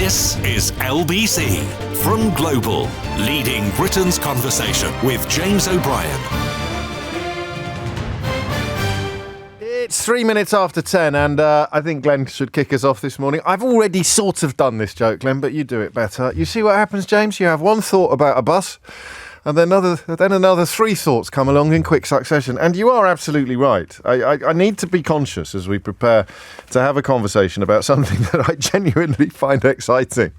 This is LBC from Global, leading Britain's conversation with James O'Brien. It's 3 minutes after 10, and I think Glenn should kick us off this morning. I've already sort of done this joke, Glenn, but you do it better. You see what happens, James? You have one thought about a bus, and then another three thoughts come along in quick succession. And you are absolutely right. I need to be conscious as we prepare to have a conversation about something that I genuinely find exciting.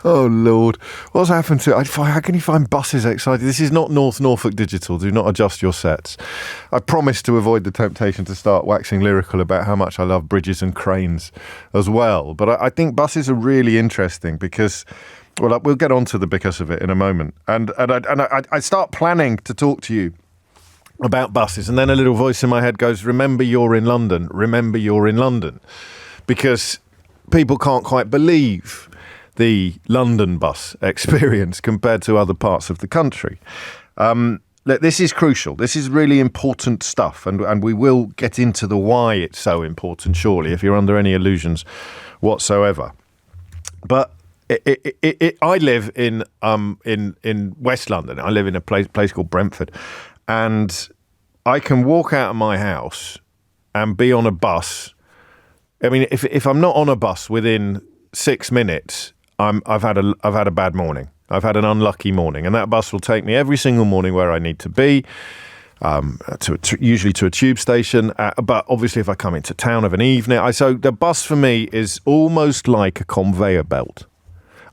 Oh, Lord. What's happened to it? How can you find buses exciting? This is not North Norfolk Digital. Do not adjust your sets. I promise to avoid the temptation to start waxing lyrical about how much I love bridges and cranes as well. But I think buses are really interesting because, well, we'll get on to the because of it in a moment. And I start planning to talk to you about buses, and then a little voice in my head goes, remember you're in London. Remember you're in London. Because people can't quite believe the London bus experience compared to other parts of the country. This is crucial. This is really important stuff, and we will get into the why it's so important shortly, if you're under any illusions whatsoever. But I live in West London. I live in a place called Brentford, and I can walk out of my house and be on a bus. I mean, if I'm not on a bus within 6 minutes, I've had a bad morning. I've had an unlucky morning, and that bus will take me every single morning where I need to be, usually to a tube station. But obviously, if I come into town of an evening, so the bus for me is almost like a conveyor belt.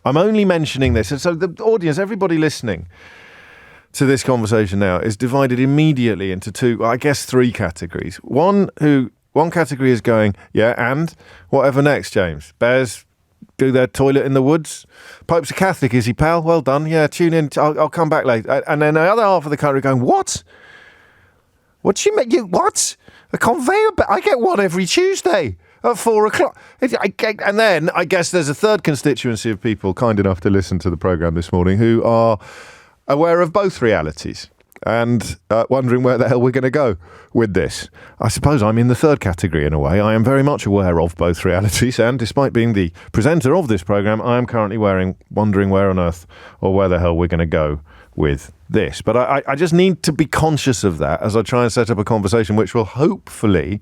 I'm only mentioning this, and so the audience, everybody listening to this conversation now, is divided immediately into three categories. One category is going, yeah, and whatever next, James? Bears do their toilet in the woods. Pope's a Catholic, is he, pal? Well done. Yeah, tune in. I'll come back later. And then the other half of the country going, what? What do you mean? What? A conveyor belt? I get one every Tuesday at 4 o'clock. And then I guess there's a third constituency of people kind enough to listen to the programme this morning who are aware of both realities and wondering where the hell we're going to go with this. I suppose I'm in the third category in a way. I am very much aware of both realities, and despite being the presenter of this programme, I am currently wondering where on earth or where the hell we're going to go with this. But I just need to be conscious of that as I try and set up a conversation which will hopefully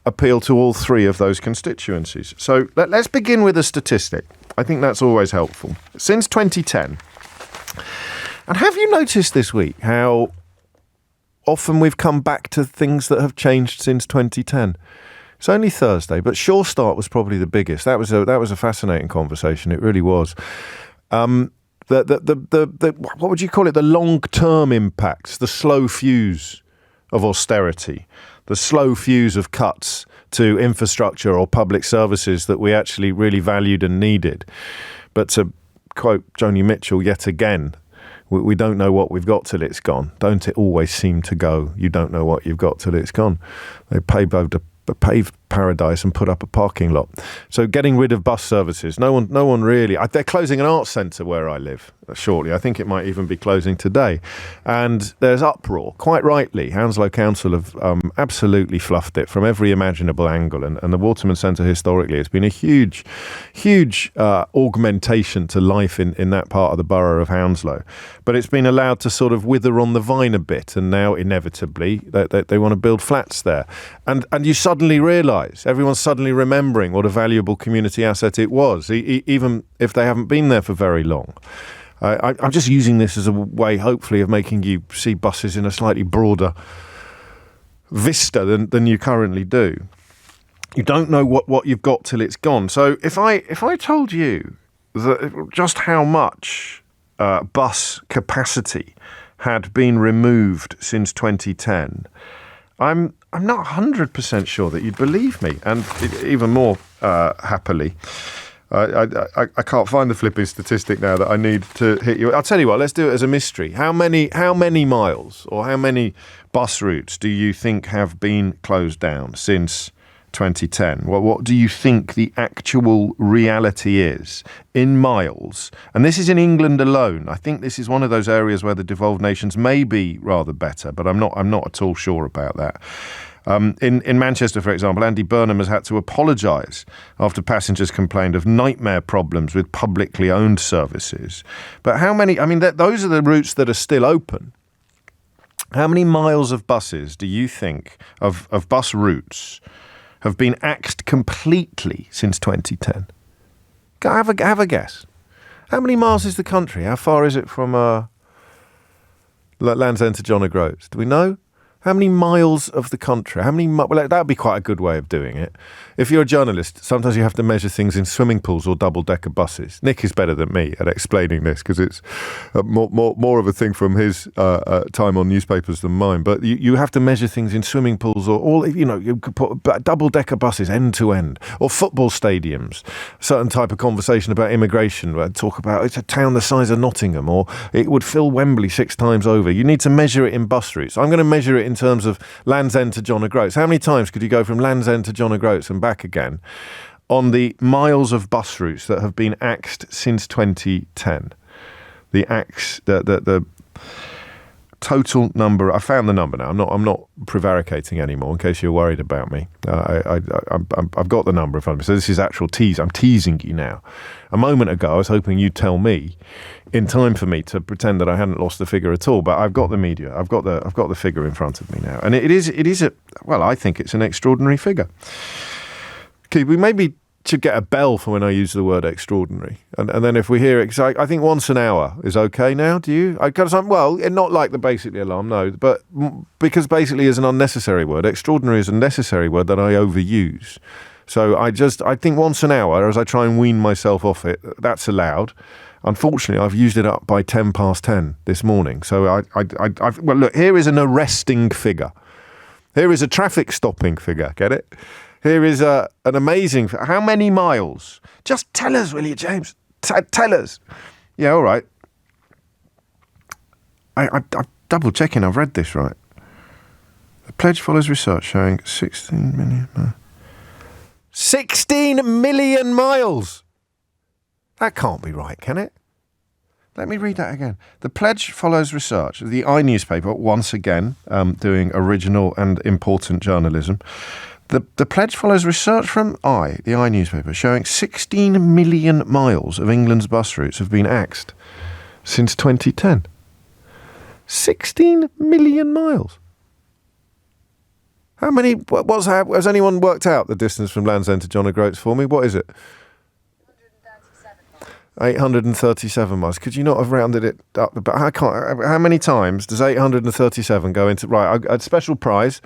appeal to all three of those constituencies. So let's begin with a statistic. I think that's always helpful. Since 2010... And have you noticed this week how often we've come back to things that have changed since 2010? It's only Thursday, but Sure Start was probably the biggest. That was a fascinating conversation. It really was. What would you call it? The long-term impacts, the slow fuse of austerity, the slow fuse of cuts to infrastructure or public services that we actually really valued and needed. But to quote Joni Mitchell yet again, we don't know what we've got till it's gone. Don't it always seem to go? You don't know what you've got till it's gone. They paved paradise and put up a parking lot. So getting rid of bus services. No one really. They're closing an arts centre where I live shortly. I think it might even be closing today. And there's uproar, quite rightly. Hounslow Council have absolutely fluffed it from every imaginable angle. And the Waterman Centre historically has been a huge augmentation to life in that part of the borough of Hounslow. But it's been allowed to sort of wither on the vine a bit. And now inevitably they want to build flats there. And you suddenly realise, everyone's suddenly remembering what a valuable community asset it was, even if they haven't been there for very long. I'm just using this as a way, hopefully, of making you see buses in a slightly broader vista than you currently do. You don't know what you've got till it's gone. So if I told you that just how much bus capacity had been removed since 2010, I'm not 100% sure that you'd believe me, and even more happily, I can't find the flipping statistic now that I need to hit you. I'll tell you what, let's do it as a mystery. How many miles or how many bus routes do you think have been closed down since 2010? What do you think the actual reality is in miles? And this is in England alone. I think this is one of those areas where the devolved nations may be rather better, but I'm not at all sure about that. In Manchester, for example, Andy Burnham has had to apologise after passengers complained of nightmare problems with publicly owned services. But how many, those are the routes that are still open. How many miles of buses do you think, of bus routes, have been axed completely since 2010? Have a guess. How many miles is the country? How far is it from Land's End to John O'Groats? Do we know? How many miles of the country? Well, that would be quite a good way of doing it. If you're a journalist, sometimes you have to measure things in swimming pools or double-decker buses. Nick is better than me at explaining this because it's more of a thing from his time on newspapers than mine. But you have to measure things in swimming pools or you could put double-decker buses end to end, or football stadiums. Certain type of conversation about immigration. Where talk about it's a town the size of Nottingham, or it would fill Wembley 6 times over. You need to measure it in bus routes. I'm going to measure it in terms of Land's End to John O'Groats. How many times could you go from Land's End to John O'Groats and back again on the miles of bus routes that have been axed since 2010? The total number. I found the number now. I'm not prevaricating anymore. In case you're worried about me, I've got the number in front of me. So this is actual tease. I'm teasing you now. A moment ago, I was hoping you'd tell me in time for me to pretend that I hadn't lost the figure at all. But I've got the media. I've got the figure in front of me now, and it is I think it's an extraordinary figure. Okay, we maybe should get a bell for when I use the word extraordinary, and then if we hear it, because I think once an hour is okay now. Do you? Not like the basically alarm, no, but because basically is an unnecessary word. Extraordinary is a necessary word that I overuse. So I think once an hour, as I try and wean myself off it, that's allowed. Unfortunately, I've used it up by 10:10 this morning. So well, look, here is an arresting figure. Here is a traffic stopping figure. Get it? Here is an amazing. How many miles? Just tell us, will you, James? Tell us. Yeah, all right. I'm double checking. I've read this right. The pledge follows research showing 16 million. 16 million miles. That can't be right, can it? Let me read that again. The pledge follows research. The I newspaper, once again, doing original and important journalism. The pledge follows research from the I newspaper, showing 16 million miles of England's bus routes have been axed since 2010. 16 million miles. How many? Has anyone worked out the distance from Land's End to John O'Groats for me? What is it? 837 miles. Could you not have rounded it up? But how many times does 837 go into? Right, a special prize.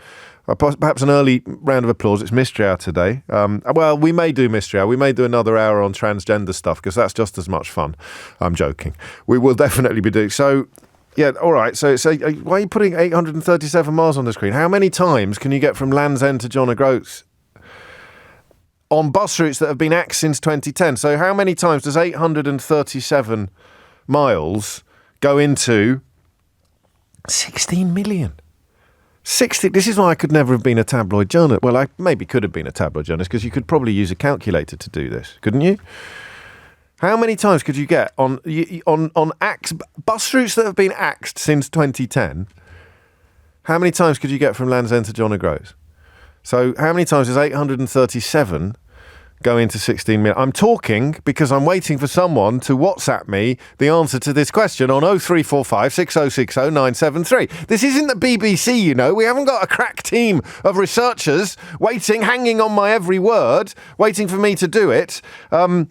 Perhaps an early round of applause. It's Mystery Hour today. Well, we may do Mystery Hour. We may do another hour on transgender stuff because that's just as much fun. I'm joking. We will definitely be doing so. Yeah, all right. So why are you putting 837 miles on the screen? How many times can you get from Land's End to John O'Groats on bus routes that have been axed since 2010? So how many times does 837 miles go into 16 million? 60. This is why I could never have been a tabloid journalist. Well, I maybe could have been a tabloid journalist because you could probably use a calculator to do this, couldn't you? How many times could you get on bus routes that have been axed since 2010? How many times could you get from Land's End to John O'Groats? So how many times does 837 go into 16 million? I'm talking because I'm waiting for someone to WhatsApp me the answer to this question on 0345 6060 973. This isn't the BBC, you know. We haven't got a crack team of researchers waiting, hanging on my every word, waiting for me to do it. And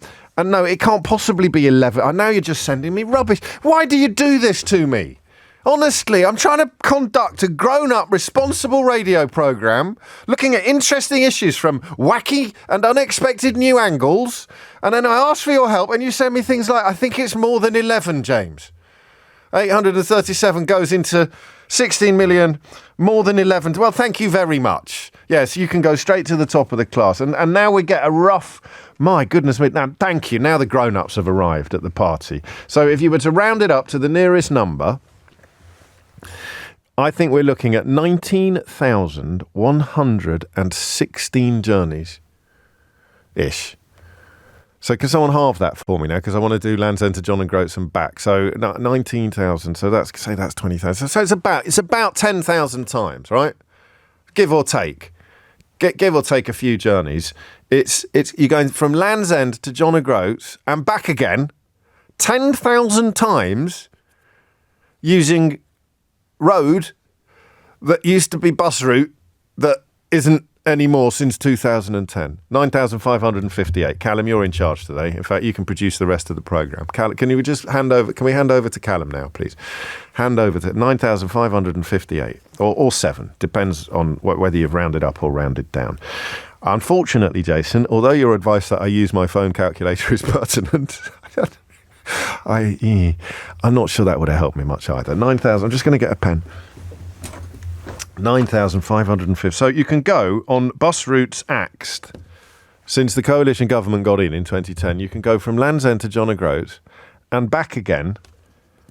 no, it can't possibly be 11. Now you're just sending me rubbish. Why do you do this to me? Honestly, I'm trying to conduct a grown-up, responsible radio programme looking at interesting issues from wacky and unexpected new angles, and then I ask for your help and you send me things like, I think it's more than 11, James. 837 goes into 16 million, more than 11. Well, thank you very much. Yes, you can go straight to the top of the class. And now we get a rough... My goodness me. Now, thank you. Now the grown-ups have arrived at the party. So if you were to round it up to the nearest number... I think we're looking at 19,116 journeys-ish. So can someone halve that for me now? Because I want to do Land's End to John O'Groats and back. So 19,000. So that's 20,000. So it's about 10,000 times, right? give or take. Give or take a few journeys. It's you're going from Land's End to John O'Groats and back again 10,000 times using road that used to be bus route that isn't anymore since 2010. 9,558. Callum, you're in charge today. In fact, you can produce the rest of the programme. Callum, can we hand over to Callum now, please? Hand over to 9,558 or 7. Depends on whether you've rounded up or rounded down. Unfortunately, Jason, although your advice that I use my phone calculator is pertinent, I'm not sure that would have helped me much either. 9,000. I'm just going to get a pen. 9,550. So you can go on bus routes axed since the coalition government got in 2010. You can go from Land's End to John O'Groats and back again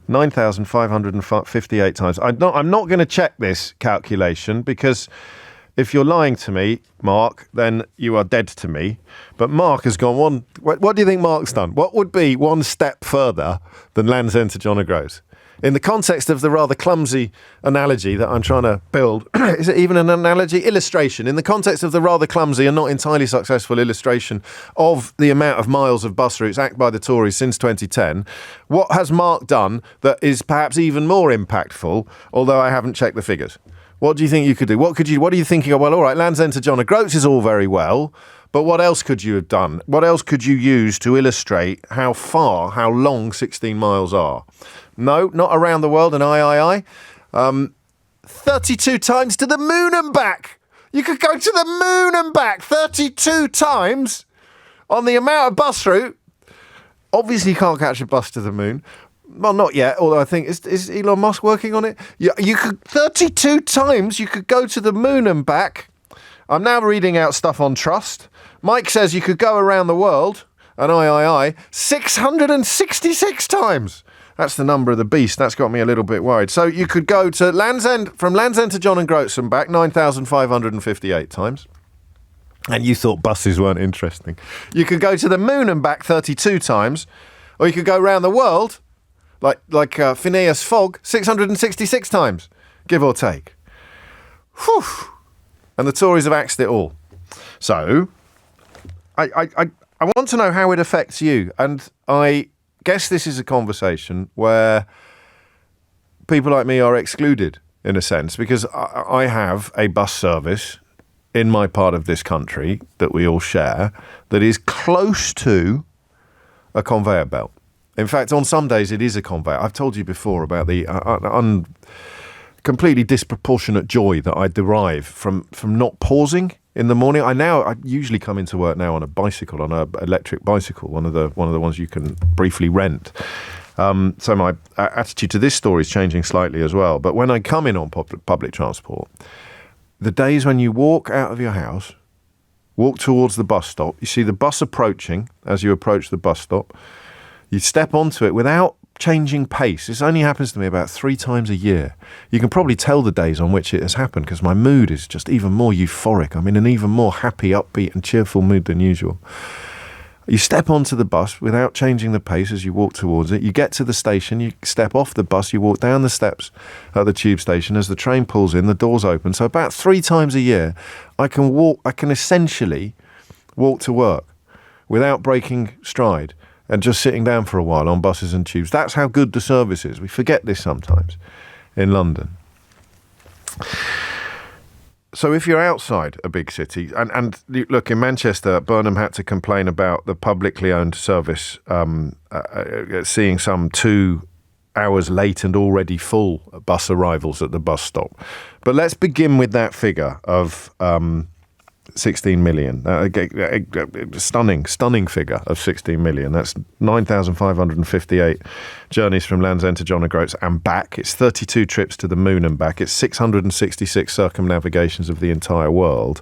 9,558 times. I'm not going to check this calculation because if you're lying to me, Mark, then you are dead to me. But Mark has gone one. What do you think Mark's done? What would be one step further than Land's End to John O'Groats? In the context of the rather clumsy analogy that I'm trying to build, is it even an analogy? Illustration. In the context of the rather clumsy and not entirely successful illustration of the amount of miles of bus routes acted by the Tories since 2010, what has Mark done that is perhaps even more impactful, although I haven't checked the figures? What do you think you could do? What are you thinking of? Well, all right, Land's End to John O'Groats is all very well, but what else could you have done? What else could you use to illustrate how long 16 miles are? No, not around the world and 32 times to the moon and back. You could go to the moon and back 32 times on the amount of bus route. Obviously, you can't catch a bus to the moon. Well, not yet, although I think, is Elon Musk working on it? You could 32 times you could go to the moon and back. I'm now reading out stuff on Trust. Mike says you could go around the world, and 666 times. That's the number of the beast. That's got me a little bit worried. So you could go to Land's End, from Land's End to John O'Groats and back 9,558 times. And you thought buses weren't interesting. You could go to the moon and back 32 times, or you could go around the world, like Phineas Fogg, 666 times, give or take. Whew. And the Tories have axed it all. So I want to know how it affects you. And I guess this is a conversation where people like me are excluded, in a sense, because I have a bus service in my part of this country that we all share that is close to a conveyor belt. In fact, on some days it is a conveyor. I've told you before about the completely disproportionate joy that I derive from not pausing in the morning. I usually come into work now on a bicycle, on an electric bicycle, one of the ones you can briefly rent. So my attitude to this story is changing slightly as well. But when I come in on public transport, the days when you walk out of your house, walk towards the bus stop, you see the bus approaching as you approach the bus stop, you step onto it without changing pace. This only happens to me about 3 times a year. You can probably tell the days on which it has happened because my mood is just even more euphoric. I'm in an even more happy, upbeat and cheerful mood than usual. You step onto the bus without changing the pace as you walk towards it. You get to the station, you step off the bus, you walk down the steps at the tube station. As the train pulls in, the doors open. So about 3 times a year, I can essentially walk to work without breaking stride and just sitting down for a while on buses and tubes. That's how good the service is. We forget this sometimes in London. So if you're outside a big city, and look, in Manchester, Burnham had to complain about the publicly owned service seeing some 2 hours late and already full bus arrivals at the bus stop. But let's begin with that figure of 16 million. Stunning figure of 16 million. That's 9,558 journeys from Land's End to John O'Groats and back. It's 32 trips to the moon and back. It's 666 circumnavigations of the entire world.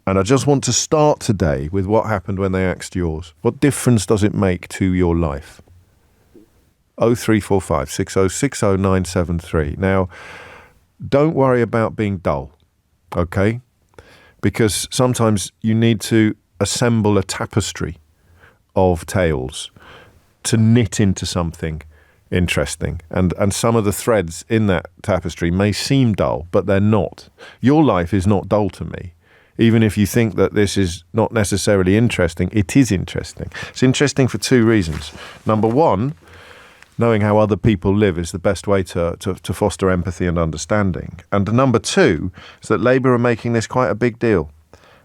And I just want to start today with what happened when they axed yours. What difference does it make to your life? 0345 6060 973. Now, don't worry about being dull, okay? Because sometimes you need to assemble a tapestry of tales to knit into something interesting. And some of the threads in that tapestry may seem dull, but they're not. Your life is not dull to me. Even if you think that this is not necessarily interesting, it is interesting. It's interesting for two reasons. Number one, knowing how other people live is the best way to foster empathy and understanding. And number two is that Labour are making this quite a big deal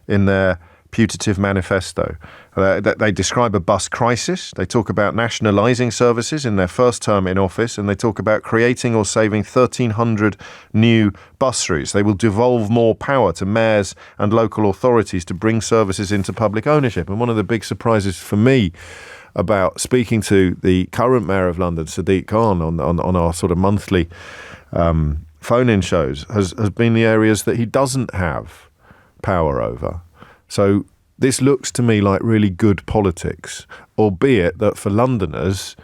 in their putative manifesto. They describe a bus crisis. They talk about nationalising services in their first term in office, and they talk about creating or saving 1,300 new bus routes. They will devolve more power to mayors and local authorities to bring services into public ownership. And one of the big surprises for me about speaking to the current Mayor of London, Sadiq Khan, on our sort of monthly phone-in shows has been the areas that he doesn't have power over. So this looks to me like really good politics, albeit that for Londoners,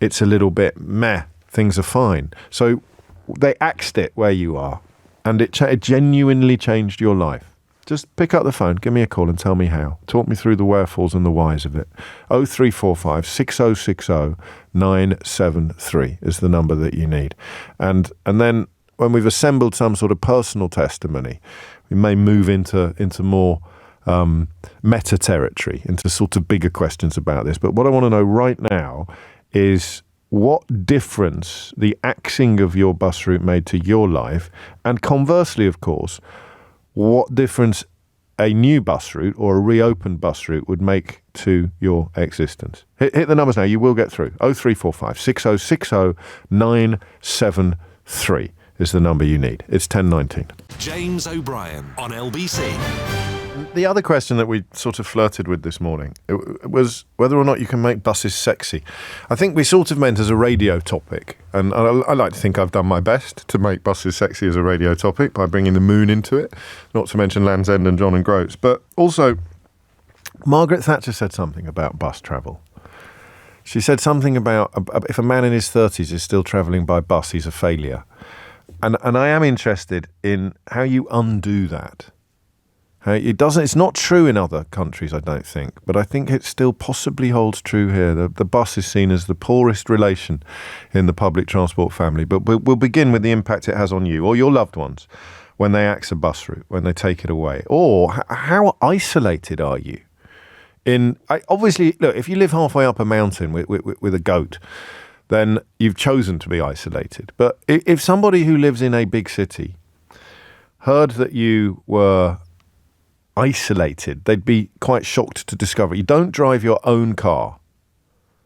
it's a little bit meh, things are fine. So they axed it where you are, and it genuinely changed your life. Just pick up the phone, give me a call and tell me how. Talk me through the wherefores and the whys of it. 0345 6060 973 is the number that you need. And then when we've assembled some sort of personal testimony, we may move into more meta territory, into sort of bigger questions about this. But what I want to know right now is what difference the axing of your bus route made to your life, and conversely, of course, what difference a new bus route or a reopened bus route would make to your existence. Hit the numbers now, you will get through. 0345 6060 973 is the number you need. It's 10:19. James O'Brien on LBC. The other question that we sort of flirted with this morning was whether or not you can make buses sexy. I think we sort of meant as a radio topic, and I like to think I've done my best to make buses sexy as a radio topic by bringing the moon into it, not to mention Land's End and John and Groats. But also, Margaret Thatcher said something about bus travel. She said something about if a man in his 30s is still travelling by bus, he's a failure. And I am interested in how you undo that. It's not true in other countries, I don't think, but I think it still possibly holds true here. The bus is seen as the poorest relation in the public transport family, but we'll begin with the impact it has on you or your loved ones when they axe a bus route, when they take it away. Or how isolated are you? Obviously, look, if you live halfway up a mountain with a goat, then you've chosen to be isolated. But if somebody who lives in a big city heard that you were isolated, they'd be quite shocked to discover you don't drive your own car.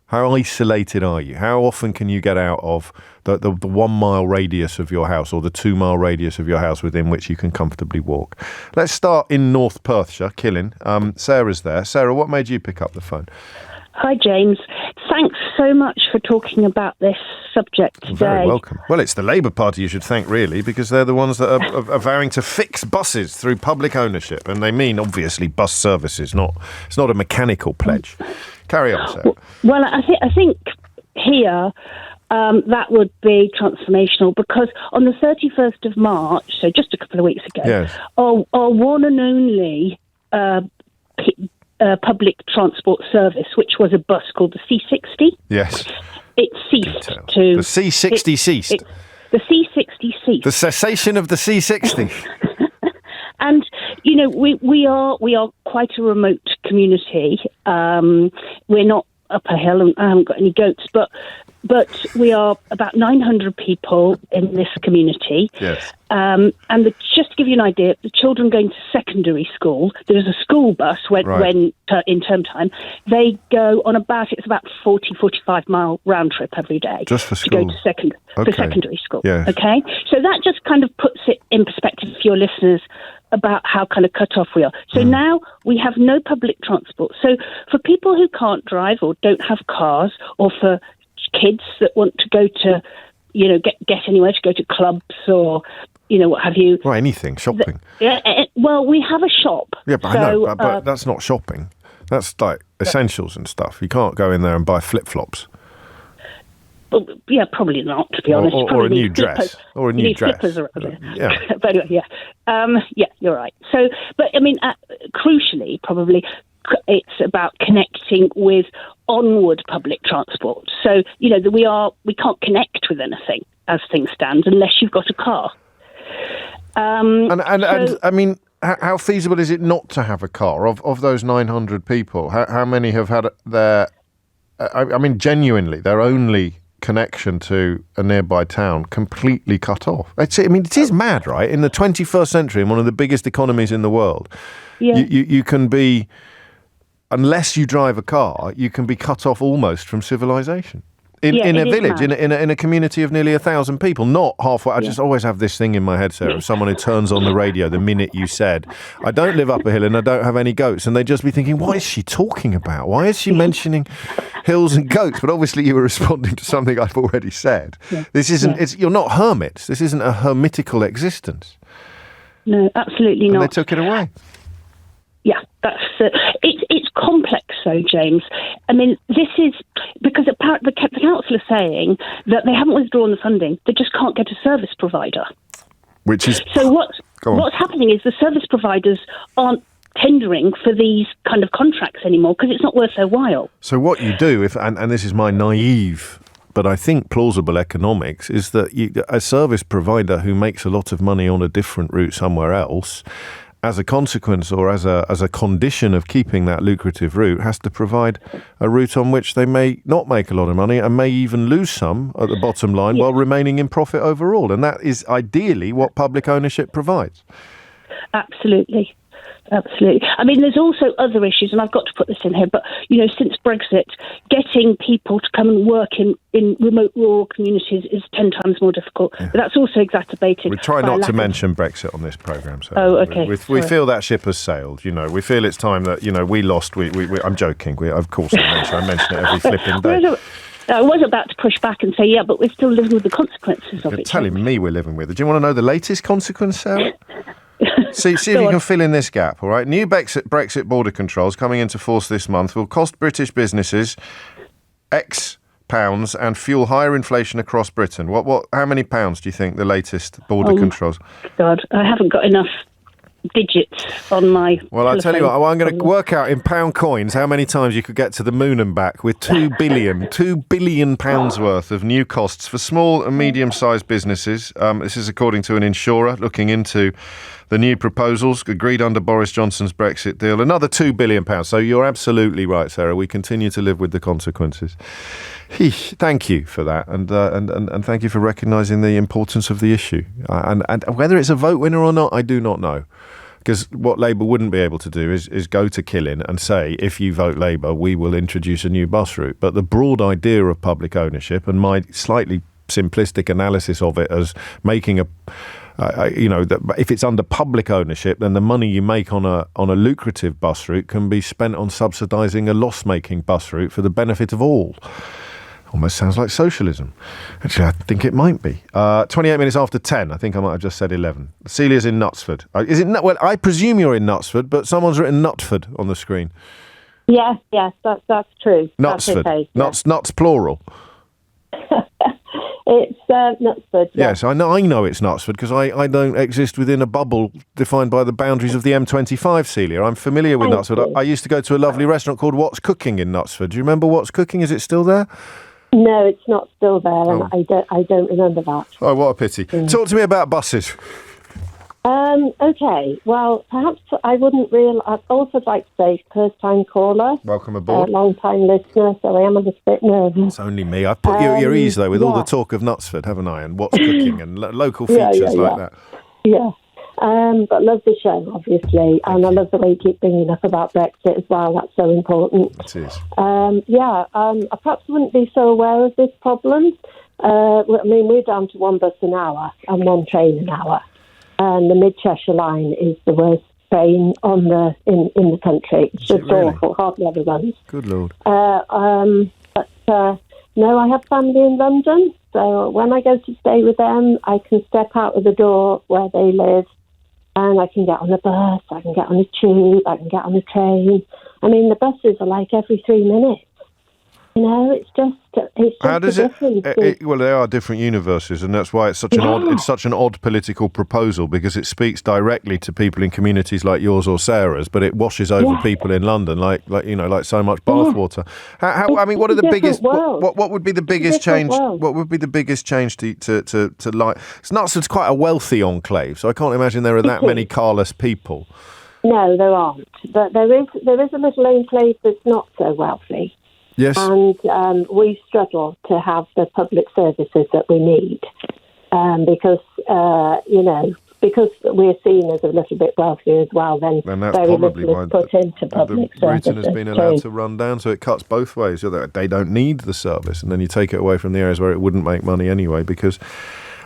How isolated are you? How often can you get out of the 1 mile radius of your house or the 2 mile radius of your house within which you can comfortably walk? Let's start in North Perthshire, Killin. Sarah's there. Sarah, what made you pick up the phone? Hi, James. Thanks so much for talking about this subject today. Very welcome. Well, it's the Labour Party you should thank, really, because they're the ones that are vowing to fix buses through public ownership. And they mean, obviously, bus services. It's not a mechanical pledge. Carry on, Sarah. Well, I think here that would be transformational, because on the 31st of March, so just a couple of weeks ago, yes, our one and only public transport service, which was a bus called the C60. Yes. It ceased to... The C60 ceased. The C60 ceased. The cessation of the C60. And, you know, we are quite a remote community. We're not up a hill, and I haven't got any goats, but we are about 900 people in this community. Yes. And just to give you an idea, the children going to secondary school, there's a school bus when in term time, they go on about 40-45 mile round trip every day. Just for school? To go to for secondary school. Yes. Okay? So that just kind of puts it in perspective for your listeners about how kind of cut off we are. So now we have no public transport. So for people who can't drive or don't have cars, or for kids that want to go to, you know, get anywhere, to go to clubs or, you know, what have you. Well, anything, shopping. Well, we have a shop. Yeah, but I know, but that's not shopping. That's like essentials and stuff. You can't go in there and buy flip-flops. Well, yeah, probably not, to be honest. Or a new dress. Or a new dress. Slippers around there. Yeah. But anyway, yeah. Yeah, you're right. So, but I mean, crucially, probably, it's about connecting with onward public transport. So, we can't connect with anything as things stand unless you've got a car. And I mean, how feasible is it not to have a car? Of those 900 people, how many have had their, I mean, genuinely, their only connection to a nearby town completely cut off? It is mad, right? In the 21st century, in one of the biggest economies in the world, you can be, unless you drive a car, you can be cut off almost from civilization. In a village, in a community of nearly 1,000 people, not halfway. I just always have this thing in my head, Sarah, of someone who turns on the radio the minute you said, I don't live up a hill and I don't have any goats. And they'd just be thinking, what is she talking about? Why is she mentioning hills and goats? But obviously you were responding to something I've already said. Yeah. This isn't, you're not hermits. This isn't a hermitical existence. No, absolutely not. And they took it away. Yeah, that's it's complex, though, James. I mean, this is because the council are saying that they haven't withdrawn the funding; they just can't get a service provider. Which is so what's happening is the service providers aren't tendering for these kind of contracts anymore because it's not worth their while. So what you do, and this is my naive, but I think plausible economics, is that a service provider who makes a lot of money on a different route somewhere else, as a consequence or as a condition of keeping that lucrative route, has to provide a route on which they may not make a lot of money and may even lose some at the bottom line while remaining in profit overall. And that is ideally what public ownership provides. Absolutely. I mean, there's also other issues, and I've got to put this in here, but, since Brexit, getting people to come and work in remote rural communities is 10 times more difficult. Yeah. But that's also exacerbated. We try not to mention Brexit on this programme. So okay. We feel that ship has sailed, We feel it's time that, we lost. I'm joking. Of course I mention it every flipping day. I was about to push back and say, but we're still living with the consequences of it. You're telling me we're living with it. Do you want to know the latest consequence, Sarah? See if you can fill in this gap, all right? New Brexit border controls coming into force this month will cost British businesses X pounds and fuel higher inflation across Britain. How many pounds do you think the latest border controls? God, I haven't got enough digits on my Well, I'll tell you what, I'm going to work out in pound coins how many times you could get to the moon and back with £2 billion pounds worth of new costs for small and medium-sized businesses. This is according to an insurer looking into the new proposals agreed under Boris Johnson's Brexit deal. Another £2 billion. So you're absolutely right, Sarah. We continue to live with the consequences. Thank you for that, and thank you for recognising the importance of the issue. And whether it's a vote winner or not, I do not know. Because what Labour wouldn't be able to do is go to Killin and say, if you vote Labour, we will introduce a new bus route. But the broad idea of public ownership and my slightly simplistic analysis of it as making that if it's under public ownership, then the money you make on a lucrative bus route can be spent on subsidising a loss-making bus route for the benefit of all. Almost sounds like socialism. Actually, I think it might be. 28 minutes after 10. I think I might have just said 11. Celia's in Knutsford. Is it? Well, I presume you're in Knutsford, but someone's written Knutford on the screen. Yes, that's true. Knutsford. Okay, yeah. Nuts plural. It's Knutsford. Yeah. Yes, I know it's Knutsford because I don't exist within a bubble defined by the boundaries of the M25, Celia. I'm familiar with Knutsford. I used to go to a lovely restaurant called What's Cooking in Knutsford. Do you remember What's Cooking? Is it still there? No, it's not still there, and I don't remember that. Oh, what a pity. Talk to me about buses. Okay, well, perhaps I wouldn't I'd also like to say first-time caller. Welcome aboard. Long-time listener, so I am a little bit nervous. It's only me. I've put you at your ease, though, with all the talk of Knutsford, haven't I? And What's Cooking and local features like that. Yeah. But love the show, obviously, and I love the way you keep bringing up about Brexit as well. That's so important. It is. I perhaps wouldn't be so aware of this problem. We're down to one bus an hour and one train an hour, and the Mid-Cheshire line is the worst train in the country. It's just awful. Hardly ever runs. Good Lord. No, I have family in London, so when I go to stay with them, I can step out of the door where they live, and I can get on a bus, I can get on a tube, I can get on a train. I mean, the buses are like every 3 minutes. It's How does a difference. well, they are different universes, and that's why it's such an odd political proposal, because it speaks directly to people in communities like yours or Sarah's, but it washes over people in London like so much bathwater. I mean, what are the biggest? What would be the biggest change? What would be the biggest change to like? It's quite a wealthy enclave, so I can't imagine there are that many carless people. No, there aren't. But there is a little enclave that's not so wealthy. Yes. And we struggle to have the public services that we need because we're seen as a little bit wealthier as well. Then and that's very probably little is put into public services. Britain has been allowed to run down, so it cuts both ways. So that they don't need the service, and then you take it away from the areas where it wouldn't make money anyway, because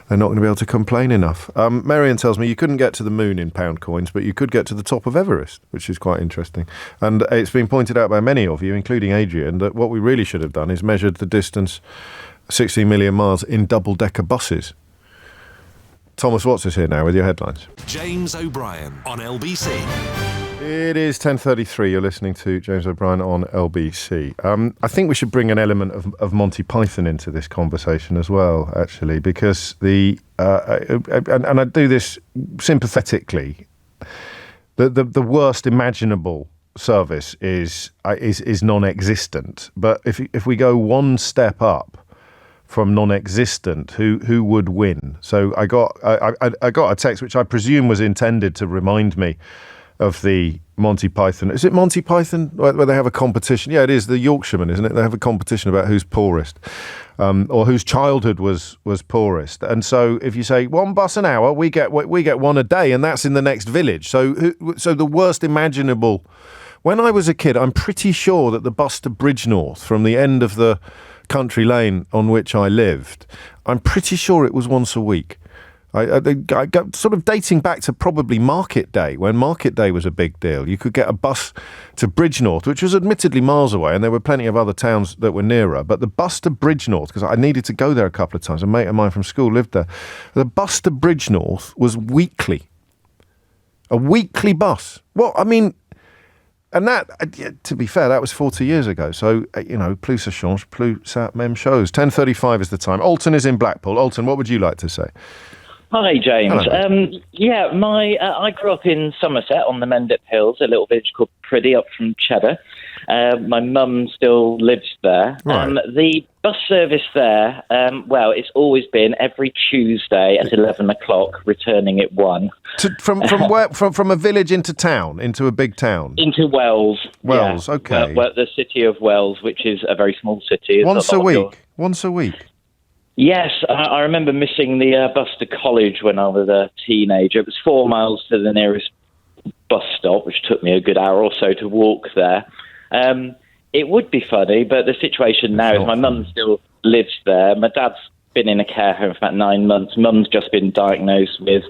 they're not going to be able to complain enough. Marion tells me you couldn't get to the moon in pound coins, but you could get to the top of Everest, which is quite interesting. And it's been pointed out by many of you, including Adrian, that what we really should have done is measured the distance, 16 million miles, in double-decker buses. Thomas Watts is here now with your headlines. James O'Brien on LBC. It is 10:33. You're listening to James O'Brien on LBC. I think we should bring an element of Monty Python into this conversation as well, actually, because and I do this sympathetically. The worst imaginable service is non-existent. But if we go one step up from non-existent, who would win? So I got a text which I presume was intended to remind me of the Monty Python. Is it Monty Python where they have a competition? Yeah, it is the Yorkshireman, isn't it? They have a competition about who's poorest, or whose childhood was poorest. And so if you say one bus an hour, we get one a day, and that's in the next village. So the worst imaginable. When I was a kid, I'm pretty sure that the bus to Bridgenorth from the end of the country lane on which I lived, I'm pretty sure it was once a week. I got sort of dating back to probably Market Day, when Market Day was a big deal. You could get a bus to Bridgenorth, which was admittedly miles away, and there were plenty of other towns that were nearer. But the bus to Bridgenorth, because I needed to go there a couple of times, a mate of mine from school lived there. The bus to Bridgenorth was weekly. A weekly bus. Well, I mean, and that, to be fair, that was 40 years ago. So, plus ça change, plus ça même chose. 10:35 is the time. Alton is in Blackpool. Alton, what would you like to say? Hi, James. Hello. I grew up in Somerset on the Mendip Hills, a little village called Priddy up from Cheddar. My mum still lives there. Right. The bus service there, it's always been every Tuesday at 11 o'clock, returning at 1. From where? From a village into town, into a big town? Into Wells. Wells, yeah. okay. The city of Wells, which is a very small city. Once a week? Yes, I remember missing the bus to college when I was a teenager. It was 4 miles to the nearest bus stop, which took me a good hour or so to walk there. It would be funny, but the situation now is my mum still lives there. My dad's been in a care home for about 9 months. Mum's just been diagnosed with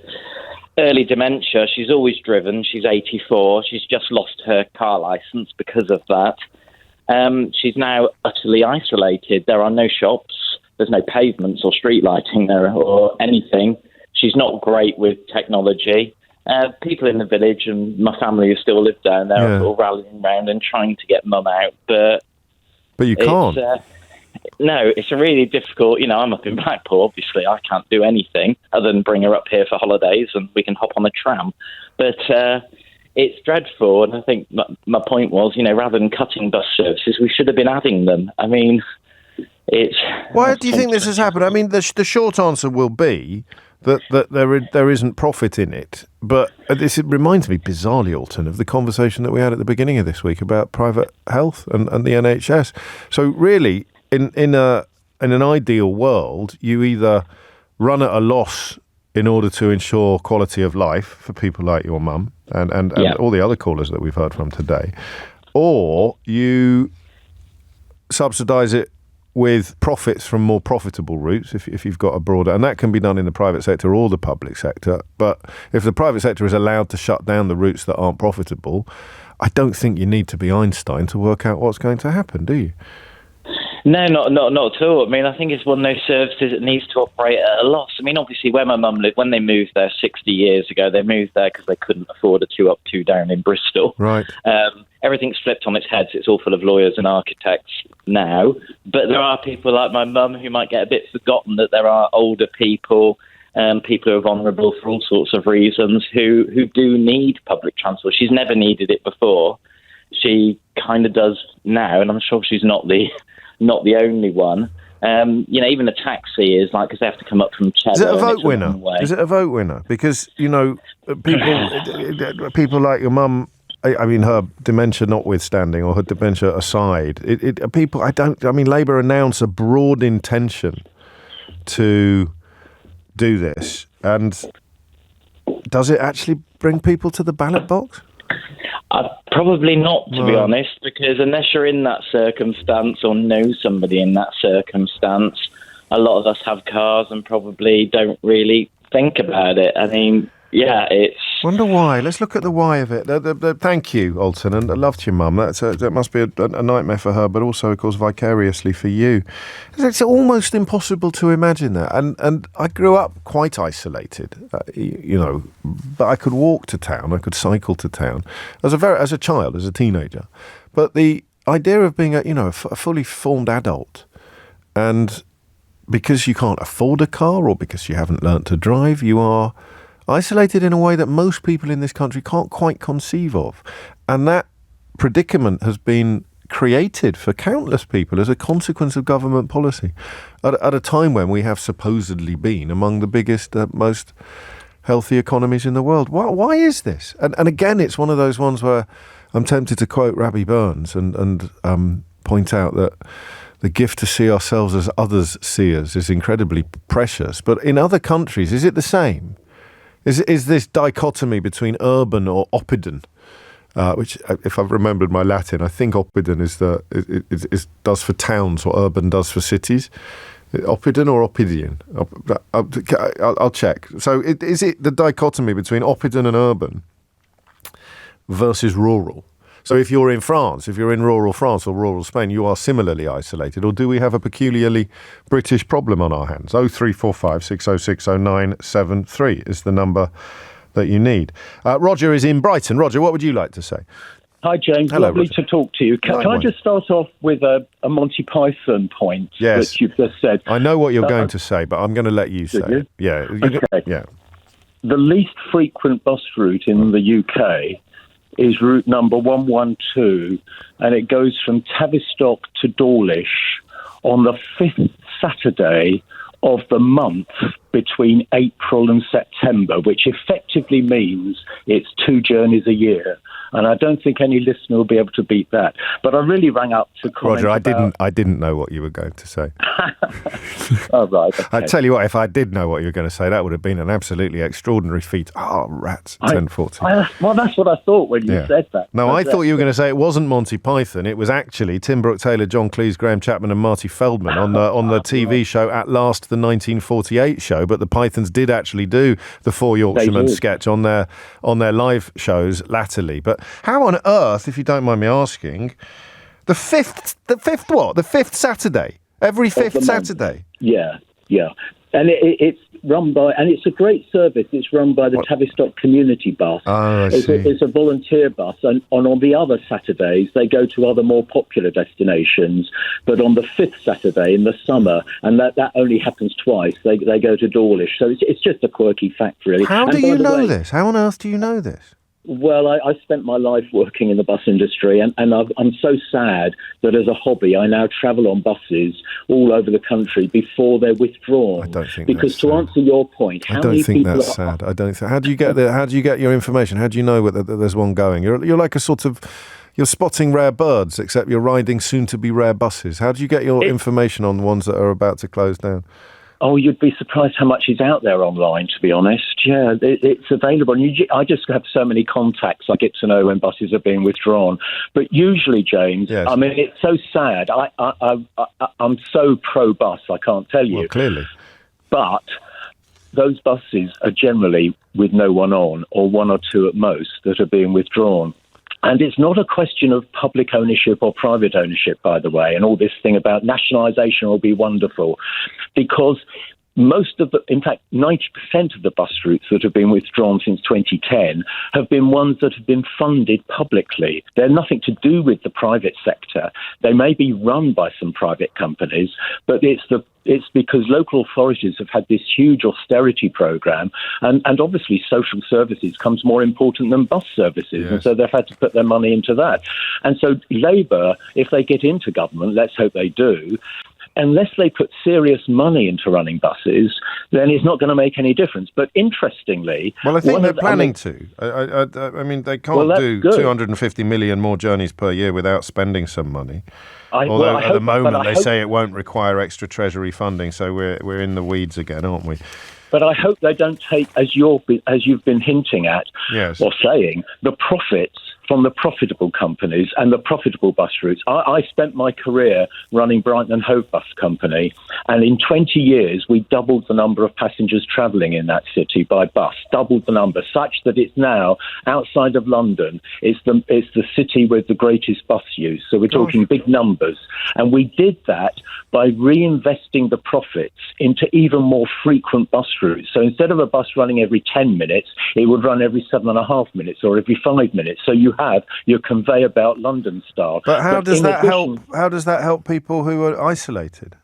early dementia. She's always driven. She's 84. She's just lost her car licence because of that. She's now utterly isolated. There are no shops. There's no pavements or street lighting there or anything. She's not great with technology. People in the village and my family who still live down there are all rallying around and trying to get mum out. But you can't. No, it's a really difficult. I'm up in Blackpool, obviously. I can't do anything other than bring her up here for holidays and we can hop on the tram. But it's dreadful. And I think my point was, rather than cutting bus services, we should have been adding them. I mean, why do you think this has happened? I mean, the short answer will be that there isn't profit in it. But it reminds me, bizarrely, Alton, of the conversation that we had at the beginning of this week about private health and the NHS. So really, in an ideal world, you either run at a loss in order to ensure quality of life for people like your mum and all the other callers that we've heard from today, or you subsidise it with profits from more profitable routes if you've got a broader, and that can be done in the private sector or the public sector. But if the private sector is allowed to shut down the routes that aren't profitable, I don't think you need to be Einstein to work out what's going to happen, do you? No, not at all. I mean, I think it's one of those services that needs to operate at a loss. I mean, obviously, where my mum lived, when they moved there 60 years ago, they moved there because they couldn't afford a 2 up, 2 down in Bristol. Right. Everything's flipped on its head. So it's all full of lawyers and architects now. But there are people like my mum who might get a bit forgotten that there are older people, people who are vulnerable for all sorts of reasons, who do need public transport. She's never needed it before. She kind of does now, and I'm sure she's not the only one. Even a taxi is like, because they have to come up from Cheddar. Is it a vote winner? Is it a vote winner? Because, people like your mum, I mean, her dementia notwithstanding, or her dementia aside, Labour announce a broad intention to do this. And does it actually bring people to the ballot box? Probably not, to be honest, because unless you're in that circumstance or know somebody in that circumstance, a lot of us have cars and probably don't really think about it. I mean, yeah, it's... Wonder why. Let's look at the why of it. Thank you, Alton, and I loved your mum. That must be a nightmare for her, but also, of course, vicariously for you. It's almost impossible to imagine that. And I grew up quite isolated, but I could walk to town, I could cycle to town as a child, as a teenager. But the idea of being a fully formed adult, and because you can't afford a car or because you haven't learnt to drive, you are isolated in a way that most people in this country can't quite conceive of. And that predicament has been created for countless people as a consequence of government policy at a time when we have supposedly been among the biggest, most healthy economies in the world. Why is this? And again, it's one of those ones where I'm tempted to quote Rabbi Burns and point out that the gift to see ourselves as others see us is incredibly precious. But in other countries, is it the same? Is this dichotomy between urban or oppidum, which, if I've remembered my Latin, I think oppidum is does for towns or urban does for cities. Oppidum or oppidian? I'll check. So is it the dichotomy between oppidum and urban versus rural? So if you're in France, if you're in rural France or rural Spain, you are similarly isolated, or do we have a peculiarly British problem on our hands? 0345 606 0973 is the number that you need. Roger is in Brighton. Roger, what would you like to say? Hi, James. Hello, Lovely Roger. to talk to you. Can I just start off with a Monty Python point that you've just said? I know what you're going to say, but I'm going to let you say it. Yeah. Okay. Yeah. The least frequent bus route in the UK is route number 112, and it goes from Tavistock to Dawlish on the 5th Saturday of the month between April and September, which effectively means it's 2 journeys a year. And I don't think any listener will be able to beat that. But I really rang up to comment Roger, I didn't know what you were going to say. Oh, right. Okay. I tell you what, if I did know what you were going to say, that would have been an absolutely extraordinary feat. Oh, rats, 10:40. Well, that's what I thought when you said that. No, I thought you were going to say it wasn't Monty Python. It was actually Tim Brooke-Taylor, John Cleese, Graham Chapman and Marty Feldman on the TV show At Last, the 1948 show. But the Pythons did actually do the Four Yorkshiremen sketch on their live shows latterly. But how on earth, if you don't mind me asking, the fifth Saturday? Every fifth Saturday? Yeah. And it's run by, and it's a great service. It's run by the Tavistock Community Bus. Oh, I see. It's a volunteer bus, and on the other Saturdays they go to other more popular destinations. But on the 5th Saturday in the summer, and that only happens twice, they go to Dawlish. So it's just a quirky fact, really. How do you know this? How on earth do you know this? Well, I spent my life working in the bus industry, and I'm so sad that as a hobby I now travel on buses all over the country before they're withdrawn. I don't think because that's to sad. answer your point, I don't think that's sad. I don't think. How do you get your information? How do you know that there's one going? You're like a sort of. You're spotting rare birds, except you're riding soon-to-be rare buses. How do you get your information on ones that are about to close down? Oh, you'd be surprised how much is out there online, to be honest. Yeah, it's available. And I just have so many contacts I get to know when buses are being withdrawn. But usually, James, yes. I mean, it's so sad. I'm so pro-bus, I can't tell you. Well, clearly. But those buses are generally with no one on, or one or two at most, that are being withdrawn. And it's not a question of public ownership or private ownership, by the way, and all this thing about nationalisation will be wonderful, because in fact, 90% of the bus routes that have been withdrawn since 2010 have been ones that have been funded publicly. They're nothing to do with the private sector. They may be run by some private companies, but it's because local authorities have had this huge austerity program, and obviously social services comes more important than bus services, yes. And so they've had to put their money into that. And so Labour, if they get into government, let's hope they do, unless they put serious money into running buses, then it's not going to make any difference. But interestingly... Well, I think they're planning to. I mean, they can't do 250 million more journeys per year without spending some money. Although at the moment they say it won't require extra Treasury funding, so we're in the weeds again, aren't we? But I hope they don't take, as you've been hinting at, yes, or saying, the profits from the profitable companies and the profitable bus routes. I spent my career running Brighton and Hove Bus Company, and in 20 years we doubled the number of passengers travelling in that city by bus, doubled the number, such that it's now, outside of London, it's the city with the greatest bus use. So we're talking big numbers. And we did that by reinvesting the profits into even more frequent bus routes. So instead of a bus running every 10 minutes, it would run every 7.5 minutes or every 5 minutes. So you have your conveyor belt London style. But how does that help? How does that help people who are isolated?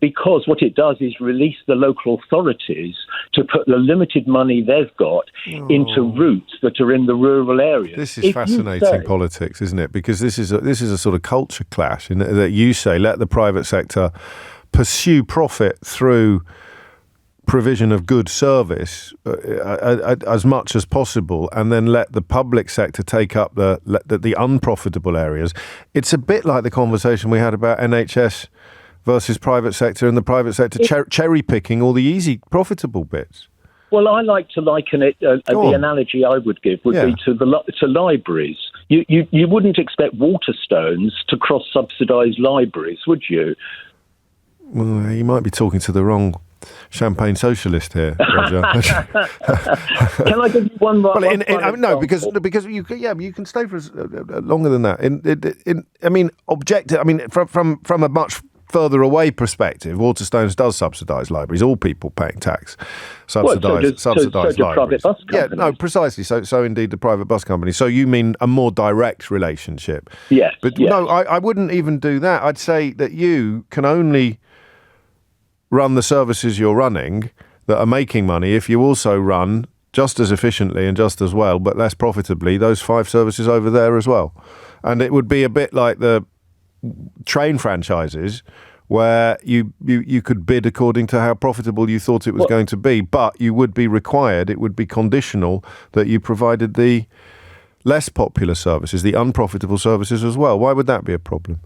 Because what it does is release the local authorities to put the limited money they've got into routes that are in the rural areas. This is fascinating politics, isn't it? Because this is a sort of culture clash in that you say let the private sector pursue profit through provision of good service as much as possible, and then let the public sector take up the unprofitable areas. It's a bit like the conversation we had about NHS versus private sector, and the private sector cherry picking all the easy profitable bits. Well, I like to liken it. The analogy I would give would be to libraries. You wouldn't expect Waterstones to cross subsidise libraries, would you? Well, you might be talking to the wrong champagne socialist here, Roger. Can I give you one more? Well, no, because you can stay for longer than that. From a much further away perspective, Waterstones does subsidise libraries. All people paying tax subsidise libraries. Private bus companies. Yeah, no, precisely. So indeed, the private bus company. So you mean a more direct relationship? Yes. But no, I wouldn't even do that. I'd say that you can only run the services you're running that are making money if you also run just as efficiently and just as well, but less profitably, those 5 services over there as well. And it would be a bit like the train franchises where you could bid according to how profitable you thought it was going to be, but you would be required, it would be conditional that you provided the less popular services, the unprofitable services as well. Why would that be a problem?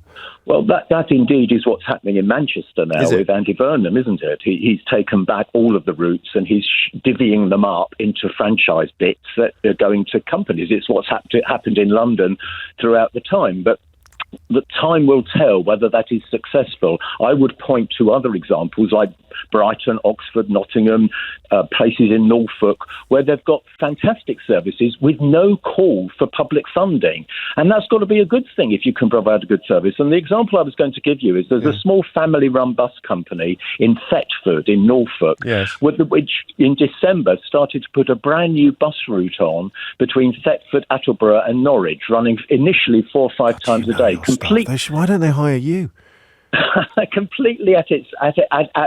Well, that indeed is what's happening in Manchester now with Andy Burnham, isn't it? He's taken back all of the routes and he's divvying them up into franchise bits that are going to companies. It's what's happened in London throughout the time. But the time will tell whether that is successful. I would point to other examples like Brighton, Oxford, Nottingham, places in Norfolk, where they've got fantastic services with no call for public funding. And that's got to be a good thing if you can provide a good service. And the example I was going to give you is there's a small family-run bus company in Thetford in Norfolk, which in December started to put a brand new bus route on between Thetford, Attleborough and Norwich, running initially 4 or 5 times a day. Why don't they hire you? Completely at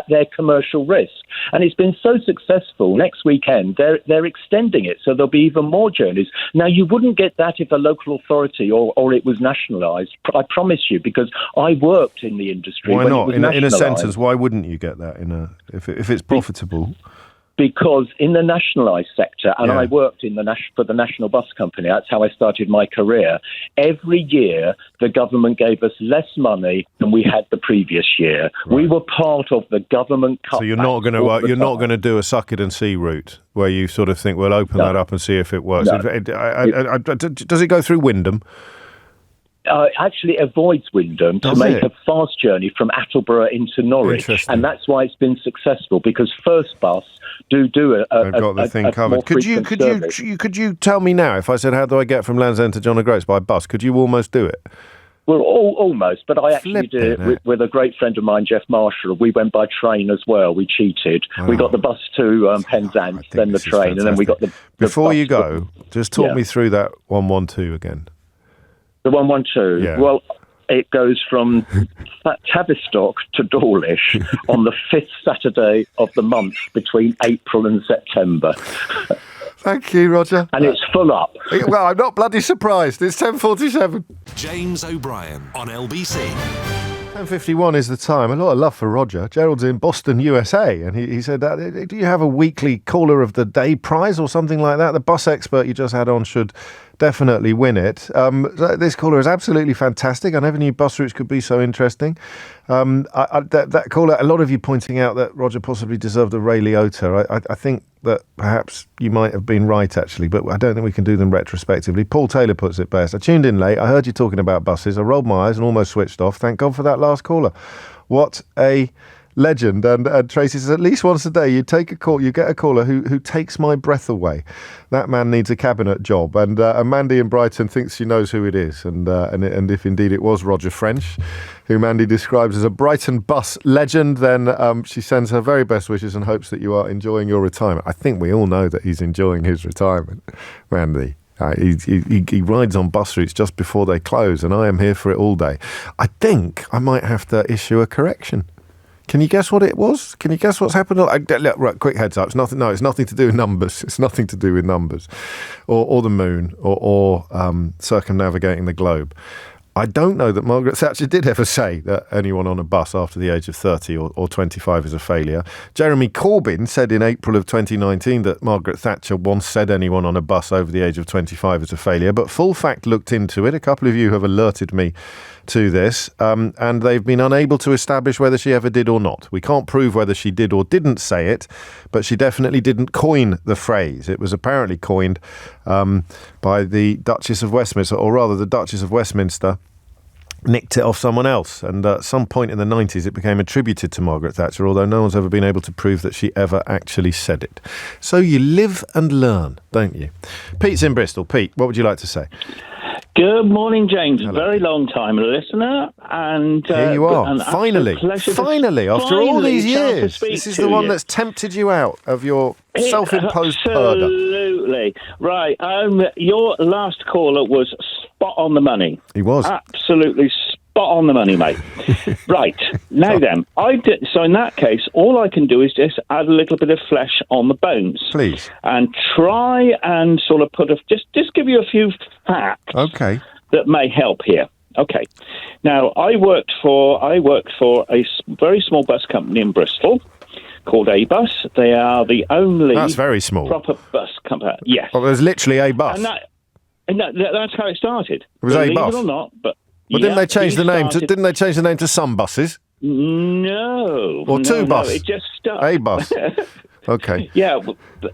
their commercial risk, and it's been so successful. Next weekend they're extending it, so there'll be even more journeys. Now you wouldn't get that if a local authority or it was nationalised. I promise you, because I worked in the industry. Why not? In a sentence, why wouldn't you get that if it's profitable? Because in the nationalised sector, and I worked for the National Bus Company, that's how I started my career, every year the government gave us less money than we had the previous year. Right. We were part of the government cutback. So you're not going to do a suck it and see route where you sort of think, well, open that up and see if it works. No. Does it go through Wyndham? actually avoids Wyndham to make a fast journey from Attleborough into Norwich, and that's why it's been successful, because First Bus do they've got the thing covered. Could you tell me now, if I said how do I get from Land's End to John O'Groats by bus, could you almost do it? Well, almost, but I actually did it with a great friend of mine, Jeff Marshall. We went by train as well. We cheated. We got the bus to Penzance, then the train, and then we got the Before bus you go, just talk me through that 112 again. The 112? Yeah. Well, it goes from Tavistock to Dawlish on the 5th Saturday of the month between April and September. Thank you, Roger. And it's full up. Well, I'm not bloody surprised. It's 10:47. James O'Brien on LBC. 10:51 is the time. A lot of love for Roger. Gerald's in Boston, USA, and he said, do you have a weekly Caller of the Day prize or something like that? The bus expert you just had on should definitely win it. This caller is absolutely fantastic. I never knew bus routes could be so interesting. That caller, a lot of you pointing out that Roger possibly deserved a Ray Liotta. I think that perhaps you might have been right, actually, but I don't think we can do them retrospectively. Paul Taylor puts it best. I tuned in late. I heard you talking about buses. I rolled my eyes and almost switched off. Thank God for that last caller. What a legend. And Tracy says, at least once a day you get a caller who takes my breath away. That man needs a cabinet job. And Mandy in Brighton thinks she knows who it is. And if indeed it was Roger French, who Mandy describes as a Brighton bus legend, then she sends her very best wishes and hopes that you are enjoying your retirement. I think we all know that he's enjoying his retirement, Mandy. He rides on bus routes just before they close, and I am here for it all day. I think I might have to issue a correction. Can you guess what it was? Can you guess what's happened? Look, right, quick heads up. It's nothing to do with numbers. It's nothing to do with numbers, or the moon, or circumnavigating the globe. I don't know that Margaret Thatcher did ever say that anyone on a bus after the age of 30 or 25 is a failure. Jeremy Corbyn said in April of 2019 that Margaret Thatcher once said anyone on a bus over the age of 25 is a failure. But Full Fact looked into it. A couple of you have alerted me to this, and they've been unable to establish whether she ever did or not. We can't prove whether she did or didn't say it, but she definitely didn't coin the phrase. It was apparently coined by the Duchess of Westminster, or rather the Duchess of Westminster nicked it off someone else, and at some point in the 90s it became attributed to Margaret Thatcher, although no one's ever been able to prove that she ever actually said it. So you live and learn, don't you? Pete's in Bristol. Pete, what would you like to say? Good morning, James. Hello. Very long time listener, and here you are. Finally, after all these years, this is the one that's tempted you out of your self-imposed purdah. Absolutely right. Your last caller was spot on the money. He was absolutely spot on the money, mate. Right now, then I did. So in that case, all I can do is just add a little bit of flesh on the bones, please, and try and sort of just give you a few facts. Okay. That may help here. Okay. Now, I worked for a very small bus company in Bristol called A Bus. They are the only that's very small proper bus company. Yes. Well, there's literally a bus. And that's how it started. It was A Bus. Believe it or not, but didn't they change the name? Didn't they change the name to some buses? No. Or two bus. It just started. A Bus. Okay. Yeah.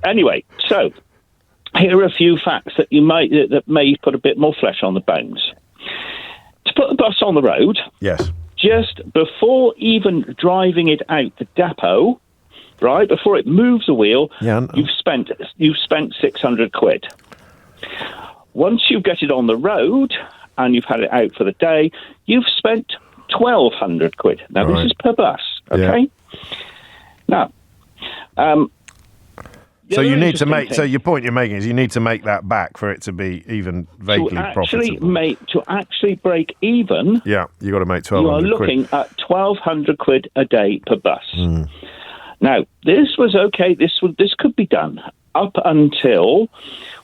Anyway, so here are a few facts that that may put a bit more flesh on the bones. To put the bus on the road, yes, just before even driving it out the depot, right before it moves a wheel, you've spent 600 quid. Once you get it on the road and you've had it out for the day, you've spent 1,200 quid. Now This is per bus, okay? Yeah. Now. So you need to make. So your point you're making is you need to make that back for it to be even vaguely profitable. To actually break even. Yeah, you got to make 1,200 quid. You are looking at 1,200 quid a day per bus. Now this was okay. This could be done up until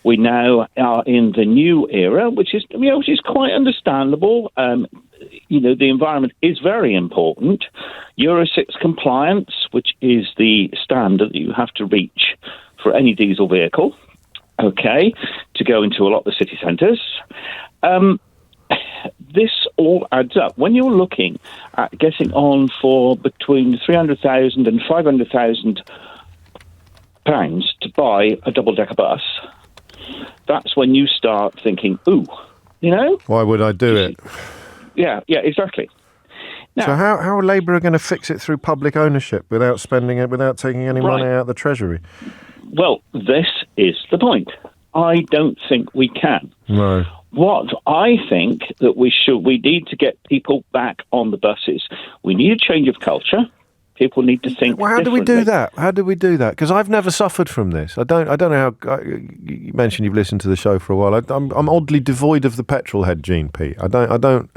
we now are in the new era, which is quite understandable. The environment is very important. Euro 6 compliance, which is the standard that you have to reach for any diesel vehicle, okay, to go into a lot of the city centres. This all adds up. When you're looking at getting on for between £300,000 and £500,000 to buy a double-decker bus, that's when you start thinking, ooh, You know? Why would I do it? Yeah, exactly. Now, so how are Labour going to fix it through public ownership without spending it, without taking any money out of the Treasury? Well, this is the point. I don't think we can. No. What I think that we need to get people back on the buses. We need a change of culture. People need to think. Well, how do we do that? How do we do that? Because I've never suffered from this. I don't know how. You mentioned you've listened to the show for a while. I'm oddly devoid of the petrol head gene, Pete. I don't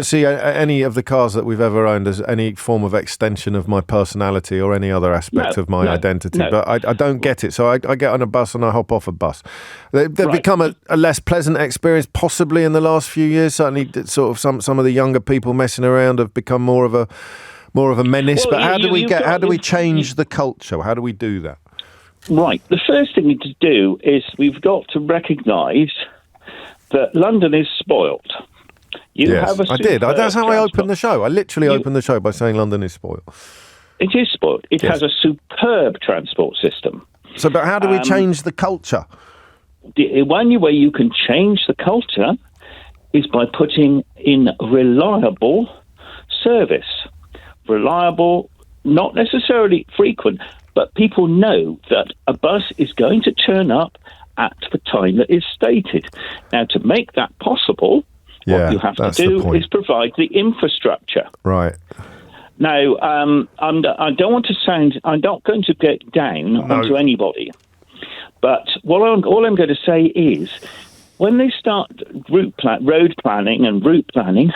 see any of the cars that we've ever owned as any form of extension of my personality or any other aspect of my identity. But I don't get it. So I get on a bus and I hop off a bus. They've become a less pleasant experience, possibly in the last few years. Certainly, sort of some of the younger people messing around have become more of a menace. But how do we change the culture? How do we do that? Right. The first thing we need to do is we've got to recognise that London is spoilt. I did. That's how I opened the show. I literally opened the show by saying London is spoiled. It is spoiled. It has a superb transport system. So, but how do we change the culture? The one way you can change the culture is by putting in reliable service. Reliable, not necessarily frequent, but people know that a bus is going to turn up at the time that is stated. Now, to make that possible, what you have to do is provide the infrastructure. Right. Now, I'm not going to get down onto anybody, but all I'm going to say is, when they start road planning and route planning,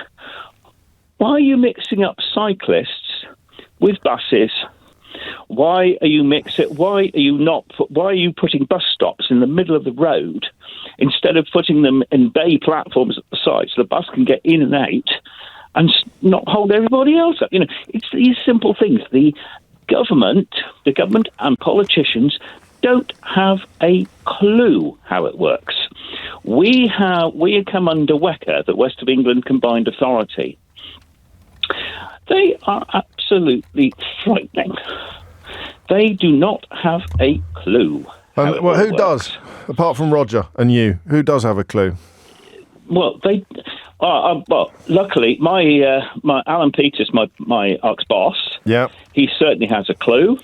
why are you mixing up cyclists with buses? Why are you putting bus stops in the middle of the road instead of putting them in bay platforms at the side so the bus can get in and out and not hold everybody else up? You know, it's these simple things. The government and politicians don't have a clue how it works. We come under WECA, the West of England Combined Authority. They are absolutely frightening. They do not have a clue. Well, who does? Apart from Roger and you, who does have a clue? Well, luckily, my Alan Peters, my ex-boss, he certainly has a clue.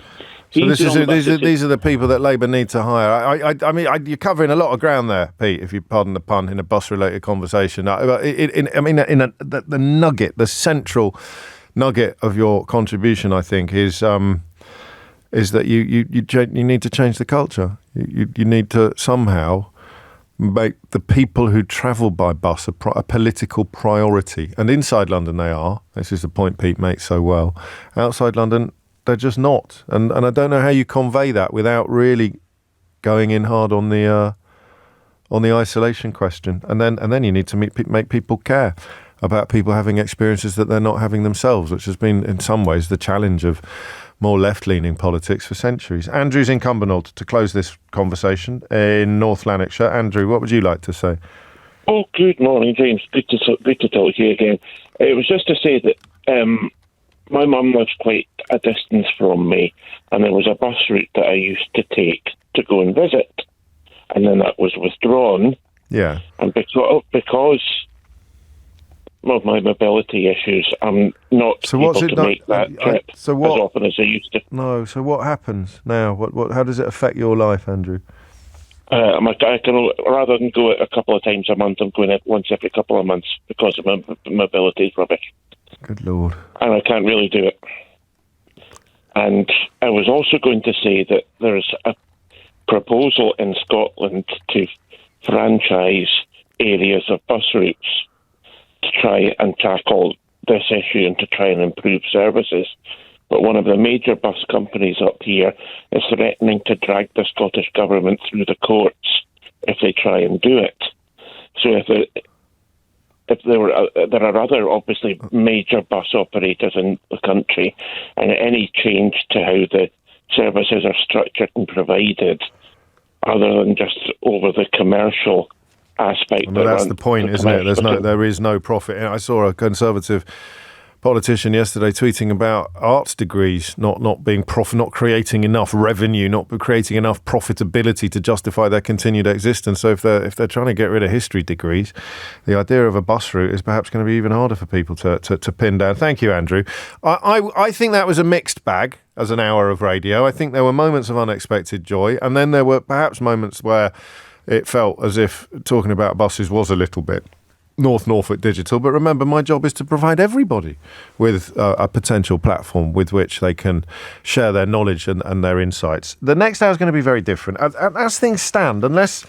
So these are the people that Labour need to hire. I mean, you're covering a lot of ground there, Pete, if you pardon the pun, in a bus-related conversation. The nugget, the central nugget of your contribution, I think, is that you need to change the culture. You need to somehow make the people who travel by bus a political priority. And inside London they are. This is the point Pete makes so well. Outside London, they're just not. And I don't know how you convey that without really going in hard on the isolation question. And then you need to make people care about people having experiences that they're not having themselves, which has been in some ways the challenge of more left-leaning politics for centuries. Andrew's in Cumbernauld to close this conversation in North Lanarkshire. Andrew, what would you like to say? Oh, good morning, James. Good to talk to you again. It was just to say that my mum lives quite a distance from me, and there was a bus route that I used to take to go and visit, and then that was withdrawn. Yeah. And because of my mobility issues, I'm not able to make that trip as often as I used to. No, so what happens now? How does it affect your life, Andrew? I can, rather than go a couple of times a month, I'm going out once every couple of months because of my mobility is rubbish. Good Lord. And I can't really do it. And I was also going to say that there's a proposal in Scotland to franchise areas of bus routes to try and tackle this issue and to try and improve services. But one of the major bus companies up here is threatening to drag the Scottish Government through the courts if they try and do it. So there are other, obviously, major bus operators in the country, and any change to how the services are structured and provided, other than just over the commercial aspect. Well, that's the point, isn't it? There is no profit. I saw a Conservative politician yesterday tweeting about arts degrees not being not creating enough revenue, not creating enough profitability to justify their continued existence. So if they're trying to get rid of history degrees, the idea of a bus route is perhaps going to be even harder for people to pin down. Thank you, Andrew. I think that was a mixed bag as an hour of radio. I think there were moments of unexpected joy, and then there were perhaps moments where it felt as if talking about buses was a little bit North Norfolk Digital. But remember, my job is to provide everybody with a potential platform with which they can share their knowledge and their insights. The next hour is going to be very different. As things stand, unless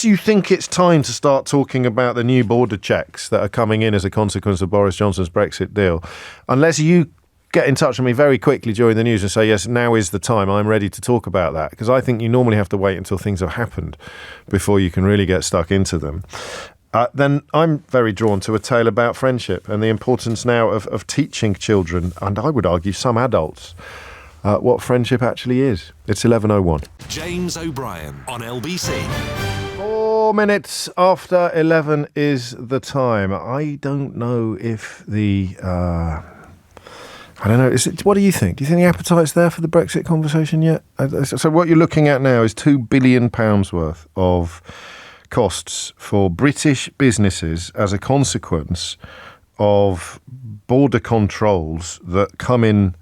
you think it's time to start talking about the new border checks that are coming in as a consequence of Boris Johnson's Brexit deal, unless you get in touch with me very quickly during the news and say, yes, now is the time, I'm ready to talk about that, because I think you normally have to wait until things have happened before you can really get stuck into them. Then I'm very drawn to a tale about friendship and the importance now of teaching children, and I would argue some adults, what friendship actually is. It's 11:01. James O'Brien on LBC. 4 minutes after 11 is the time. I don't know if I don't know. What do you think? Do you think the appetite's there for the Brexit conversation yet? So what you're looking at now is £2 billion worth of costs for British businesses as a consequence of border controls that come in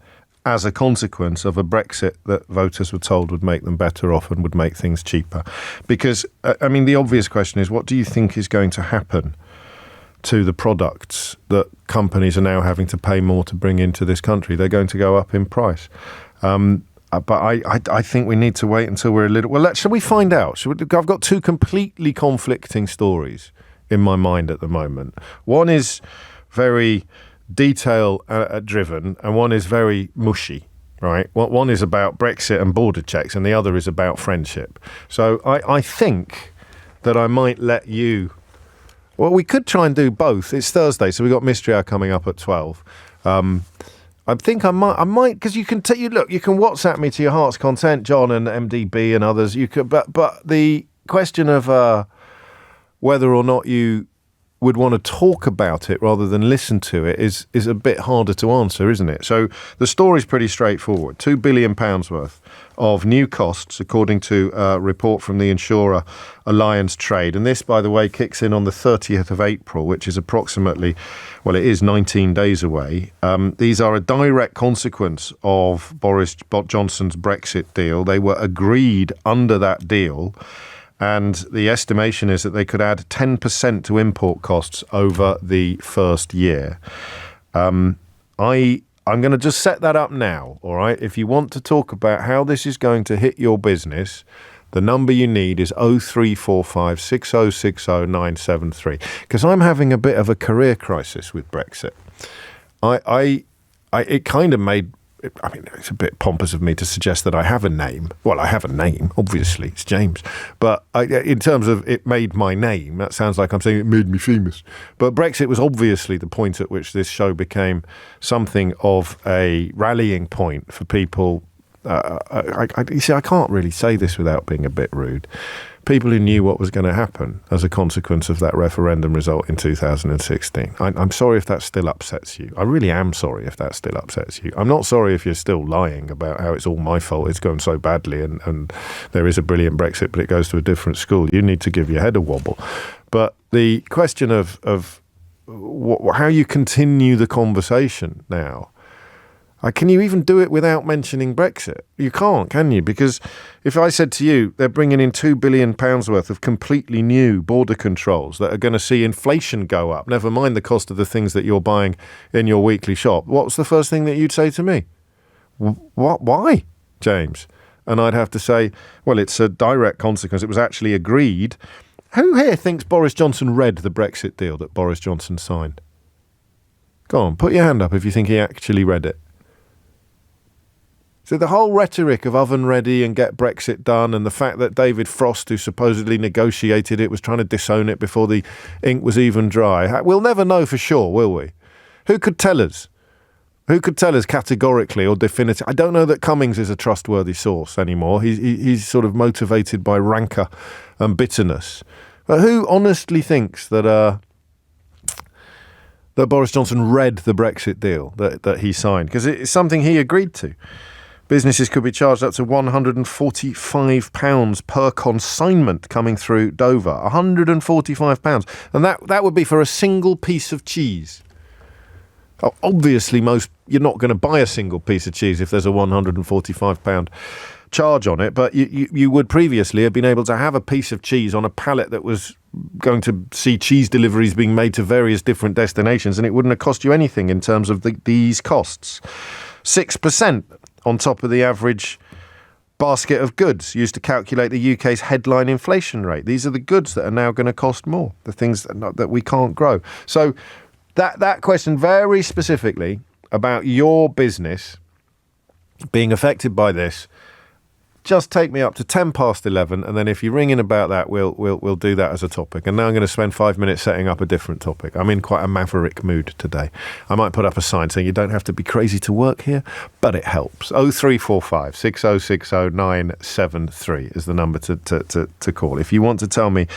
as a consequence of a Brexit that voters were told would make them better off and would make things cheaper. Because, I mean, the obvious question is, what do you think is going to happen to the products that companies are now having to pay more to bring into this country? They're going to go up in price. But I think we need to wait until we're a little... Well, shall we find out? I've got two completely conflicting stories in my mind at the moment. One is very detail-driven and one is very mushy, right? One is about Brexit and border checks and the other is about friendship. So I think that I might let you... Well, we could try and do both. It's Thursday, so we've got Mystery Hour coming up at 12. I think I might, because you can look, you can WhatsApp me to your heart's content, John and MDB and others. You could, but the question of whether or not you would want to talk about it rather than listen to it is a bit harder to answer, isn't it? So the story's pretty straightforward. £2 billion worth of new costs, according to a report from the insurer Alliance Trade. And this, by the way, kicks in on the 30th of April, which is approximately, well, it is 19 days away. These are a direct consequence of Boris Johnson's Brexit deal. They were agreed under that deal. And the estimation is that they could add 10% to import costs over the first year. I'm going to just set that up now, all right? If you want to talk about how this is going to hit your business, the number you need is 0345 6060 973. Because I'm having a bit of a career crisis with Brexit. It kind of made... I mean, it's a bit pompous of me to suggest that I have a name. Well, I have a name, obviously. It's James. But in terms of it made my name, that sounds like I'm saying it made me famous. But Brexit was obviously the point at which this show became something of a rallying point for people. You see, I can't really say this without being a bit rude. People who knew what was going to happen as a consequence of that referendum result in 2016. I'm sorry if that still upsets you. I really am sorry if that still upsets you. I'm not sorry if you're still lying about how it's all my fault, it's going so badly and there is a brilliant Brexit, but it goes to a different school. You need to give your head a wobble. But the question of how you continue the conversation now, can you even do it without mentioning Brexit? You can't, can you? Because if I said to you, they're bringing in £2 billion worth of completely new border controls that are going to see inflation go up, never mind the cost of the things that you're buying in your weekly shop, what's the first thing that you'd say to me? What? Why, James? And I'd have to say, well, it's a direct consequence. It was actually agreed. Who here thinks Boris Johnson read the Brexit deal that Boris Johnson signed? Go on, put your hand up if you think he actually read it. So the whole rhetoric of oven ready and get Brexit done and the fact that David Frost, who supposedly negotiated it, was trying to disown it before the ink was even dry. We'll never know for sure, will we? Who could tell us? Who could tell us categorically or definitively? I don't know that Cummings is a trustworthy source anymore. He's sort of motivated by rancour and bitterness. But who honestly thinks that that Boris Johnson read the Brexit deal that he signed, because it's something he agreed to. Businesses could be charged up to £145 per consignment coming through Dover. £145. And that would be for a single piece of cheese. Obviously, you're not going to buy a single piece of cheese if there's a £145 charge on it, but you would previously have been able to have a piece of cheese on a pallet that was going to see cheese deliveries being made to various different destinations, and it wouldn't have cost you anything in terms of these costs. 6% on top of the average basket of goods used to calculate the UK's headline inflation rate. These are the goods that are now going to cost more, the things that we can't grow. So that question very specifically about your business being affected by this, just take me up to 10 past 11, and then if you ring in about that, we'll do that as a topic. And now I'm going to spend 5 minutes setting up a different topic. I'm in quite a maverick mood today. I might put up a sign saying you don't have to be crazy to work here, but it helps. 0345 6060 973 is the number to call. If you want to tell me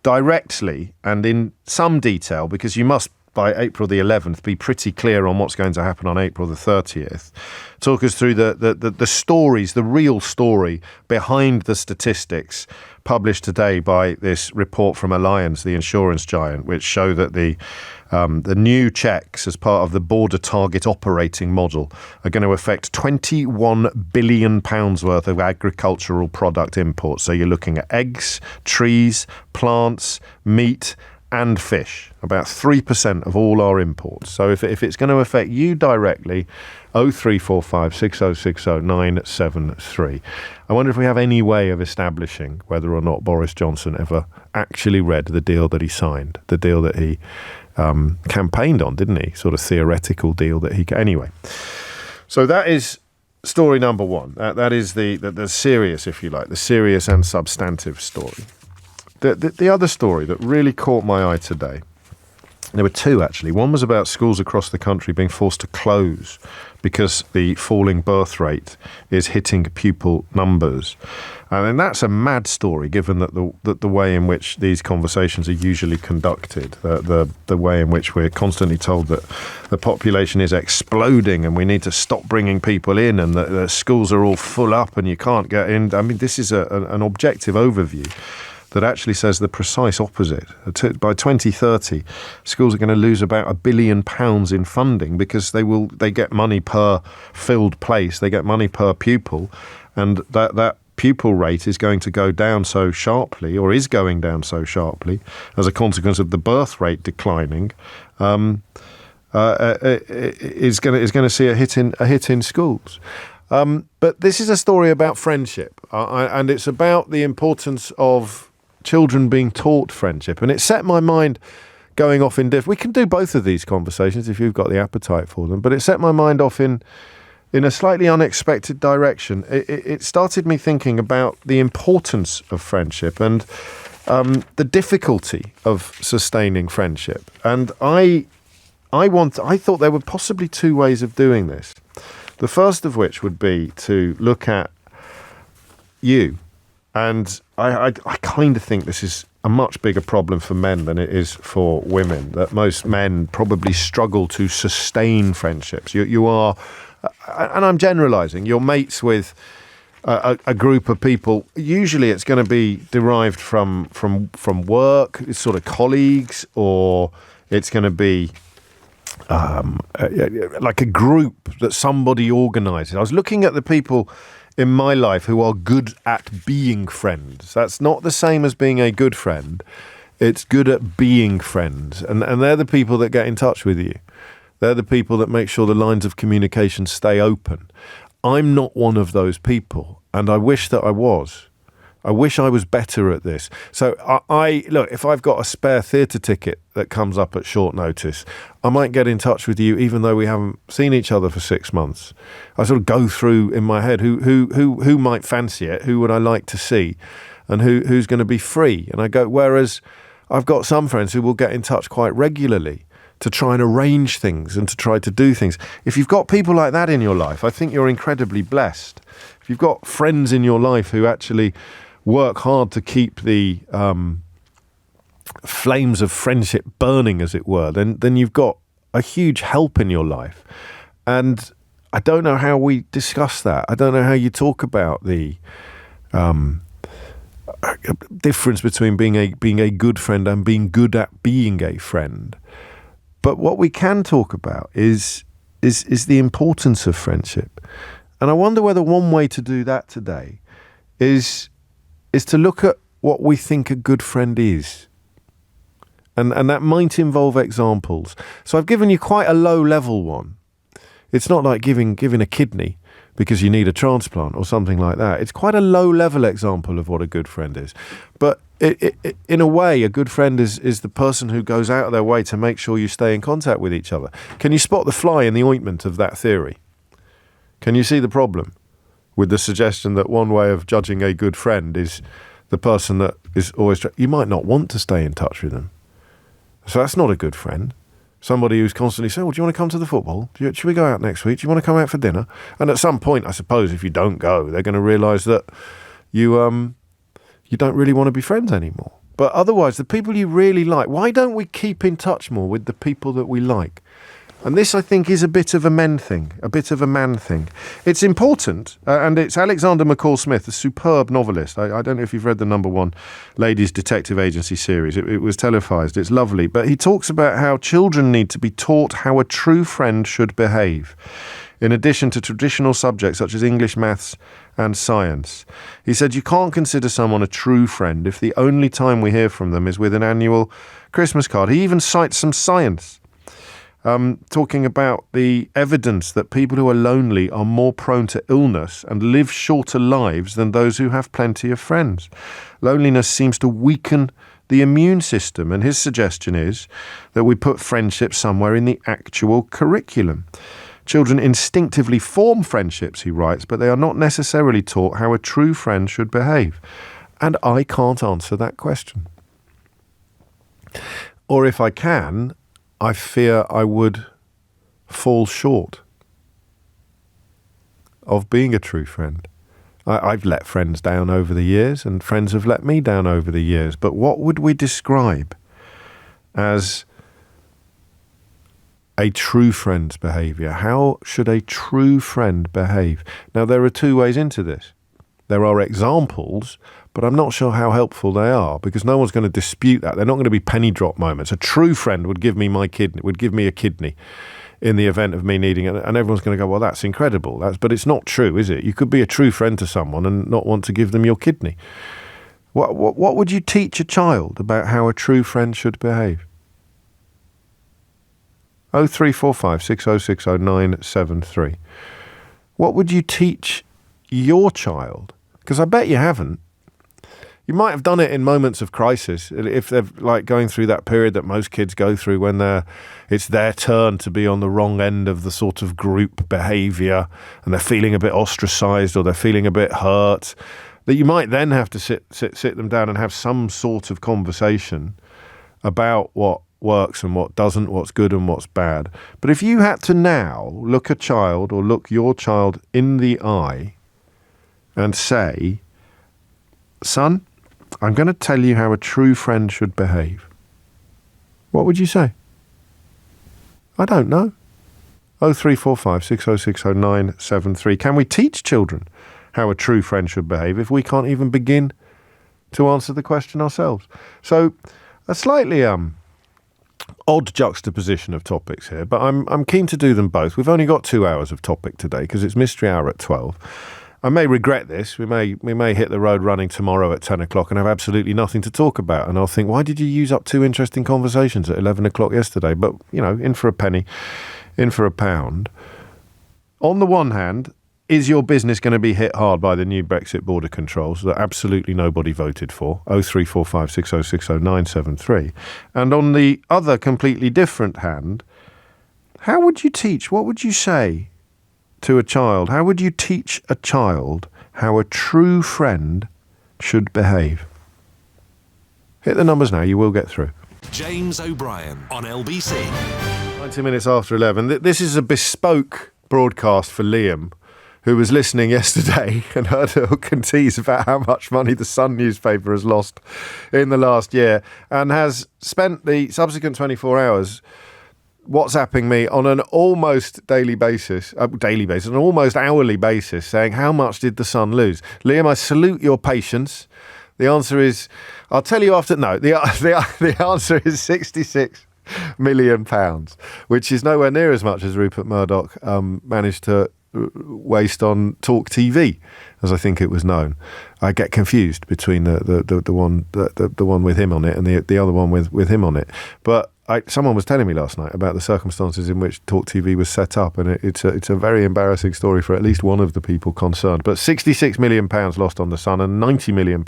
directly and in some detail, because you must by April the 11th be pretty clear on what's going to happen on April the 30th. Talk us through the stories, the real story behind the statistics published today by this report from Allianz, the insurance giant, which show that the new checks as part of the border target operating model are going to affect £21 billion worth of agricultural product imports. So you're looking at eggs, trees, plants, meat, and fish, about 3% of all our imports. So if it's going to affect you directly, 0345 6060 973. I wonder if we have any way of establishing whether or not Boris Johnson ever actually read the deal that he signed, the deal that he campaigned on, didn't he? Sort of theoretical deal that he... Anyway, so that is story number one. That is the serious, if you like, the serious and substantive story. The other story that really caught my eye today, there were two actually. One was about schools across the country being forced to close because the falling birth rate is hitting pupil numbers. And that's a mad story, given that the way in which these conversations are usually conducted, the way in which we're constantly told that the population is exploding and we need to stop bringing people in, and that the schools are all full up and you can't get in. I mean, this is an objective overview that actually says the precise opposite. By 2030, schools are going to lose about £1 billion in funding because they get money per filled place, they get money per pupil, and that pupil rate is going to go down so sharply, or is going down so sharply, as a consequence of the birth rate declining, is going to see a hit in schools. But this is a story about friendship, and it's about the importance of children being taught friendship, and it set my mind going off in we can do both of these conversations if you've got the appetite for them, but it set my mind off in a slightly unexpected direction. It started me thinking about the importance of friendship and the difficulty of sustaining friendship. And I thought there were possibly two ways of doing this. The first of which would be to look at you. And I kind of think this is a much bigger problem for men than it is for women, that most men probably struggle to sustain friendships. You are, and I'm generalising, you're mates with a group of people. Usually it's going to be derived from work, it's sort of colleagues, or it's going to be like a group that somebody organises. I was looking at the people in my life who are good at being friends. That's not the same as being a good friend. It's good at being friends. And they're the people that get in touch with you. They're the people that make sure the lines of communication stay open. I'm not one of those people, and I wish that I was. I wish I was better at this. So I look, if I've got a spare theatre ticket that comes up at short notice, I might get in touch with you even though we haven't seen each other for 6 months. I sort of go through in my head who might fancy it, who would I like to see, and who's going to be free. And I go, whereas I've got some friends who will get in touch quite regularly to try and arrange things and to try to do things. If you've got people like that in your life, I think you're incredibly blessed. If you've got friends in your life who actually work hard to keep the flames of friendship burning, as it were, then you've got a huge help in your life. And I don't know how we discuss that. I don't know how you talk about the difference between being a good friend and being good at being a friend. But what we can talk about is the importance of friendship. And I wonder whether one way to do that today is to look at what we think a good friend is. And that might involve examples. So I've given you quite a low level one. It's not like giving a kidney because you need a transplant or something like that. It's quite a low level example of what a good friend is. But in a way, a good friend is the person who goes out of their way to make sure you stay in contact with each other. Can you spot the fly in the ointment of that theory? Can you see the problem with the suggestion that one way of judging a good friend is the person that is always... You might not want to stay in touch with them. So that's not a good friend. Somebody who's constantly saying, well, do you want to come to the football? Should we go out next week? Do you want to come out for dinner? And at some point, I suppose, if you don't go, they're going to realise that you don't really want to be friends anymore. But otherwise, the people you really like, why don't we keep in touch more with the people that we like? And this, I think, is a bit of a man thing. It's important, and it's Alexander McCall Smith, a superb novelist. I don't know if you've read the #1 Ladies Detective Agency series. It was televised. It's lovely. But he talks about how children need to be taught how a true friend should behave, in addition to traditional subjects such as English, maths, and science. He said, you can't consider someone a true friend if the only time we hear from them is with an annual Christmas card. He even cites some science. Talking about the evidence that people who are lonely are more prone to illness and live shorter lives than those who have plenty of friends. Loneliness seems to weaken the immune system, and his suggestion is that we put friendship somewhere in the actual curriculum. Children instinctively form friendships, he writes, but they are not necessarily taught how a true friend should behave. And I can't answer that question. Or if I can, I fear I would fall short of being a true friend. I've let friends down over the years, and friends have let me down over the years. But what would we describe as a true friend's behaviour? How should a true friend behave? Now, there are two ways into this. There are examples, but I'm not sure how helpful they are, because no one's going to dispute that. They're not going to be penny drop moments. A true friend would give me a kidney in the event of me needing it, and everyone's going to go, well, that's incredible. But it's not true, is it? You could be a true friend to someone and not want to give them your kidney. What would you teach a child about how a true friend should behave? 0345 6060 973. What would you teach your child? Because I bet you haven't. You might have done it in moments of crisis, if they're like going through that period that most kids go through when it's their turn to be on the wrong end of the sort of group behaviour, and they're feeling a bit ostracised or they're feeling a bit hurt, that you might then have to sit them down and have some sort of conversation about what works and what doesn't, what's good and what's bad. But if you had to now look your child in the eye and say, son, I'm going to tell you how a true friend should behave, what would you say? I don't know. 0345 6060 973. Can we teach children how a true friend should behave if we can't even begin to answer the question ourselves? So a slightly odd juxtaposition of topics here, but I'm keen to do them both. We've only got 2 hours of topic today because it's Mystery Hour at 12. I may regret this. We may hit the road running tomorrow at 10 o'clock and have absolutely nothing to talk about. And I'll think, why did you use up 2 interesting conversations at 11 o'clock yesterday? But, in for a penny, in for a pound. On the one hand, is your business going to be hit hard by the new Brexit border controls that absolutely nobody voted for? 0345 6060 973. And on the other completely different hand, how would you teach? What would you say to a child? How would you teach a child how a true friend should behave? Hit the numbers now, you will get through. James O'Brien on LBC. 90 minutes after 11. This is a bespoke broadcast for Liam, who was listening yesterday and heard a hook and tease about how much money the Sun newspaper has lost in the last year, and has spent the subsequent 24 hours WhatsApping me on an almost daily basis, an almost hourly basis, saying, how much did the Sun lose? Liam, I salute your patience. The answer is, I'll tell you after. No, the answer is £66 million, which is nowhere near as much as Rupert Murdoch managed to waste on Talk TV, as I think it was known. I get confused between the one with him on it and the other one with him on it. But someone was telling me last night about the circumstances in which Talk TV was set up, and it's a very embarrassing story for at least one of the people concerned. But £66 million lost on the Sun and £90 million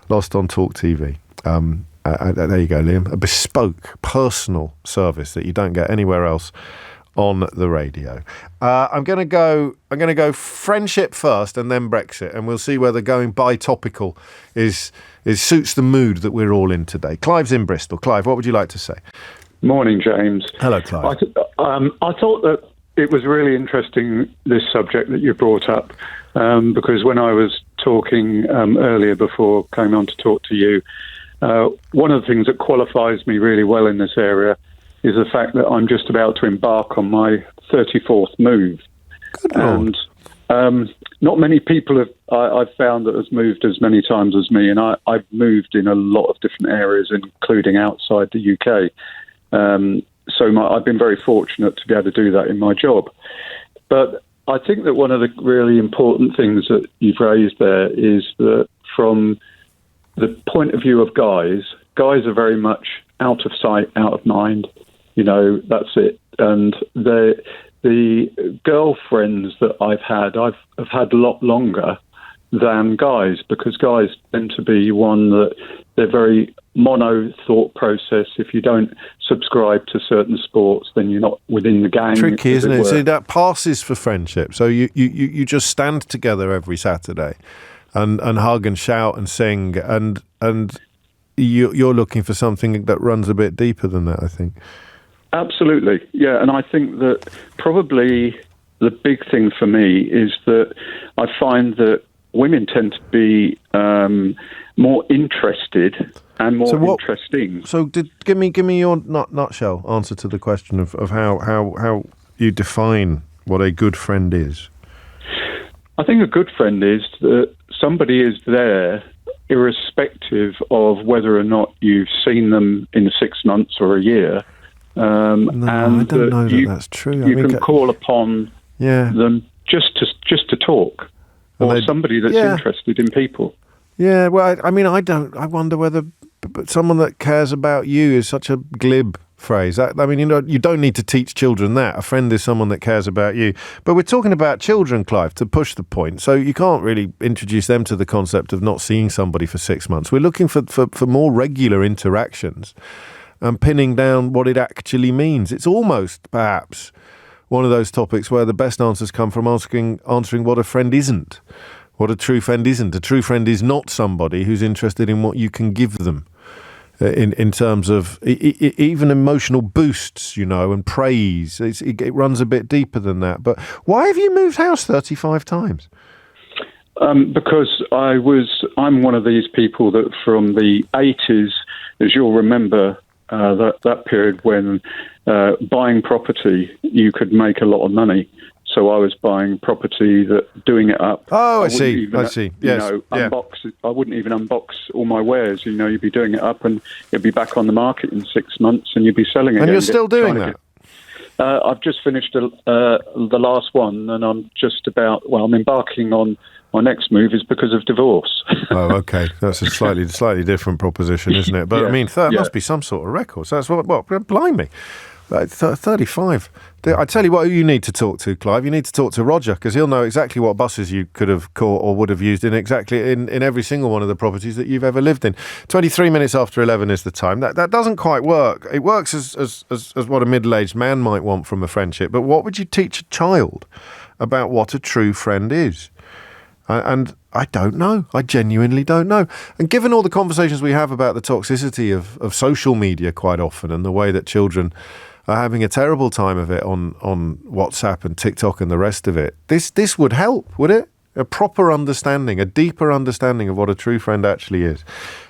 lost on Talk TV. There you go, Liam. A bespoke, personal service that you don't get anywhere else on the radio. I'm going to go friendship first and then Brexit, and we'll see whether going bi-topical suits the mood that we're all in today. Clive's in Bristol. Clive, what would you like to say? Morning, James. Hello, Clive. I thought that it was really interesting, this subject that you brought up, because when I was talking earlier before coming on to talk to you, one of the things that qualifies me really well in this area is the fact that I'm just about to embark on my 34th move. Good Lord. And not many people I've found that has moved as many times as me, and I've moved in a lot of different areas, including outside the UK. So I've been very fortunate to be able to do that in my job. But I think that one of the really important things that you've raised there is that from the point of view of guys are very much out of sight, out of mind. You know, that's it. And the girlfriends that I've had a lot longer than guys, because guys tend to be one that they're very mono thought process. If you don't subscribe to certain sports, then you're not within the gang. Tricky, isn't it? See, that passes for friendship. So you just stand together every Saturday and hug and shout and sing, and you're looking for something that runs a bit deeper than that, I think. Absolutely, yeah. And I think that probably the big thing for me is that I find that women tend to be more interested and more interesting. So give me your nutshell answer to the question of how you define what a good friend is. I think a good friend is that somebody is there irrespective of whether or not you've seen them in 6 months or a year. And I don't know that's true. You can call upon them just to talk, or somebody that's interested in people. Yeah, well, I wonder whether someone that cares about you is such a glib phrase. You don't need to teach children that. A friend is someone that cares about you. But we're talking about children, Clive, to push the point. So you can't really introduce them to the concept of not seeing somebody for 6 months. We're looking for more regular interactions and pinning down what it actually means. It's almost, perhaps, one of those topics where the best answers come from answering what a friend isn't, what a true friend isn't. A true friend is not somebody who's interested in what you can give them in terms of even emotional boosts, and praise. It runs a bit deeper than that. But why have you moved house 35 times? Because I'm one of these people that from the 80s, as you'll remember, that period when buying property, you could make a lot of money. So I was buying property, doing it up. Oh, I see. Yes. I wouldn't even unbox all my wares. You'd be doing it up and it'd be back on the market in 6 months and you'd be selling it. And you're still doing that? I've just finished the last one, and I'm I'm embarking on my next move is because of divorce. Oh, okay. That's a slightly different proposition, isn't it? But that must be some sort of record. So that's what blimey. 35. I tell you what, you need to talk to, Clive. You need to talk to Roger, because he'll know exactly what buses you could have caught or would have used in every single one of the properties that you've ever lived in. 23 minutes after 11 is the time. That doesn't quite work. It works as what a middle-aged man might want from a friendship. But what would you teach a child about what a true friend is? And I don't know. I genuinely don't know. And given all the conversations we have about the toxicity of social media quite often, and the way that children are having a terrible time of it on WhatsApp and TikTok and the rest of it, this would help, would it? A proper understanding, a deeper understanding of what a true friend actually is.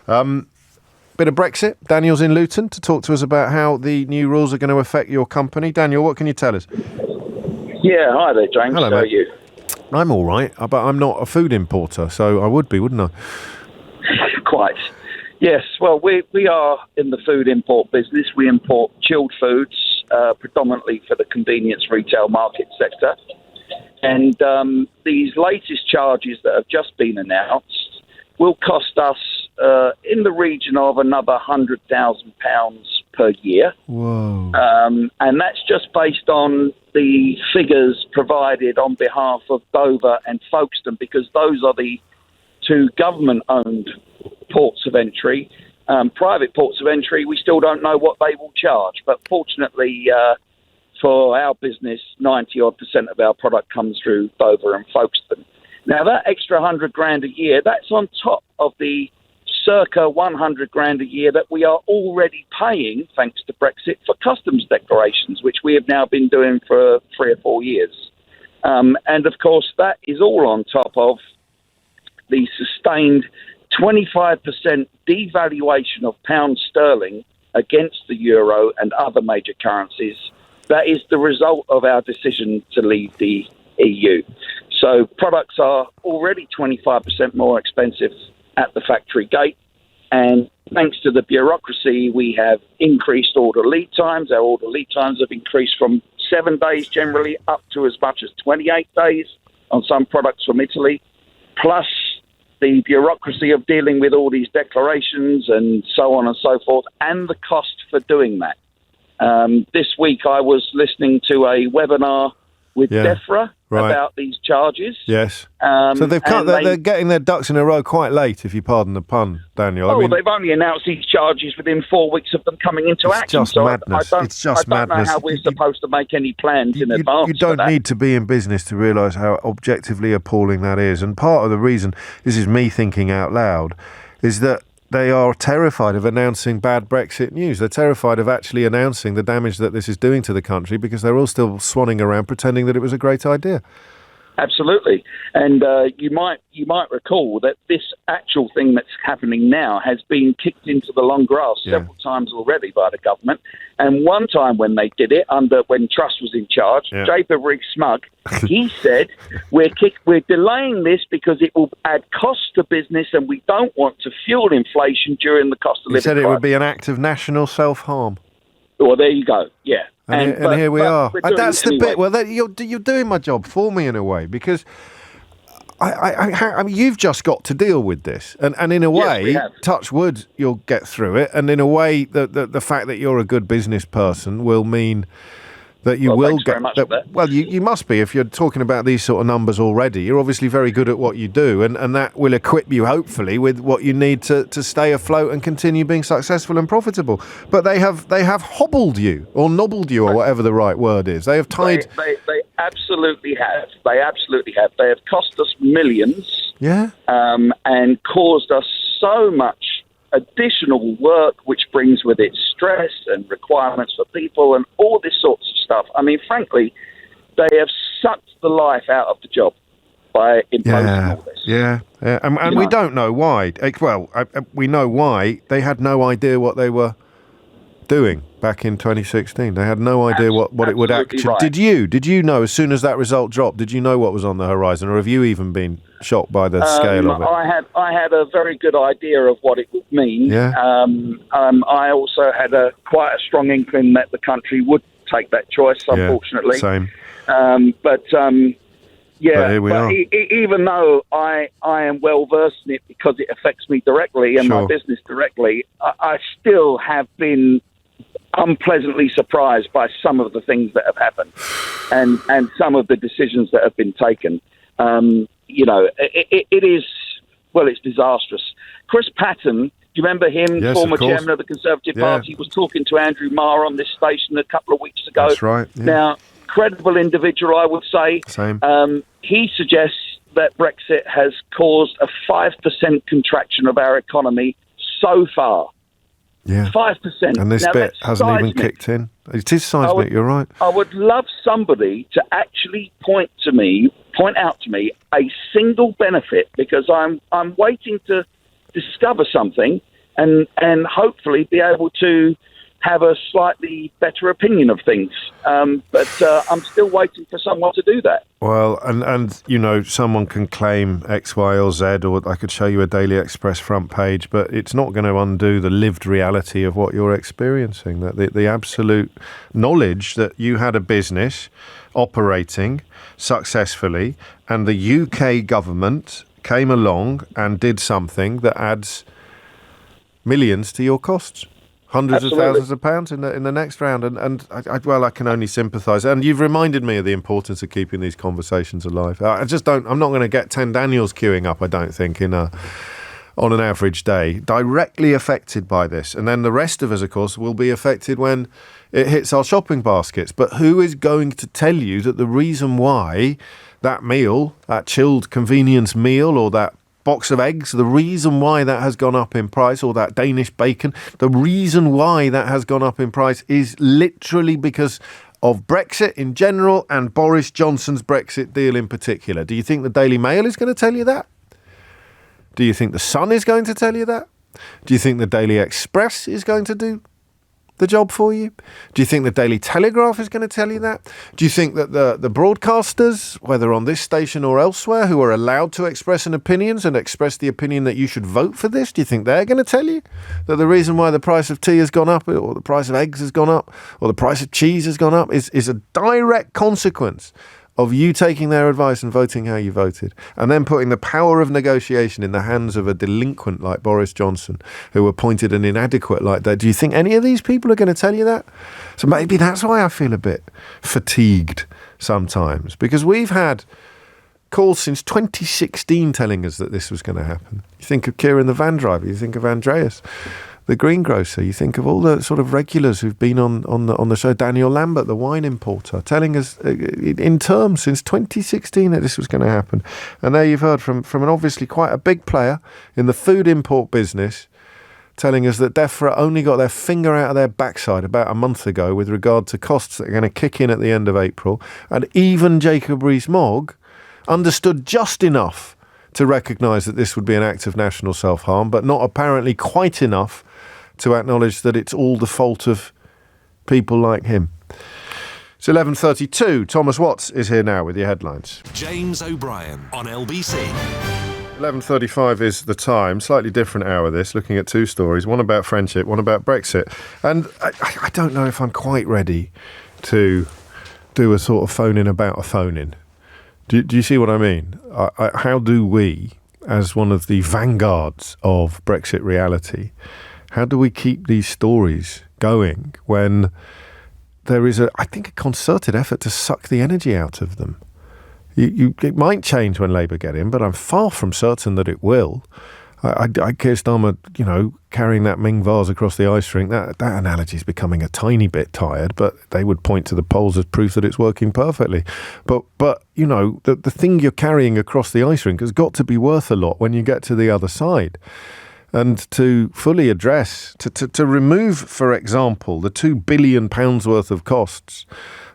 Been bit of Brexit. Daniel's in Luton to talk to us about how the new rules are going to affect your company. Daniel, what can you tell us? Yeah, hi there, James. Hello, how are mate. you? I'm all right, but I'm not a food importer, so I would be, wouldn't I? Quite. Yes, well, we are in the food import business. We import chilled foods, predominantly for the convenience retail market sector. And these latest charges that have just been announced will cost us in the region of another £100,000 per year. Whoa. And that's just based on the figures provided on behalf of Dover and Folkestone, because those are the two government-owned ports of entry. Private ports of entry, we still don't know what they will charge. But fortunately, for our business, 90-odd% of our product comes through Dover and Folkestone. Now, that extra $100,000 a year, that's on top of the circa $100,000 a year that we are already paying, thanks to Brexit, for customs declarations, which we have now been doing for 3 or 4 years. And, of course, that is all on top of the sustained 25% devaluation of pound sterling against the euro and other major currencies. That is the result of our decision to leave the EU. So products are already 25% more expensive at the factory gate. And thanks to the bureaucracy, we have increased order lead times. Our order lead times have increased from 7 days generally up to as much as 28 days on some products from Italy. Plus the bureaucracy of dealing with all these declarations and so on and so forth, and the cost for doing that. This week I was listening to a webinar with DEFRA about these charges. Yes. So they're getting their ducks in a row quite late, if you pardon the pun, Daniel. Oh, they've only announced these charges within 4 weeks of them coming into action. Just madness. I don't know how we're supposed to make any plans in advance. You don't need to be in business to realise how objectively appalling that is. And part of the reason, this is me thinking out loud, is that they are terrified of announcing bad Brexit news. They're terrified of actually announcing the damage that this is doing to the country, because they're all still swanning around pretending that it was a great idea. Absolutely. And you might recall that this actual thing that's happening now has been kicked into the long grass several times already by the government. And one time when they did it, when Truss was in charge, Jay Smug, he said, we're delaying this because it will add cost to business and we don't want to fuel inflation during the cost of living crisis. He said it would be an act of national self-harm. Well, there you go. Yeah. And here we are. And that's the bit. Well, you're doing my job for me in a way, because I mean, you've just got to deal with this, and in a way, touch wood, you'll get through it. And in a way, the fact that you're a good business person will mean that you will get. Well, you must be, if you're talking about these sort of numbers already. You're obviously very good at what you do, and that will equip you, hopefully, with what you need to stay afloat and continue being successful and profitable. But they have hobbled you, or nobbled you, or whatever the right word is. They have tied. They absolutely have. They absolutely have. They have cost us millions. Yeah. And caused us so much additional work, which brings with it stress and requirements for people and all this sorts of stuff. I mean, frankly, they have sucked the life out of the job by imposing all this. Yeah. And we don't know why. Well, we know why. They had no idea what they were doing back in 2016. They had no idea what it would actually... Right. Did you know, as soon as that result dropped, did you know what was on the horizon, or have you even been shocked by the scale of it? I had a very good idea of what it would mean. Yeah. I also had quite a strong inkling that the country would take that choice, unfortunately. Same. But here we are. Even though I am well versed in it because it affects me directly and my business directly, I still have been unpleasantly surprised by some of the things that have happened and some of the decisions that have been taken. It is, well, it's disastrous. Chris Patten, do you remember him, former chairman of the Conservative Party, was talking to Andrew Marr on this station a couple of weeks ago. That's right. Yeah. Now, credible individual, I would say. Same. He suggests that Brexit has caused a 5% contraction of our economy so far. Yeah. 5%. And this bit hasn't even kicked in. It is seismic, you're right. I would love somebody to actually point out to me a single benefit, because I'm waiting to discover something and hopefully be able to have a slightly better opinion of things. But I'm still waiting for someone to do that. Well, and you know, someone can claim X, Y, or Z, or I could show you a Daily Express front page, but it's not going to undo the lived reality of what you're experiencing. That the absolute knowledge that you had a business operating successfully, and the UK government came along and did something that adds millions to your costs. Hundreds Absolutely. of thousands of pounds in the next round, and I can only sympathise. And you've reminded me of the importance of keeping these conversations alive. I'm not going to get 10 Daniels queuing up, I don't think, on an average day, directly affected by this. And then the rest of us, of course, will be affected when it hits our shopping baskets. But who is going to tell you that the reason why that meal, that chilled convenience meal, or that box of eggs, the reason why that has gone up in price, or that Danish bacon, the reason why that has gone up in price is literally because of Brexit in general and Boris Johnson's Brexit deal in particular? Do you think the Daily Mail is going to tell you that? Do you think the Sun is going to tell you that? Do you think the Daily Express is going to do the job for you? Do you think the Daily Telegraph is going to tell you that? Do you think that the broadcasters, whether on this station or elsewhere, who are allowed to express an opinion and express the opinion that you should vote for this, do you think they're going to tell you that the reason why the price of tea has gone up, or the price of eggs has gone up, or the price of cheese has gone up is a direct consequence of you taking their advice and voting how you voted, and then putting the power of negotiation in the hands of a delinquent like Boris Johnson, who appointed an inadequate like that? Do you think any of these people are going to tell you that? So maybe that's why I feel a bit fatigued sometimes, because we've had calls since 2016 telling us that this was going to happen. You think of Kieran the van driver, you think of Andreas the greengrocer, you think of all the sort of regulars who've been on the show, Daniel Lambert, the wine importer, telling us in terms since 2016 that this was going to happen. And there you've heard from an obviously quite a big player in the food import business telling us that DEFRA only got their finger out of their backside about a month ago with regard to costs that are going to kick in at the end of April. And even Jacob Rees-Mogg understood just enough to recognise that this would be an act of national self-harm, but not apparently quite enough to acknowledge that it's all the fault of people like him. It's 11:32. Thomas Watts is here now with your headlines. James O'Brien on LBC. 11:35 is the time. Slightly different hour this, looking at two stories, one about friendship, one about Brexit. And I don't know if I'm quite ready to do a sort of phone-in about a phone-in. Do you see what I mean? How do we, as one of the vanguards of Brexit reality, how do we keep these stories going when there is I think a concerted effort to suck the energy out of them? It might change when Labour get in, but I'm far from certain that it will. Keir Starmer, carrying that Ming vase across the ice rink, that analogy is becoming a tiny bit tired, but they would point to the polls as proof that it's working perfectly. But the thing you're carrying across the ice rink has got to be worth a lot when you get to the other side. And to fully address, to remove, for example, the £2 billion worth of costs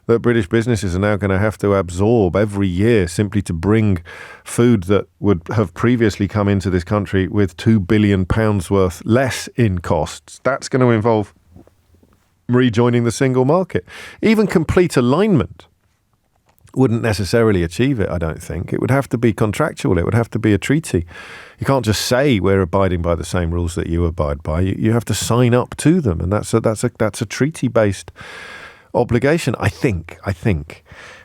that British businesses are now going to have to absorb every year simply to bring food that would have previously come into this country with £2 billion worth less in costs. That's going to involve rejoining the single market. Even complete alignment wouldn't necessarily achieve it, I don't think. It would have to be contractual. It would have to be a treaty. You can't just say we're abiding by the same rules that you abide by. You have to sign up to them, and that's a treaty-based obligation, I think.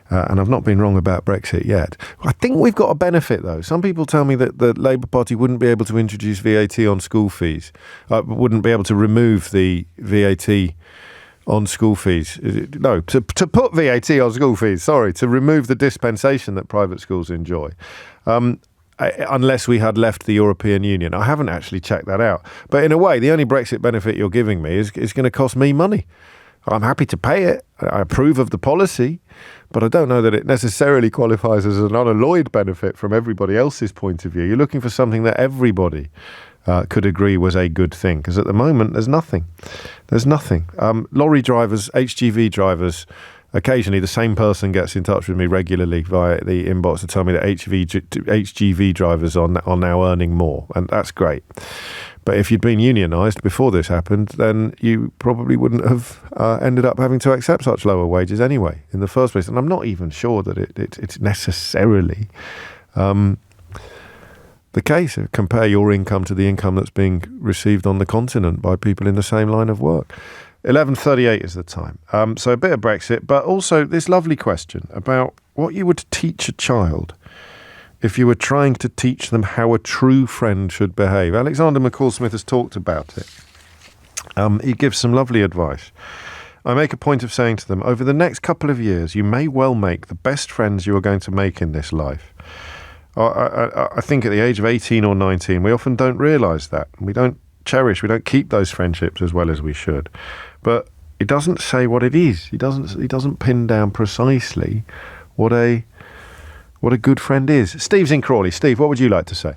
And I've not been wrong about Brexit yet. I think we've got a benefit, though. Some people tell me that the Labour Party wouldn't be able to introduce VAT on school fees, wouldn't be able to remove the VAT on school fees. No, to put VAT on school fees, to remove the dispensation that private schools enjoy. Unless we had left the European Union. I haven't actually checked that out. But in a way, the only Brexit benefit you're giving me is going to cost me money. I'm happy to pay it. I approve of the policy, but I don't know that it necessarily qualifies as an unalloyed benefit from everybody else's point of view. You're looking for something that everybody could agree was a good thing, because at the moment there's nothing. Lorry drivers, HGV drivers, occasionally the same person gets in touch with me regularly via the inbox to tell me that HGV drivers are now earning more, and that's great. But if you'd been unionised before this happened, then you probably wouldn't have ended up having to accept such lower wages anyway in the first place. And I'm not even sure that it's necessarily the case. Compare your income to the income that's being received on the continent by people in the same line of work. 11:38 is the time. So a bit of Brexit, but also this lovely question about what you would teach a child if you were trying to teach them how a true friend should behave. Alexander McCall-Smith has talked about it. He gives some lovely advice. I make a point of saying to them, over the next couple of years, you may well make the best friends you are going to make in this life. I think at the age of 18 or 19, we often don't realise that. We don't keep those friendships as well as we should. But he doesn't say what it is. He doesn't pin down precisely what a good friend is. Steve's in Crawley. Steve, what would you like to say?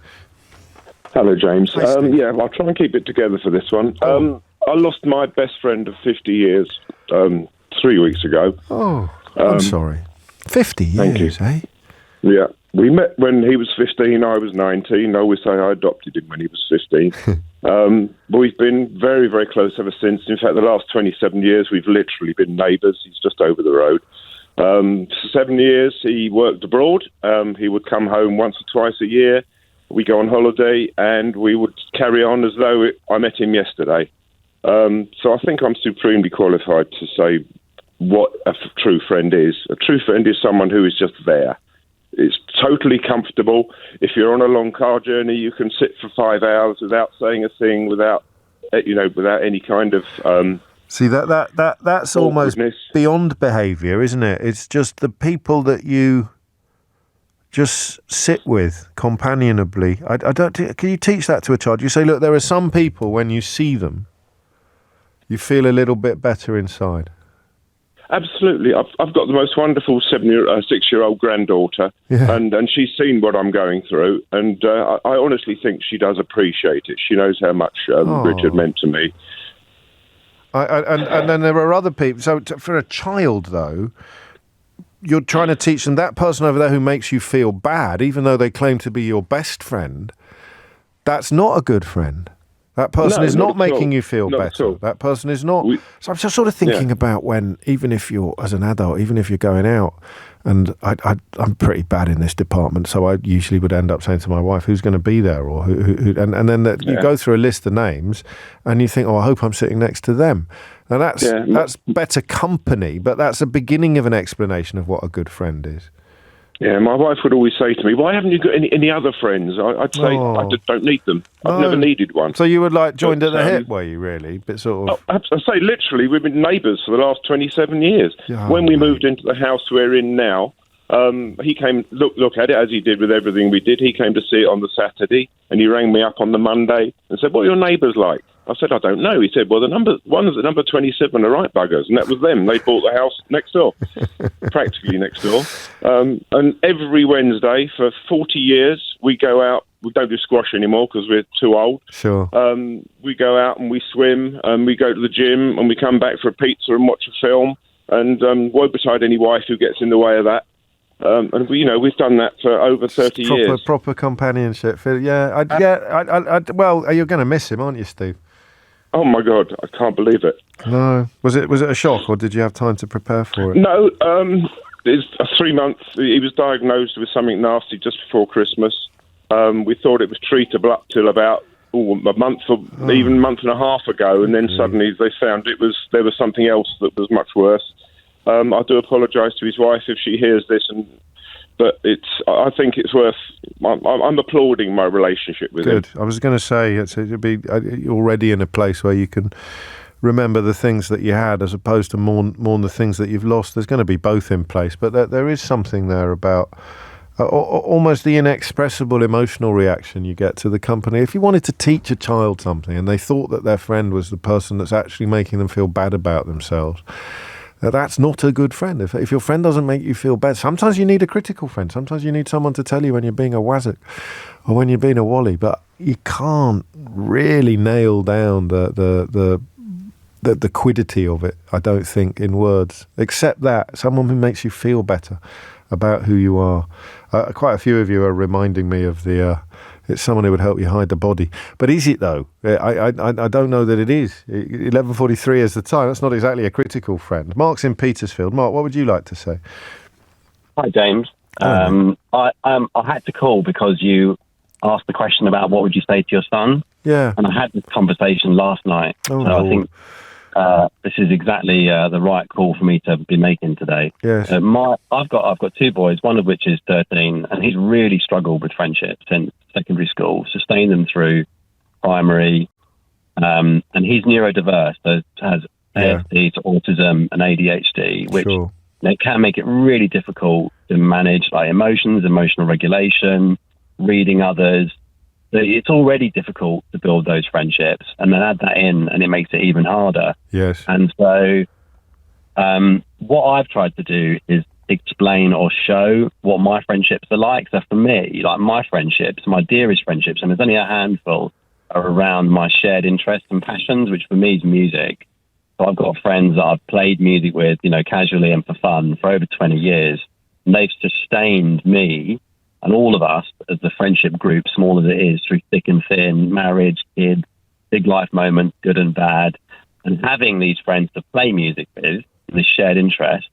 Hello, James. Hi, Steve. I'll try and keep it together for this one. I lost my best friend of 50 years 3 weeks ago. Oh, I'm sorry. 50 years, eh? Yeah. We met when he was 15, I was 19. I always say I adopted him when he was 15. But we've been very, very close ever since. In fact, the last 27 years, we've literally been neighbours. He's just over the road. 7 years, he worked abroad. He would come home once or twice a year. We go on holiday, and we would carry on as though I met him yesterday. So I think I'm supremely qualified to say what a true friend is. A true friend is someone who is just there. It's totally comfortable. If you're on a long car journey, you can sit for 5 hours without saying a thing, without any kind of. See, that's almost beyond behaviour, isn't it? It's just the people that you just sit with companionably. Can you teach that to a child? You say, look, there are some people when you see them, you feel a little bit better inside. Absolutely. I've got the most wonderful 6-year-old granddaughter, and she's seen what I'm going through, and I honestly think she does appreciate it. She knows how much Richard meant to me. And then there are other people. So for a child, though, you're trying to teach them that person over there who makes you feel bad, even though they claim to be your best friend, that's not a good friend. That person is not making you feel better. That person is not. So I'm just sort of thinking about when, even if you're, as an adult, even if you're going out, and I'm pretty bad in this department, so I usually would end up saying to my wife, who's going to be there? Or who and then you go through a list of names, and you think, I hope I'm sitting next to them. Now that's better company, but that's a beginning of an explanation of what a good friend is. Yeah, my wife would always say to me, why haven't you got any other friends? I'd say, I just don't need them. I've never needed one. So you were like joined at the hip, were you really? Bit sort of. I say literally, we've been neighbours for the last 27 years. When we moved into the house we're in now, he came, look at it, as he did with everything we did. He came to see it on the Saturday, and he rang me up on the Monday and said, what are your neighbours like? I said, I don't know. He said, well, one is at number 27 are right buggers, and that was them. They bought the house next door, practically next door. And every Wednesday for 40 years, we go out. We don't do squash anymore because we're too old. Sure. We go out and we swim, and we go to the gym, and we come back for a pizza and watch a film, and woe betide any wife who gets in the way of that. And we've done that for over 30 years. Proper companionship. Well, you're going to miss him, aren't you, Steve? Oh my God, I can't believe it. No, was it a shock, or did you have time to prepare for it? No, it's 3 months. He was diagnosed with something nasty just before Christmas. We thought it was treatable up till about a month or even a month and a half ago, and then suddenly they found there was something else that was much worse. I do apologise to his wife if she hears this, but I think it's worth. I'm applauding my relationship with him. Good. I was going to say you'll be already in a place where you can remember the things that you had, as opposed to mourn the things that you've lost. There's going to be both in place, but there is something there about almost the inexpressible emotional reaction you get to the company. If you wanted to teach a child something and they thought that their friend was the person that's actually making them feel bad about themselves, that's not a good friend. If your friend doesn't make you feel bad, sometimes you need a critical friend. Sometimes you need someone to tell you when you're being a wazzock or when you're being a wally. But you can't really nail down the the quiddity of it, I don't think, in words. Except that, someone who makes you feel better about who you are. Quite a few of you are reminding me of it's someone who would help you hide the body. But is it, though? I don't know that it is. 11:43 is the time. That's not exactly a critical friend. Mark's in Petersfield. Mark, what would you like to say? Hi, James. I had to call because you asked the question about what would you say to your son. Yeah. And I had this conversation last night. I think this is exactly the right call for me to be making today. Yes. I've got two boys, one of which is 13, and he's really struggled with friendships since secondary school, sustained them through primary, and he's neurodiverse, so has ASD, to autism and ADHD, which it can make it really difficult to manage like emotions, emotional regulation, reading others. It's already difficult to build those friendships, and then add that in, and it makes it even harder. Yes. And so, what I've tried to do is explain or show what my friendships are like. So for me, like my friendships, my dearest friendships, and there's only a handful, are around my shared interests and passions, which for me is music. So I've got friends that I've played music with, casually and for fun for over 20 years, and they've sustained me and all of us as the friendship group, small as it is, through thick and thin, marriage, kids, big life moments, good and bad. And having these friends to play music with, this shared interest,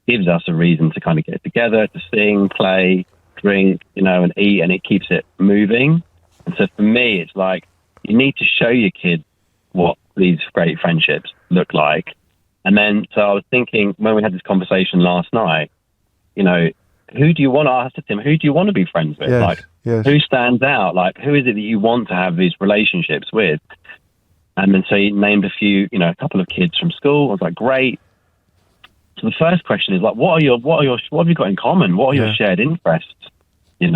gives us a reason to kind of get together, to sing, play, drink, and eat, and it keeps it moving. And so for me, it's like, you need to show your kids what these great friendships look like. And then, so I was thinking, when we had this conversation last night, who do you want to ask him? Who do you want to be friends with? Who stands out? Like, who is it that you want to have these relationships with? And then so he named a couple of kids from school. I was like, great. So the first question is like, what have you got in common? What are your shared interests? And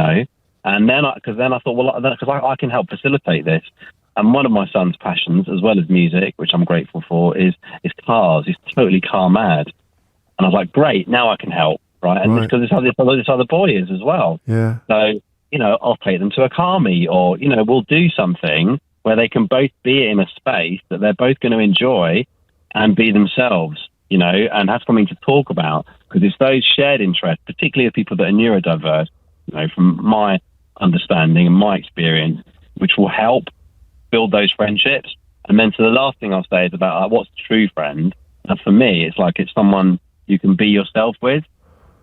then, because I thought, well, because I can help facilitate this. And one of my son's passions, as well as music, which I'm grateful for, is cars. He's totally car mad. And I was like, great, now I can help. Right, and because this other boy is as well. Yeah. So I'll take them to a car meet, or we'll do something where they can both be in a space that they're both going to enjoy and be themselves. And have something to talk about, because it's those shared interests, particularly of people that are neurodiverse. From my understanding and my experience, which will help build those friendships. And then, so the last thing I'll say is about what's a true friend. And for me, it's like it's someone you can be yourself with.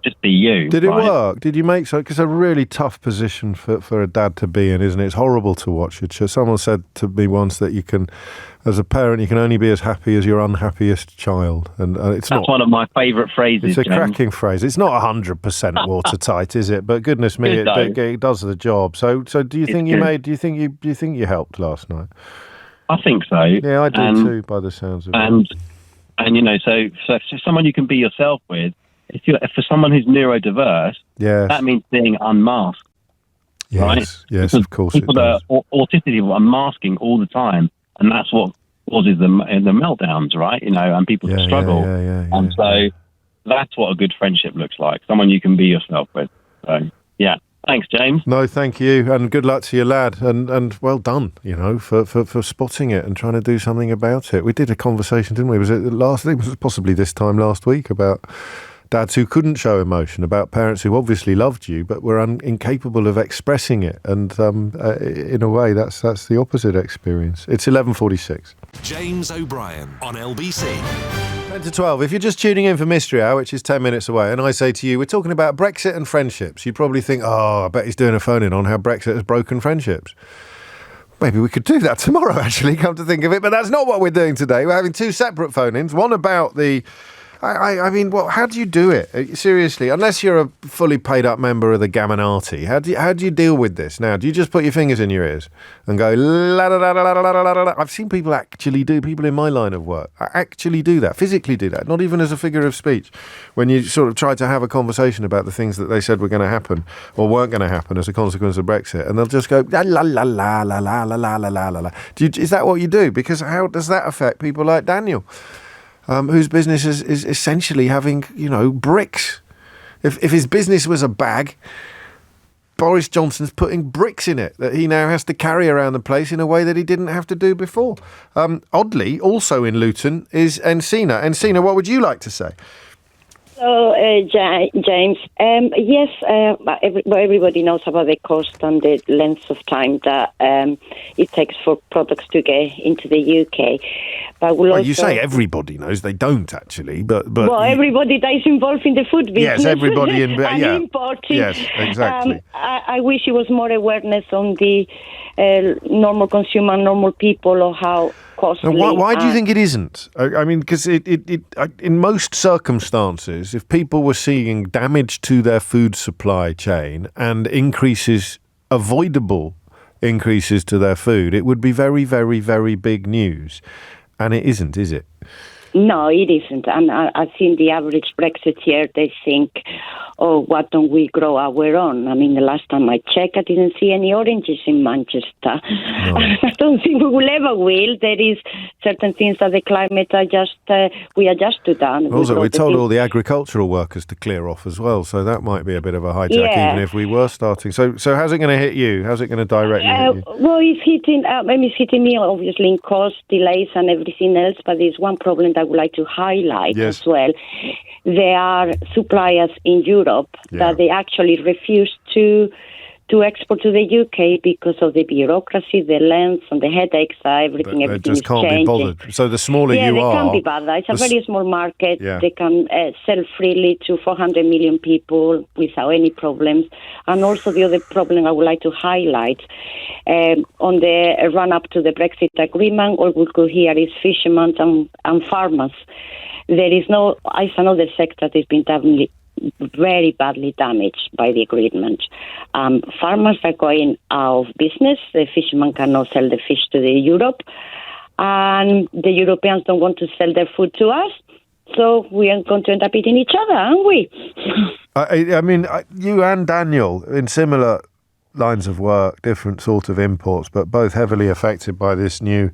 Just be you. Did it work? Did you make so? Because it's a really tough position for a dad to be in, isn't it? It's horrible to watch it. Someone said to me once that you can, as a parent, you can only be as happy as your unhappiest child, and that's one of my favourite phrases. It's a cracking phrase. It's not 100% watertight, is it? But goodness me, it does the job. So do you think you made? Do you think you helped last night? I think so. Yeah, I do too. By the sounds of it. And so someone you can be yourself with. If for someone who's neurodiverse, that means being unmasked, right? Yes, because of course. People that are autistic people are masking all the time, and that's what causes the meltdowns, right? And people struggle. And so that's what a good friendship looks like. Someone you can be yourself with. So, yeah. Thanks, James. No, thank you, and good luck to your lad, and well done, for spotting it and trying to do something about it. We did a conversation, didn't we? Was it last? It was possibly this time last week about dads who couldn't show emotion, about parents who obviously loved you but were incapable of expressing it, and in a way that's the opposite experience. It's 11:46. James O'Brien on LBC. 10 to 12. If you're just tuning in for Mystery Hour, which is 10 minutes away, and I say to you, we're talking about Brexit and friendships, you'd probably think, I bet he's doing a phone-in on how Brexit has broken friendships. Maybe we could do that tomorrow, actually, come to think of it, but that's not what we're doing today. We're having two separate phone-ins, one about the I mean, well, how do you do it? Seriously, unless you're a fully paid up member of the Gamminati, how do you deal with this now? Do you just put your fingers in your ears and go la la la la la la la la? I've seen people actually do, people in my line of work actually do that, physically do that, not even as a figure of speech. When you sort of try to have a conversation about the things that they said were going to happen or weren't going to happen as a consequence of Brexit, and they'll just go la la la la la la la la la la la. Is that what you do? Because how does that affect people like Daniel? Whose business is essentially having, bricks. If his business was a bag, Boris Johnson's putting bricks in it that he now has to carry around the place in a way that he didn't have to do before. Oddly, also in Luton is Encina. Encina, what would you like to say? So, James, yes, everybody knows about the cost and the length of time that it takes for products to get into the UK. But you say everybody knows, they don't actually. But everybody that is involved in the food business. Yes, everybody and importing. Yes, exactly. I wish there was more awareness on the normal consumer, normal people, or how costly. Now, why do you think it isn't? I mean, because it in most circumstances, if people were seeing damage to their food supply chain and avoidable increases to their food, it would be very, very, very big news. And it isn't, is it? No, it isn't. And I've seen the average Brexiteer, they think, oh, why don't we grow our own? I mean, the last time I checked, I didn't see any oranges in Manchester. No. I don't think we will ever will. There is certain things that the climate we adjust to that. Also, we told all the agricultural workers to clear off as well, so that might be a bit of a hijack, even if we were starting. So how's it going to hit you? How's it going to directly hit you? Well, it's hitting me, obviously, in cost, delays and everything else, but there's one problem that I would like to highlight as well. There are suppliers in Europe that they actually refuse to export to the UK because of the bureaucracy, the length and the headaches, everything just can't changing. Be bothered. So the smaller you are... they can't be bothered. It's a very small market. Yeah. They can sell freely to 400 million people without any problems. And also the other problem I would like to highlight, on the run-up to the Brexit agreement, all we could hear is fishermen and farmers. It's another sector that has been very badly damaged by the agreement. Farmers are going out of business. The fishermen cannot sell the fish to Europe, and the Europeans don't want to sell their food to us. So we are going to end up eating each other, aren't we? I mean, you and Daniel, in similar lines of work, different sort of imports, but both heavily affected by this new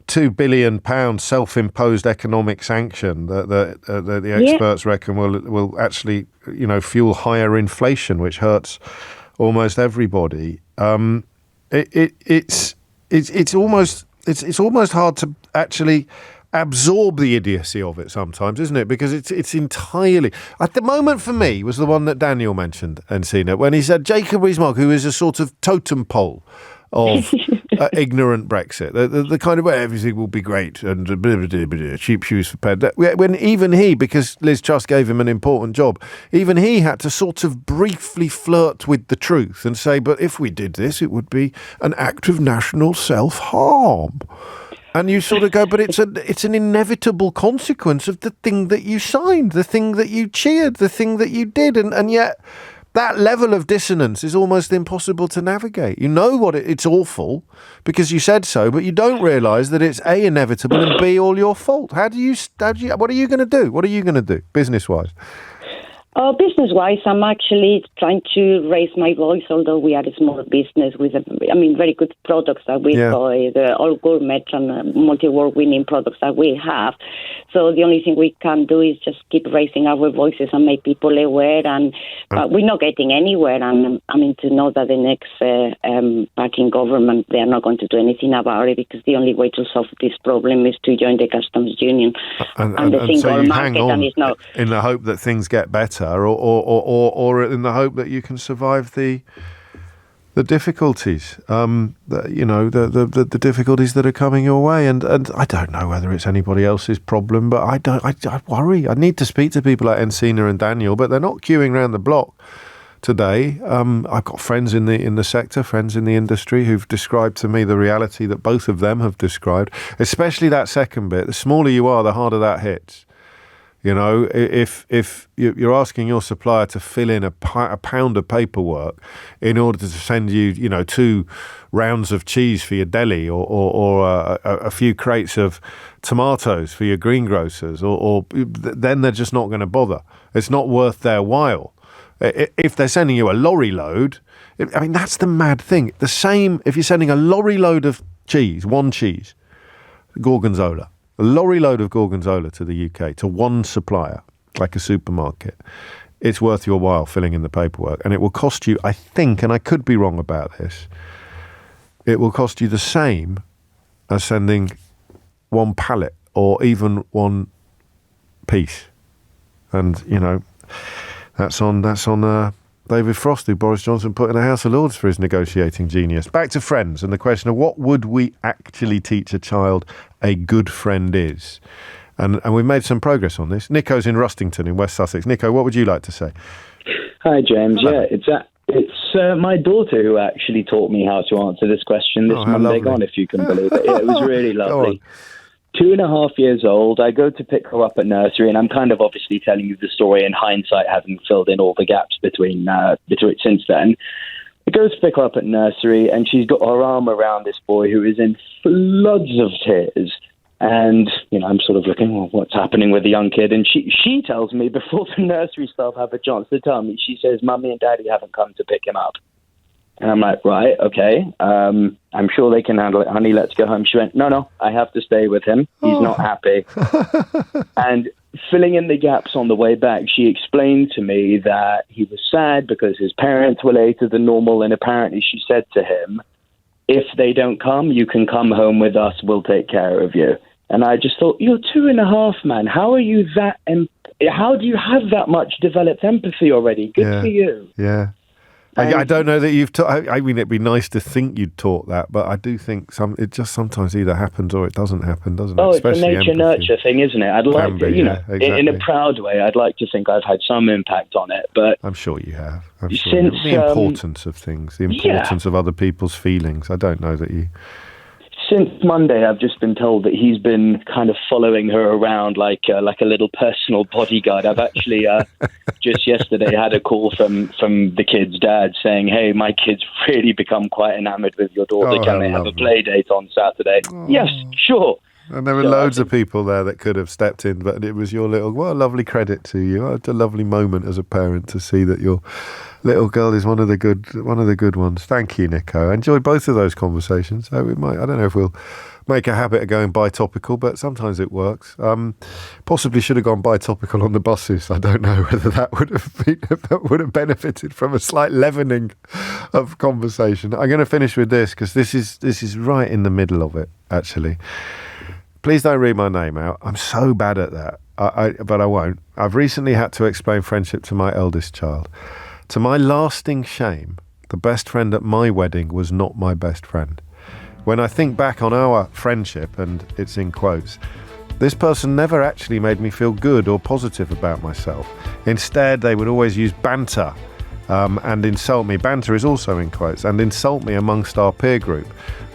£2 billion self-imposed economic sanction that the experts reckon will actually, fuel higher inflation, which hurts almost everybody. It's almost hard to actually absorb the idiocy of it sometimes, isn't it? Because it's entirely... At the moment for me was the one that Daniel mentioned, Encina, when he said Jacob Rees-Mogg, who is a sort of totem pole of ignorant Brexit, the kind of where everything will be great and cheap shoes for pair. When even he, because Liz Truss gave him an important job, even he had to sort of briefly flirt with the truth and say, but if we did this, it would be an act of national self-harm. And you sort of go, but it's an inevitable consequence of the thing that you signed, the thing that you cheered, the thing that you did. And yet that level of dissonance is almost impossible to navigate. You know it's awful because you said so, but you don't realise that it's A, inevitable, and B, all your fault. What are you going to do? What are you going to do, business-wise? Business-wise, I'm actually trying to raise my voice, although we are a small business with, very good products that we buy, the all gourmet and multi-award winning products that we have. So the only thing we can do is just keep raising our voices and make people aware. And we're not getting anywhere. And to know that the next party in government, they are not going to do anything about it, because the only way to solve this problem is to join the customs union and the single market. And it's not in the hope that things get better. Or in the hope that you can survive the difficulties, the difficulties that are coming your way, and I don't know whether it's anybody else's problem, but I worry. I need to speak to people like Encina and Daniel, but they're not queuing around the block today. I've got friends in the sector, friends in the industry who've described to me the reality that both of them have described, especially that second bit. The smaller you are, the harder that hits. If you're asking your supplier to fill in a pound of paperwork in order to send you, 2 rounds of cheese for your deli, or a few crates of tomatoes for your greengrocers, or then they're just not going to bother. It's not worth their while. If they're sending you a lorry load, that's the mad thing. The same if you're sending a lorry load of cheese, one cheese, Gorgonzola. A lorry load of Gorgonzola to the UK, to one supplier, like a supermarket, it's worth your while filling in the paperwork. And it will cost you, I think, and I could be wrong about this, it will cost you the same as sending one pallet or even one piece. And, you know, that's on David Frost, who Boris Johnson put in the House of Lords for his negotiating genius. Back to friends and the question of what would we actually teach a child a good friend is. And we've made some progress on this. Nico's in Rustington in West Sussex. Nico, what would you like to say? Hi, James. Hello. Yeah, it's my daughter who actually taught me how to answer this question this Monday gone, if you can believe it. Yeah, it was really lovely. 2.5 years old, I go to pick her up at nursery, and I'm kind of obviously telling you the story in hindsight, having filled in all the gaps between since then. I go to pick her up at nursery, and she's got her arm around this boy who is in floods of tears. And, you know, I'm sort of looking, well, what's happening with the young kid? And she tells me, before the nursery staff have a chance to tell me, she says, Mummy and Daddy haven't come to pick him up. And I'm like, right, okay. I'm sure they can handle it. Honey, let's go home. She went, no, I have to stay with him. He's not happy. And filling in the gaps on the way back, she explained to me that he was sad because his parents were later than normal. And apparently she said to him, if they don't come, you can come home with us. We'll take care of you. And I just thought, you're 2.5, man. How are you that? How do you have that much developed empathy already? Good for you. Yeah. I don't know that you've taught. I mean, it'd be nice to think you'd taught that, but I do think it just sometimes either happens or it doesn't happen, doesn't it? Especially it's a nature-nurture thing, isn't it? I'd like to, exactly. in a proud way, I'd like to think I've had some impact on it, but I'm sure you have. The importance of things, the importance of other people's feelings. I don't know that you. Since Monday, I've just been told that he's been kind of following her around like a little personal bodyguard. I've actually just yesterday had a call from the kid's dad saying, hey, my kid's really become quite enamoured with your daughter. Can they have a play date on Saturday? Yes, sure. And there were loads of people there that could have stepped in, but it was your what a lovely credit to you. It's a lovely moment as a parent to see that your little girl is one of the good ones. Thank you, Nico. I enjoyed both of those conversations. So I don't know if we'll make a habit of going bi-topical, but sometimes it works. Possibly should have gone bi-topical on the buses. I don't know whether that would have benefited from a slight leavening of conversation. I'm going to finish with this because this is right in the middle of it, actually. Please don't read my name out. I'm so bad at that, but I won't. I've recently had to explain friendship to my eldest child. To my lasting shame, the best friend at my wedding was not my best friend. When I think back on our friendship, and it's in quotes, this person never actually made me feel good or positive about myself. Instead, they would always use banter and insult me. Banter is also in quotes, and insult me amongst our peer group.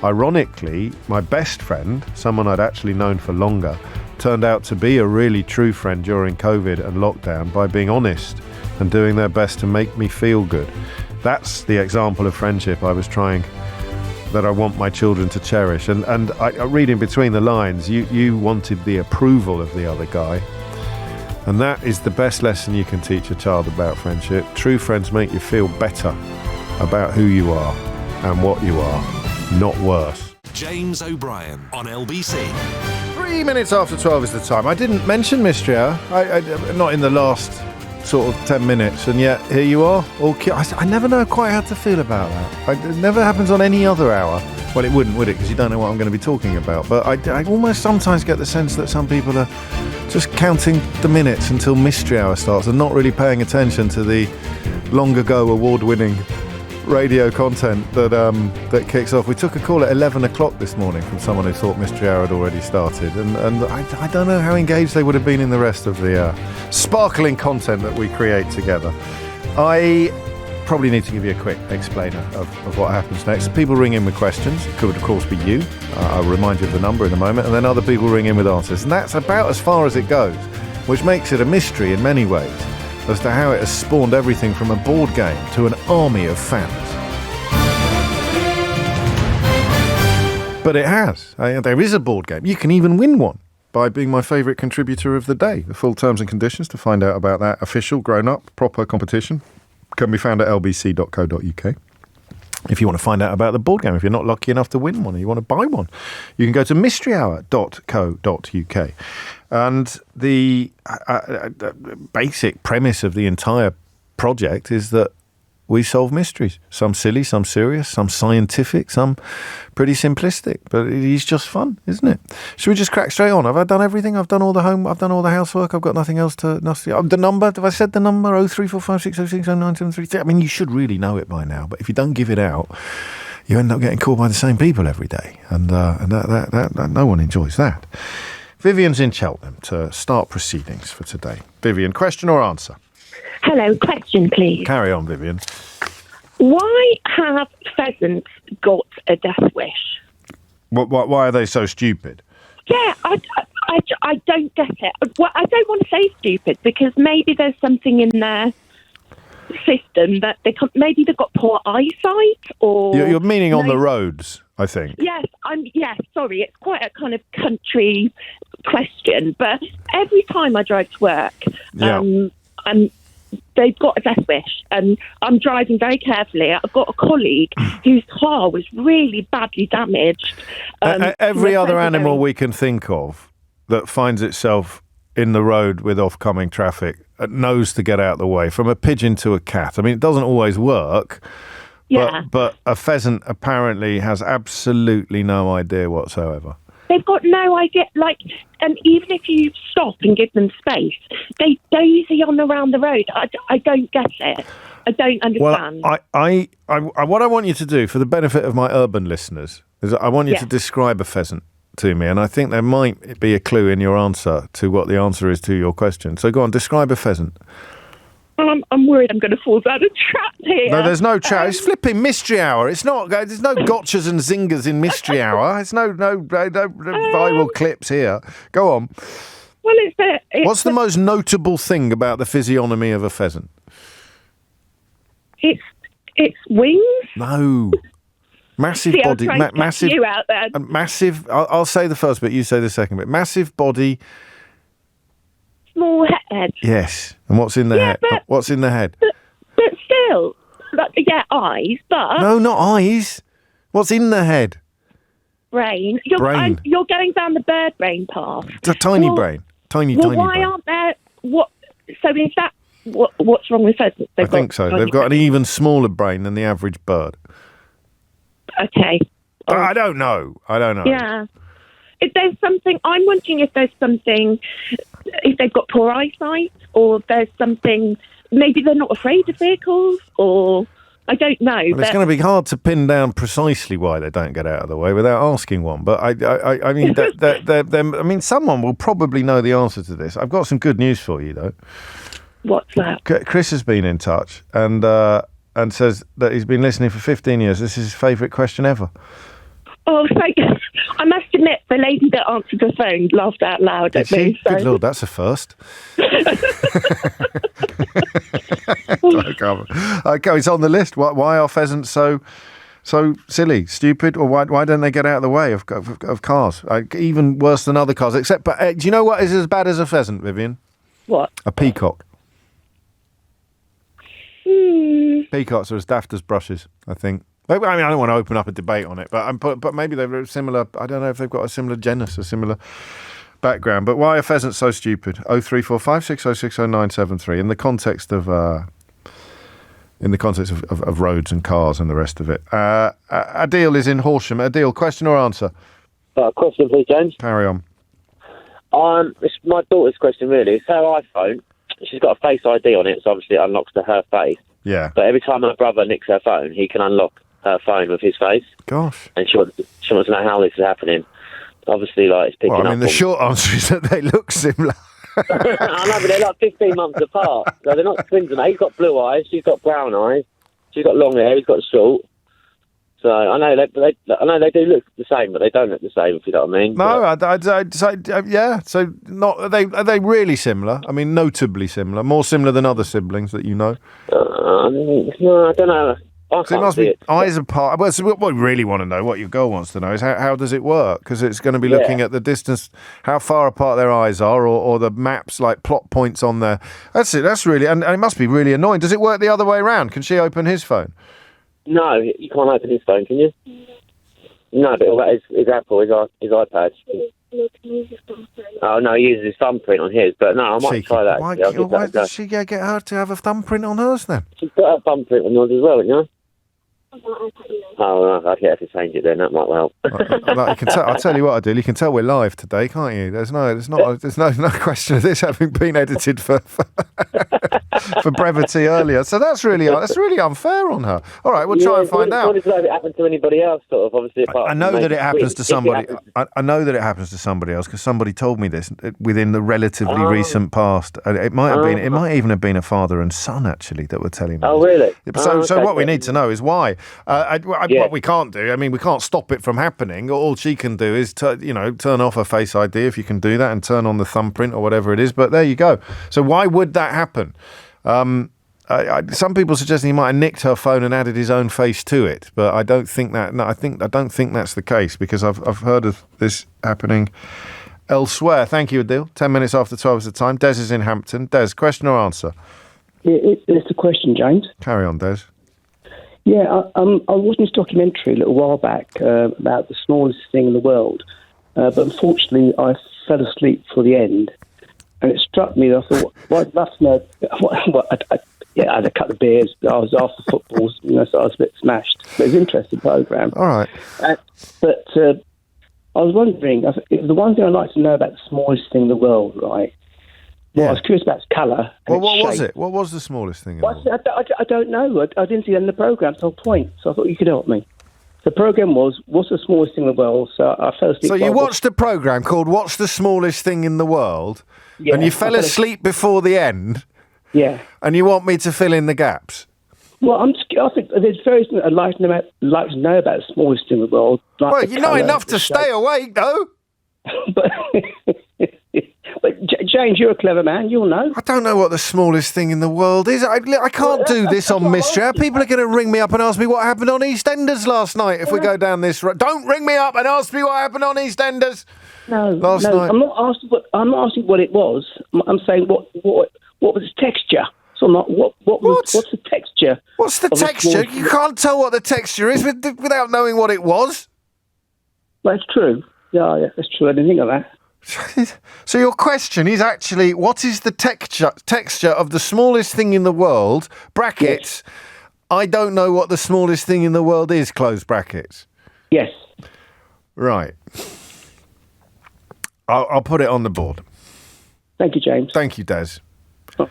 Ironically, my best friend, someone I'd actually known for longer, turned out to be a really true friend during COVID and lockdown by being honest and doing their best to make me feel good. That's the example of friendship that I want my children to cherish. And I read in between the lines, you wanted the approval of the other guy. And that is the best lesson you can teach a child about friendship. True friends make you feel better about who you are and what you are, not worse. James O'Brien on LBC. 3 minutes after 12 is the time. I didn't mention Mystery Hour, not in the last sort of 10 minutes, and yet here you are. I never know quite how to feel about that. It never happens on any other hour. Well, it wouldn't, would it? Because you don't know what I'm going to be talking about. But I almost sometimes get the sense that some people are just counting the minutes until Mystery Hour starts and not really paying attention to the long ago award-winning radio content that kicks off. We took a call at 11 o'clock this morning from someone who thought Mystery Hour had already started, and I don't know how engaged they would have been in the rest of the sparkling content that we create together. I probably need to give you a quick explainer of what happens next. People ring in with questions. It could, of course, be you. I'll remind you of the number in a moment. And then other people ring in with answers. And that's about as far as it goes, which makes it a mystery in many ways as to how it has spawned everything from a board game to an army of fans. But it has. There is a board game. You can even win one by being my favourite contributor of the day. The full terms and conditions to find out about that official, grown-up, proper competition can be found at lbc.co.uk. If you want to find out about the board game, if you're not lucky enough to win one and you want to buy one, you can go to mysteryhour.co.uk. And the basic premise of the entire project is that we solve mysteries. Some silly, some serious, some scientific, some pretty simplistic. But it is just fun, isn't it? Should we just crack straight on? Have I done everything? I've done all the I've done all the housework. I've got nothing else to... The number, have I said the number? 03456060973? I mean, you should really know it by now. But if you don't give it out, you end up getting called by the same people every day. And that no one enjoys that. Vivian's in Cheltenham to start proceedings for today. Vivian, question or answer? Hello, question, please. Carry on, Vivian. Why have pheasants got a death wish? Why are they so stupid? Yeah, I don't get it. Well, I don't want to say stupid because maybe there's something in their system that maybe they've got poor eyesight or... You're meaning on the roads, I think. Yes, sorry, it's quite a kind of country question, but every time I drive to work, they've got a death wish, and I'm driving very carefully. I've got a colleague whose car was really badly damaged. Every other animal we can think of that finds itself in the road with off-coming traffic knows to get out of the way, from a pigeon to a cat. I mean, it doesn't always work, but a pheasant apparently has absolutely no idea whatsoever. They've got no idea, and even if you stop and give them space, they dozy on around the road. I don't get it. I don't understand. Well, what I want you to do, for the benefit of my urban listeners, is I want you to describe a pheasant to me, and I think there might be a clue in your answer to what the answer is to your question. So go on, describe a pheasant. I'm worried I'm going to fall down a trap here. No, there's no trap. It's flipping Mystery Hour. It's not. There's no gotchas and zingers in Mystery Hour. It's no viral clips here. Go on. Well, what's the most notable thing about the physiognomy of a pheasant? It's wings. No. Massive body. Massive. You out there. Massive. I'll say the first bit. You say the second bit. Massive body. Small head. Yes. And what's in the head? What's in the head? But still, eyes, but... No, not eyes. What's in the head? Brain. Brain. You're going down the bird brain path. It's a tiny brain. Tiny why brain. Aren't there... So is that... What's wrong with pheasants? I think so. They've got an even smaller brain than the average bird. Okay. I don't know. Yeah. If there's something... I'm wondering if there's something... If they've got poor eyesight, or if there's something, maybe they're not afraid of vehicles, or I don't know. Well, it's going to be hard to pin down precisely why they don't get out of the way without asking one. But I mean, someone will probably know the answer to this. I've got some good news for you, though. What's that? Chris has been in touch and says that he's been listening for 15 years. This is his favourite question ever. Oh, thank you. I must admit, the lady that answered the phone laughed out loud at me. Good Lord, that's a first. Okay, it's on the list. Why are pheasants so silly, stupid, or why don't they get out of the way of cars? Even worse than other cars. Do you know what is as bad as a pheasant, Vivian? What? A peacock. Peacocks are as daft as brushes, I think. I mean, I don't want to open up a debate on it, but maybe they're similar. I don't know if they've got a similar genus, a similar background. But why are pheasants so stupid? 03456060973 in the context of roads and cars and the rest of it. Adil is in Horsham. Adil, question or answer? Question, please, James. Carry on. It's my daughter's question, really. It's her iPhone. She's got a Face ID on it, so obviously it unlocks to her face. Yeah. But every time her brother nicks her phone, he can unlock her phone with his face. Gosh. And she wants to know how this is happening. Obviously, it's picking up. The short answer is that they look similar. I know, but they're 15 months apart. So they're not twins. He's got blue eyes, she's got brown eyes. She's got long hair, he's got short. So I know they do look the same, but they don't look the same, if you know what I mean. No, I'd say, yeah. So are they really similar? I mean, notably similar, more similar than other siblings that you know. No, I don't know. It must be eyes apart. Well, so what we really want to know, what your girl wants to know, is how does it work? Because it's going to be looking at the distance, how far apart their eyes are, or the maps, plot points on there. That's it. That's really, and it must be really annoying. Does it work the other way around? Can she open his phone? No, you can't open his phone, can you? No, but that is his Apple, his iPad. Oh, no, he uses his thumbprint on his, but no, I might try that. Why did she get her to have a thumbprint on hers then? She's got a thumbprint on yours as well, haven't you? Oh, okay, I have to change it then. That might help. I'll tell you what, Adil. You can tell we're live today, can't you? There's no question of this having been edited for brevity earlier. So that's really unfair on her. All right, we'll try and find out. I wanted to know if it happened to anybody else, sort of. Obviously, I know that it happens to somebody. I know that it happens to somebody else because somebody told me this within the relatively recent past. It might have been. It might even have been a father and son actually that were telling me. Oh, really? So what we need to know is why. What we can't do, I mean, we can't stop it from happening. All she can do is, turn off her Face ID if you can do that and turn on the thumbprint or whatever it is. But there you go. So why would that happen? Some people suggesting he might have nicked her phone and added his own face to it, but I don't think that. No, I don't think that's the case because I've heard of this happening elsewhere. Thank you, Adil. 10 minutes after 12 is the time. Des is in Hampton. Des, question or answer? It's a question, James. Carry on, Des. Yeah, I was watching this documentary a little while back about the smallest thing in the world, but unfortunately I fell asleep for the end, and it struck me that I thought, well, I'd love to know. I had a couple of beers. I was after football, so I was a bit smashed. But it was an interesting programme. All right. But I was wondering, the one thing I'd like to know about the smallest thing in the world, right? Well, I was curious about its colour. Well, what was it? What was the smallest thing in the world? I don't know. I didn't see it in the programme. That's the whole point. So I thought you could help me. The programme was, what's the smallest thing in the world? So I fell asleep. So you watched a programme called What's the Smallest Thing in the World? Yeah, and you fell asleep before the end? Yeah. And you want me to fill in the gaps? Well, I think there's various things I'd like to know about the smallest thing in the world. Like well, you know enough to stay awake, though. But James, you're a clever man. You'll know. I don't know what the smallest thing in the world is. I can't do this on mystery. People are going to ring me up and ask me what happened on EastEnders last night if we go down this road. Don't ring me up and ask me what happened on EastEnders. Last night. I'm not asking what it was. I'm saying what was its texture. So what's the texture? What's the texture? You can't tell what the texture is without knowing what it was. That's true. Yeah, that's true. I didn't think of that. So your question is actually, what is the texture of the smallest thing in the world, brackets, yes. I don't know what the smallest thing in the world is, close brackets? Yes. Right. I'll put it on the board. Thank you, James. Thank you, Des. Oh.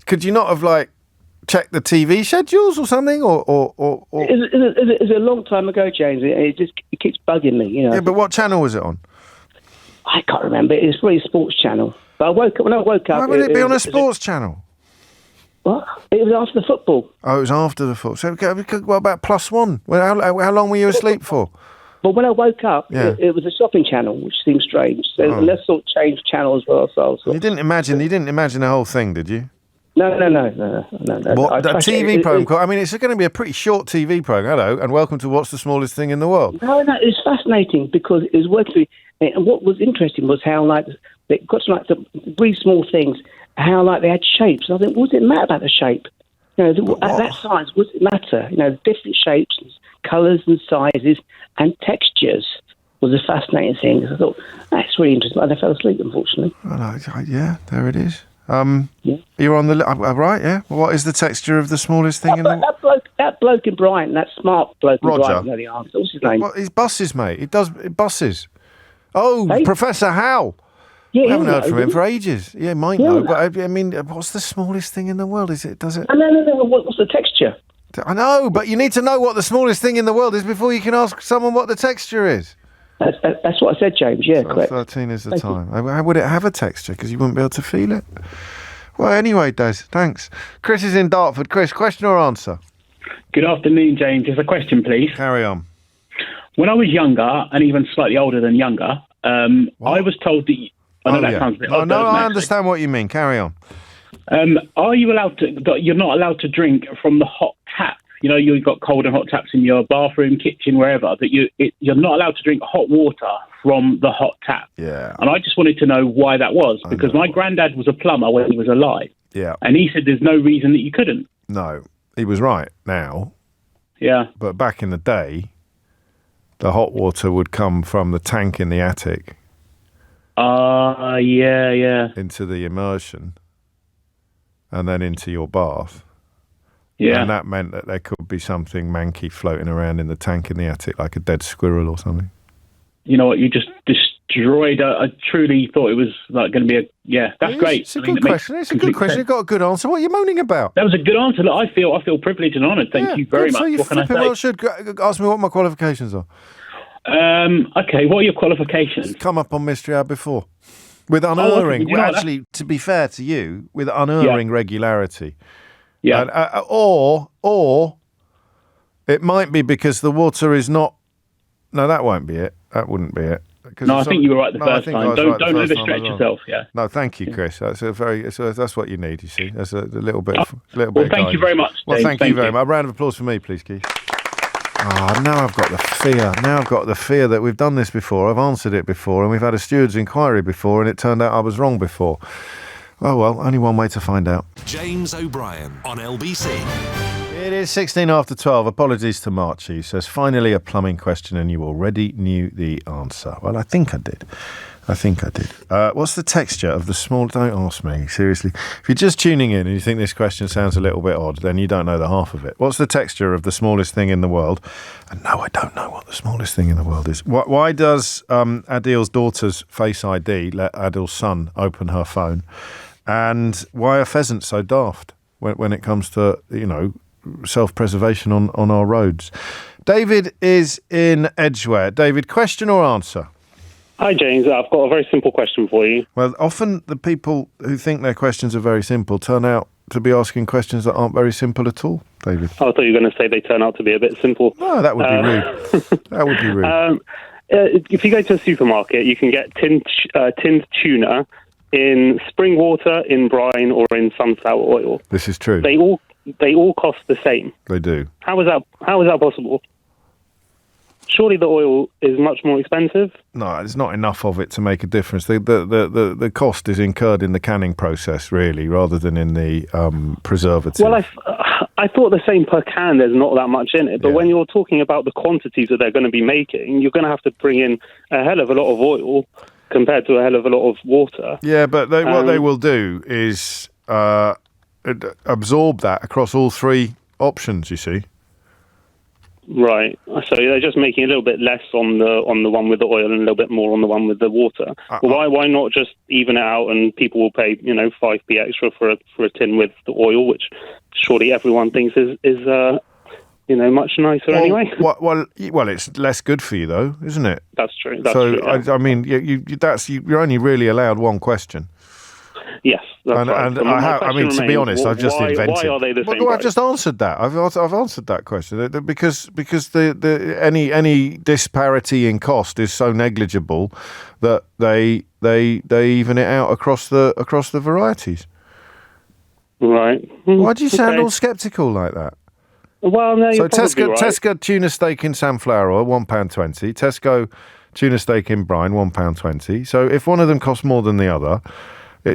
Could you not have, checked the TV schedules or something? Or... It was a long time ago, James. It keeps bugging me, Yeah, but what channel was it on? I can't remember. It was probably a sports channel. But when I woke up... Why would it be on a sports channel? What? It was after the football. Oh, it was after the football. So what about +1? How long were you asleep for? But when I woke up, it was a shopping channel, which seemed strange. So let's sort of change channel as well. So you didn't imagine the whole thing, did you? No. What, a TV program? I mean, it's going to be a pretty short TV program. Hello, and welcome to What's the Smallest Thing in the World. No, it was fascinating because it was working. And what was interesting was how, they got to some really small things, how, they had shapes. I think, what does it matter about the shape? At that size, what does it matter? Different shapes, and colours and sizes and textures was a fascinating thing. I thought, that's really interesting. I fell asleep, unfortunately. Well, yeah, there it is. You're on the right, yeah. Well, what is the texture of the smallest thing in the world? That bloke in Brighton, that smart bloke in Roger. Brighton, know the answer. What's his name? Well, he's buses, mate. He does buses. Oh, hey? Professor Howe. Yeah, we haven't heard from him for ages. Yeah, might know, but I mean, what's the smallest thing in the world? Does it? No. What's the texture? I know, but you need to know what the smallest thing in the world is before you can ask someone what the texture is. That's what I said, James. Yeah, correct. 13 is the time. How would it have a texture? Because you wouldn't be able to feel it. Well, anyway, Des, thanks. Chris is in Dartford. Chris, question or answer? Good afternoon, James. Just a question, please. Carry on. When I was younger, and even slightly older than younger, I was told that... sounds a bit odd, I understand what you mean. Carry on. Are you allowed to... You're not allowed to drink from the hot tap. You've got cold and hot taps in your bathroom, kitchen, wherever, but you're not allowed to drink hot water from the hot tap. Yeah. And I just wanted to know why that was, because my granddad was a plumber when he was alive. Yeah. And he said there's no reason that you couldn't. No, he was right now. Yeah. But back in the day, the hot water would come from the tank in the attic. Yeah. Into the immersion, and then into your bath. Yeah. And that meant that there could be something manky floating around in the tank in the attic, like a dead squirrel or something. You know what? You just destroyed. I truly thought it was like going to be that's great. It's a good question. It's a good question. You've got a good answer. What are you moaning about? That was a good answer. Look, I feel privileged and honoured. Thank you very much. So you what can I say? well should ask me what my qualifications are. Okay, what are your qualifications? It's come up on Mystery Hour before. With unerring, actually, to be fair to you, with unerring regularity. Yeah. Or it might be because the water is not... No, that won't be it. That wouldn't be it. No, I think you were right the first time. Don't overstretch yourself. Yeah. No, thank you, Chris. That's that's what you need. You see, that's a little bit. Well, thank you very much. Well, Dave. thank you very much. A round of applause for me, please, Keith. Now I've got the fear. Now I've got the fear that we've done this before. I've answered it before, and we've had a steward's inquiry before, and it turned out I was wrong before. Oh well, only one way to find out. James O'Brien on LBC. It is 16 after 12. Apologies to Marchie. He says, finally a plumbing question and you already knew the answer. Well, I think I did. What's the texture of the small... Don't ask me, seriously. If you're just tuning in and you think this question sounds a little bit odd, then you don't know the half of it. What's the texture of the smallest thing in the world? And no, I don't know what the smallest thing in the world is. Why does Adil's daughter's Face ID let Adil's son open her phone? And why are pheasants so daft when it comes to, self-preservation on our roads? David is in Edgware. David, question or answer? Hi, James. I've got a very simple question for you. Well, often the people who think their questions are very simple turn out to be asking questions that aren't very simple at all, David. I thought you were going to say they turn out to be a bit simple. No, that would be rude. That would be rude. If you go to a supermarket, you can get tinned tuna in spring water, in brine, or in sunflower oil. This is true. They all cost the same. They do. How is that possible? Surely the oil is much more expensive. No, there's not enough of it to make a difference. The cost is incurred in the canning process, really, rather than in the preservative. Well, I thought the same per can. There's not that much in it, but when you're talking about the quantities that they're going to be making, you're going to have to bring in a hell of a lot of oil compared to a hell of a lot of water. Yeah, but what they will do is absorb that across all three options. You see. Right. So they're just making a little bit less on the one with the oil and a little bit more on the one with the water. Why not just even it out and people will pay 5p extra for a tin with the oil, which surely everyone thinks is much nicer anyway. Well, it's less good for you though, isn't it? That's true. That's true. Yeah. I mean, you're only really allowed one question. Yes, that's right. And to be honest, I've just invented. Why are they the same? Well, I've just answered that. I've answered that question because any disparity in cost is so negligible that they even it out across the varieties. Right. Why do you sound all sceptical like that? Well, no, you're probably right. Tesco tuna steak in sunflower oil, £1.20. Tesco tuna steak in brine, £1.20. So if one of them costs more than the other,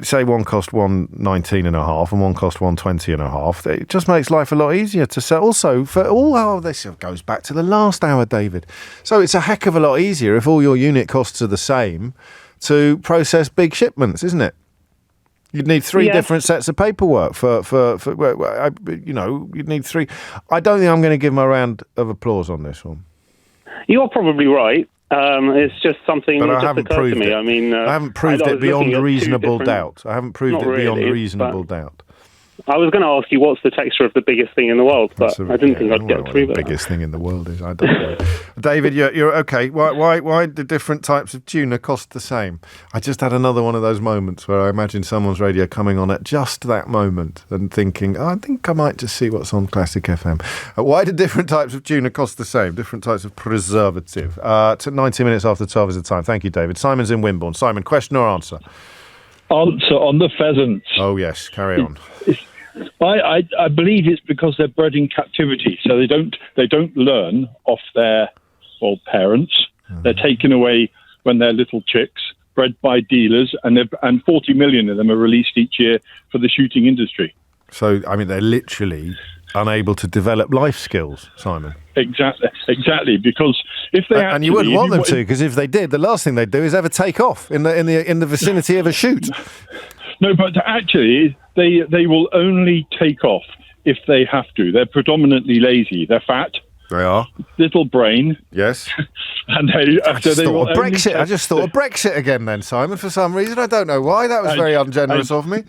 say one cost $1.19.5 and one cost $1.20.5. It just makes life a lot easier to sell. Also, this goes back to the last hour, David. So it's a heck of a lot easier if all your unit costs are the same to process big shipments, isn't it? You'd need three different sets of paperwork you'd need three. I don't think I'm going to give my round of applause on this one. You're probably right. It's just something that just occurred to me. I mean, I haven't proved it beyond reasonable doubt. I haven't proved it beyond reasonable doubt. I was going to ask you what's the texture of the biggest thing in the world, but I didn't think I'd get through that. The biggest thing in the world is, I don't know. David, you're okay. Why do different types of tuna cost the same? I just had another one of those moments where I imagine someone's radio coming on at just that moment and thinking, I think I might just see what's on Classic FM. Why do different types of tuna cost the same? Different types of preservative. 90 minutes after 12 is the time. Thank you, David. Simon's in Wimborne. Simon, question or answer? Answer on the pheasants. Oh, yes. Carry on. I believe it's because they're bred in captivity, so they don't learn off their parents. They're taken away when they're little chicks, bred by dealers, and 40 million of them are released each year for the shooting industry. So, I mean, they're literally unable to develop life skills, Simon. Exactly. Because if they and you wouldn't want them to, because if they did, the last thing they'd do is ever take off in the vicinity of a shoot. No, but actually, they will only take off if they have to. They're predominantly lazy. They're fat. They are. Little brain. Yes. And I just thought of Brexit again then, Simon, for some reason. I don't know why. That was very ungenerous of me.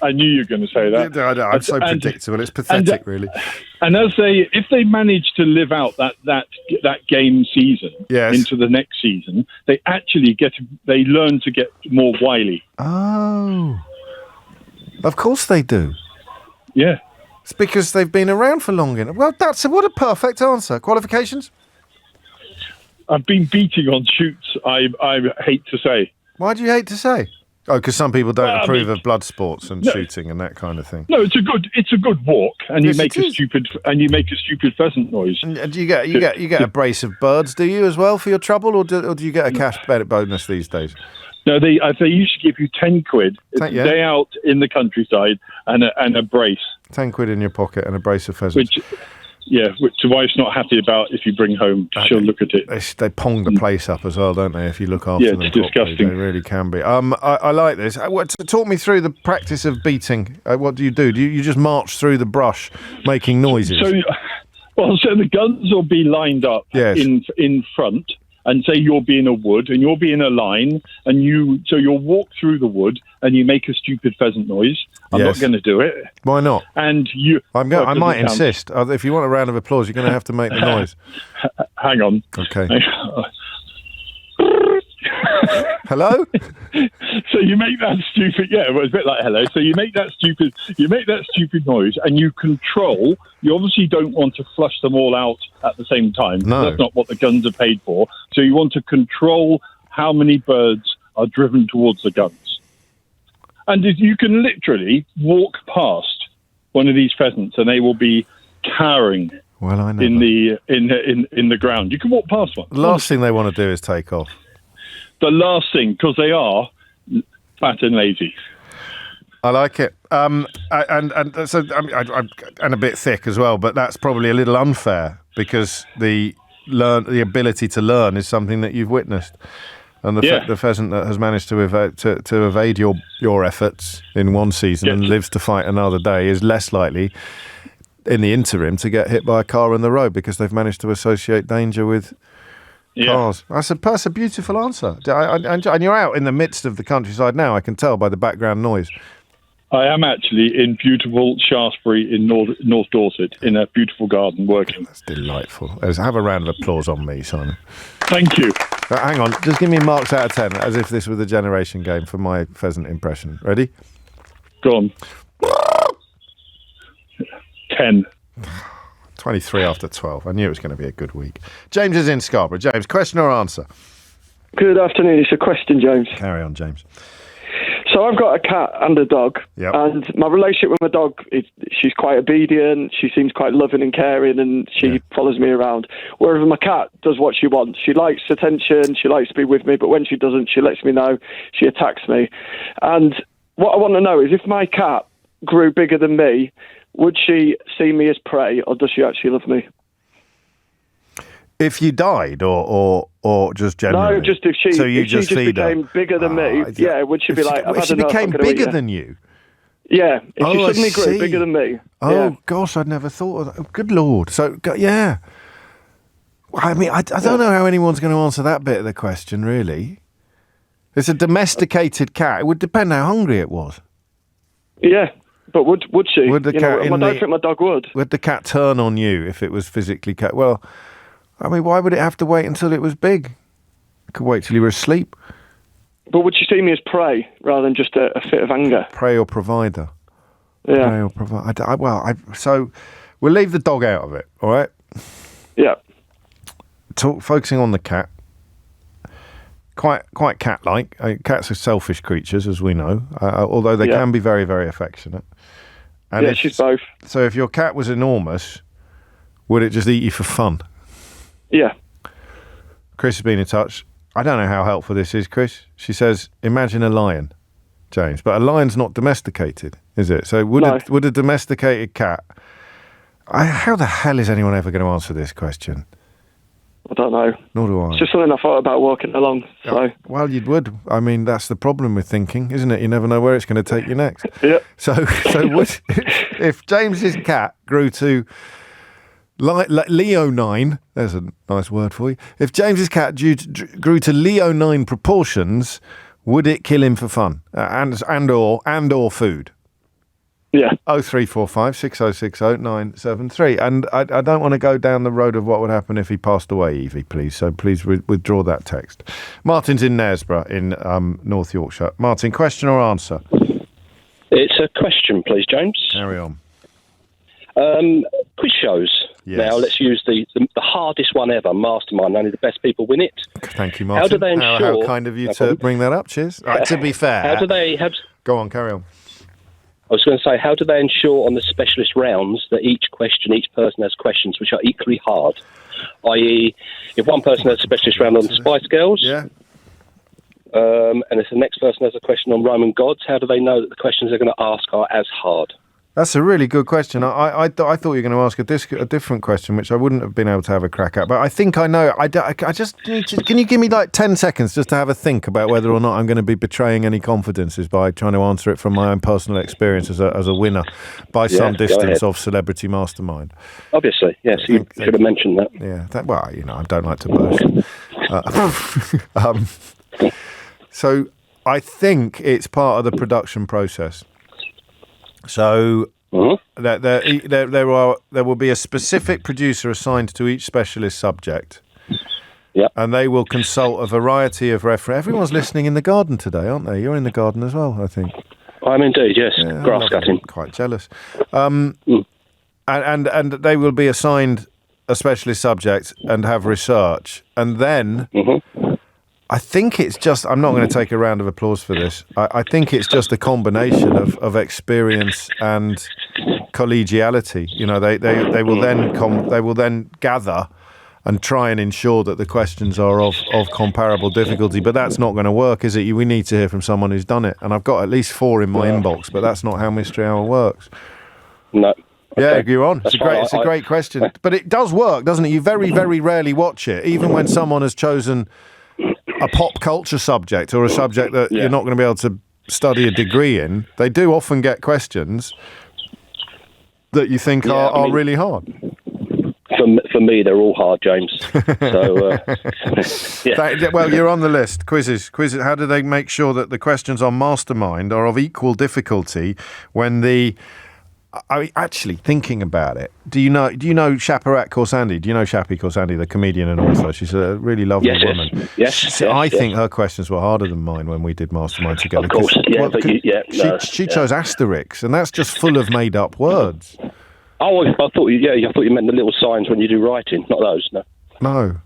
I knew you were going to say that. I'm so predictable. It's pathetic, really. And if they manage to live out that game season into the next season, they actually they learn to get more wily. Oh. Of course they do. Yeah. It's because they've been around for long enough. Well, what a perfect answer. Qualifications? I've been beating on shoots, I hate to say. Why do you hate to say? Oh, because some people don't approve of blood sports and shooting and that kind of thing. No, it's a good walk, and you make a stupid pheasant noise. And do you get a brace of birds, do you, as well, for your trouble, or do you get a cash bonus these days? No, they used to give you 10 quid. It's a day out in the countryside and a brace. 10 quid in your pocket and a brace of pheasants. Which the wife's not happy about if you bring home. She'll look at it. They pong the place up as well, don't they, if you look after them? Yeah, it's disgusting. They really can be. I like this. Talk me through the practice of beating. What do? Do you just march through the brush making noises? So the guns will be lined up in front, and say you'll be in a wood and you'll be in a line, and you'll walk through the wood and you make a stupid pheasant noise. I'm not going to do it. Why not? And I might insist. If you want a round of applause, you're going to have to make the noise. Hang on. Okay. Hello? So you make that stupid, it was a bit like hello. So you make that stupid noise, and you control. You obviously don't want to flush them all out at the same time. No. That's not what the guns are paid for. So you want to control how many birds are driven towards the guns. And you can literally walk past one of these pheasants, and they will be cowering. Well, I know in the ground. You can walk past one. The last thing they want to do is take off. The last thing, because they are fat and lazy. I like it, and so I'm a bit thick as well, but that's probably a little unfair because the ability to learn is something that you've witnessed, and the pheasant that has managed to evade your efforts in one season and lives to fight another day is less likely, in the interim, to get hit by a car on the road because they've managed to associate danger with cars. That's a beautiful answer. And you're out in the midst of the countryside now, I can tell by the background noise. I am actually in beautiful Shaftesbury in North Dorset, in a beautiful garden, working. That's delightful. Have a round of applause on me, Simon. Thank you. Hang on, just give me marks out of 10, as if this were the generation game for my pheasant impression. Ready? Go on. 10. 23 after 12. I knew it was going to be a good week. James is in Scarborough. James, question or answer? Good afternoon. It's a question, James. Carry on, James. So I've got a cat and a dog, and my relationship with my dog is she's quite obedient. She seems quite loving and caring, and she follows me around. Whereas my cat does what she wants. She likes attention. She likes to be with me, but when she doesn't, she lets me know. She attacks me. And what I want to know is if my cat grew bigger than me, would she see me as prey, or does she actually love me? If you died, or just generally? No, just if she just became bigger than me, would she be like, I've if had she enough, became bigger than you? Yeah, if she suddenly grew bigger than me. Oh, gosh, I'd never thought of that. Oh, good Lord. So, yeah. I mean, I don't know how anyone's going to answer that bit of the question, really. It's a domesticated cat. It would depend how hungry it was. Yeah. But would she? Would the cat? I don't think my dog would. Would the cat turn on you if it was physically cat? Well, I mean, why would it have to wait until it was big? It could wait till you were asleep. But would she see me as prey rather than just a fit of anger? Prey or provider? Yeah. Prey or provider. So we'll leave the dog out of it. All right. Yeah. Focusing on the cat. Quite cat-like. Cats are selfish creatures, as we know, although they can be very, very affectionate. And she's both. So if your cat was enormous, would it just eat you for fun? Yeah. Chris has been in touch. I don't know how helpful this is, Chris. She says, imagine a lion, James. But a lion's not domesticated, is it? So would a domesticated cat How the hell is anyone ever going to answer this question? I don't know. Nor do I. It's just something I thought about walking along. So. Well, you would. I mean, that's the problem with thinking, isn't it? You never know where it's going to take you next. Yeah. So if James's cat grew to leonine, there's a nice word for you. If James's cat grew to leonine proportions, would it kill him for fun and or food? Yeah. 0345 6060 973. And I don't want to go down the road of what would happen if he passed away, Evie, please. So please withdraw that text. Martin's in Knaresborough in North Yorkshire. Martin, question or answer? It's a question, please, James. Carry on. Quiz shows. Yes. Now, let's use the hardest one ever, Mastermind. Only the best people win it. Thank you, Martin. How do they ensure... How kind of you to bring that up. Cheers. Right, to be fair... How do they have... Go on, carry on. I was going to say, how do they ensure on the specialist rounds that each person has questions which are equally hard? I.e., if one person has a specialist round on the Spice Girls... Yeah. And if the next person has a question on Roman gods, how do they know that the questions they're going to ask are as hard? That's a really good question. I thought you were going to ask a different question, which I wouldn't have been able to have a crack at. But I think I know. I just need to... Can you give me like 10 seconds just to have a think about whether or not I'm going to be betraying any confidences by trying to answer it from my own personal experience as a winner by some distance of Celebrity Mastermind? Obviously, yes. You should have mentioned that. Yeah. Well, I don't like to boast. So I think it's part of the production process. So there will be a specific producer assigned to each specialist subject. Yeah. And they will consult a variety of references. Everyone's listening in the garden today, aren't they? You're in the garden as well, I think. I'm indeed, yes. Yeah, grass cutting. Quite jealous. And they will be assigned a specialist subject and have research. And then... I think it's just... I'm not going to take a round of applause for this. I think it's just a combination of experience and collegiality. They will then gather and try and ensure that the questions are of comparable difficulty. But that's not going to work, is it? We need to hear from someone who's done it. And I've got at least 4 in my inbox, but that's not how Mystery Hour works. No. Yeah, you're on. It's a great question. But it does work, doesn't it? You very, very rarely watch it, even when someone has chosen a pop culture subject or a subject that you're not going to be able to study a degree in. They do often get questions that you think are really hard. For me, they're all hard, James. So, well, you're on the list. Quizzes. How do they make sure that the questions on Mastermind are of equal difficulty when the... I mean, actually, thinking about it, do you know Shaparat Khorsandi? Do you know Shapi Khorsandi, the comedian and author? She's a really lovely woman. Yes. I think her questions were harder than mine when we did Mastermind together. Of course, she chose Asterix, and that's just full of made-up words. Oh, I thought you meant the little signs when you do writing, not those. No,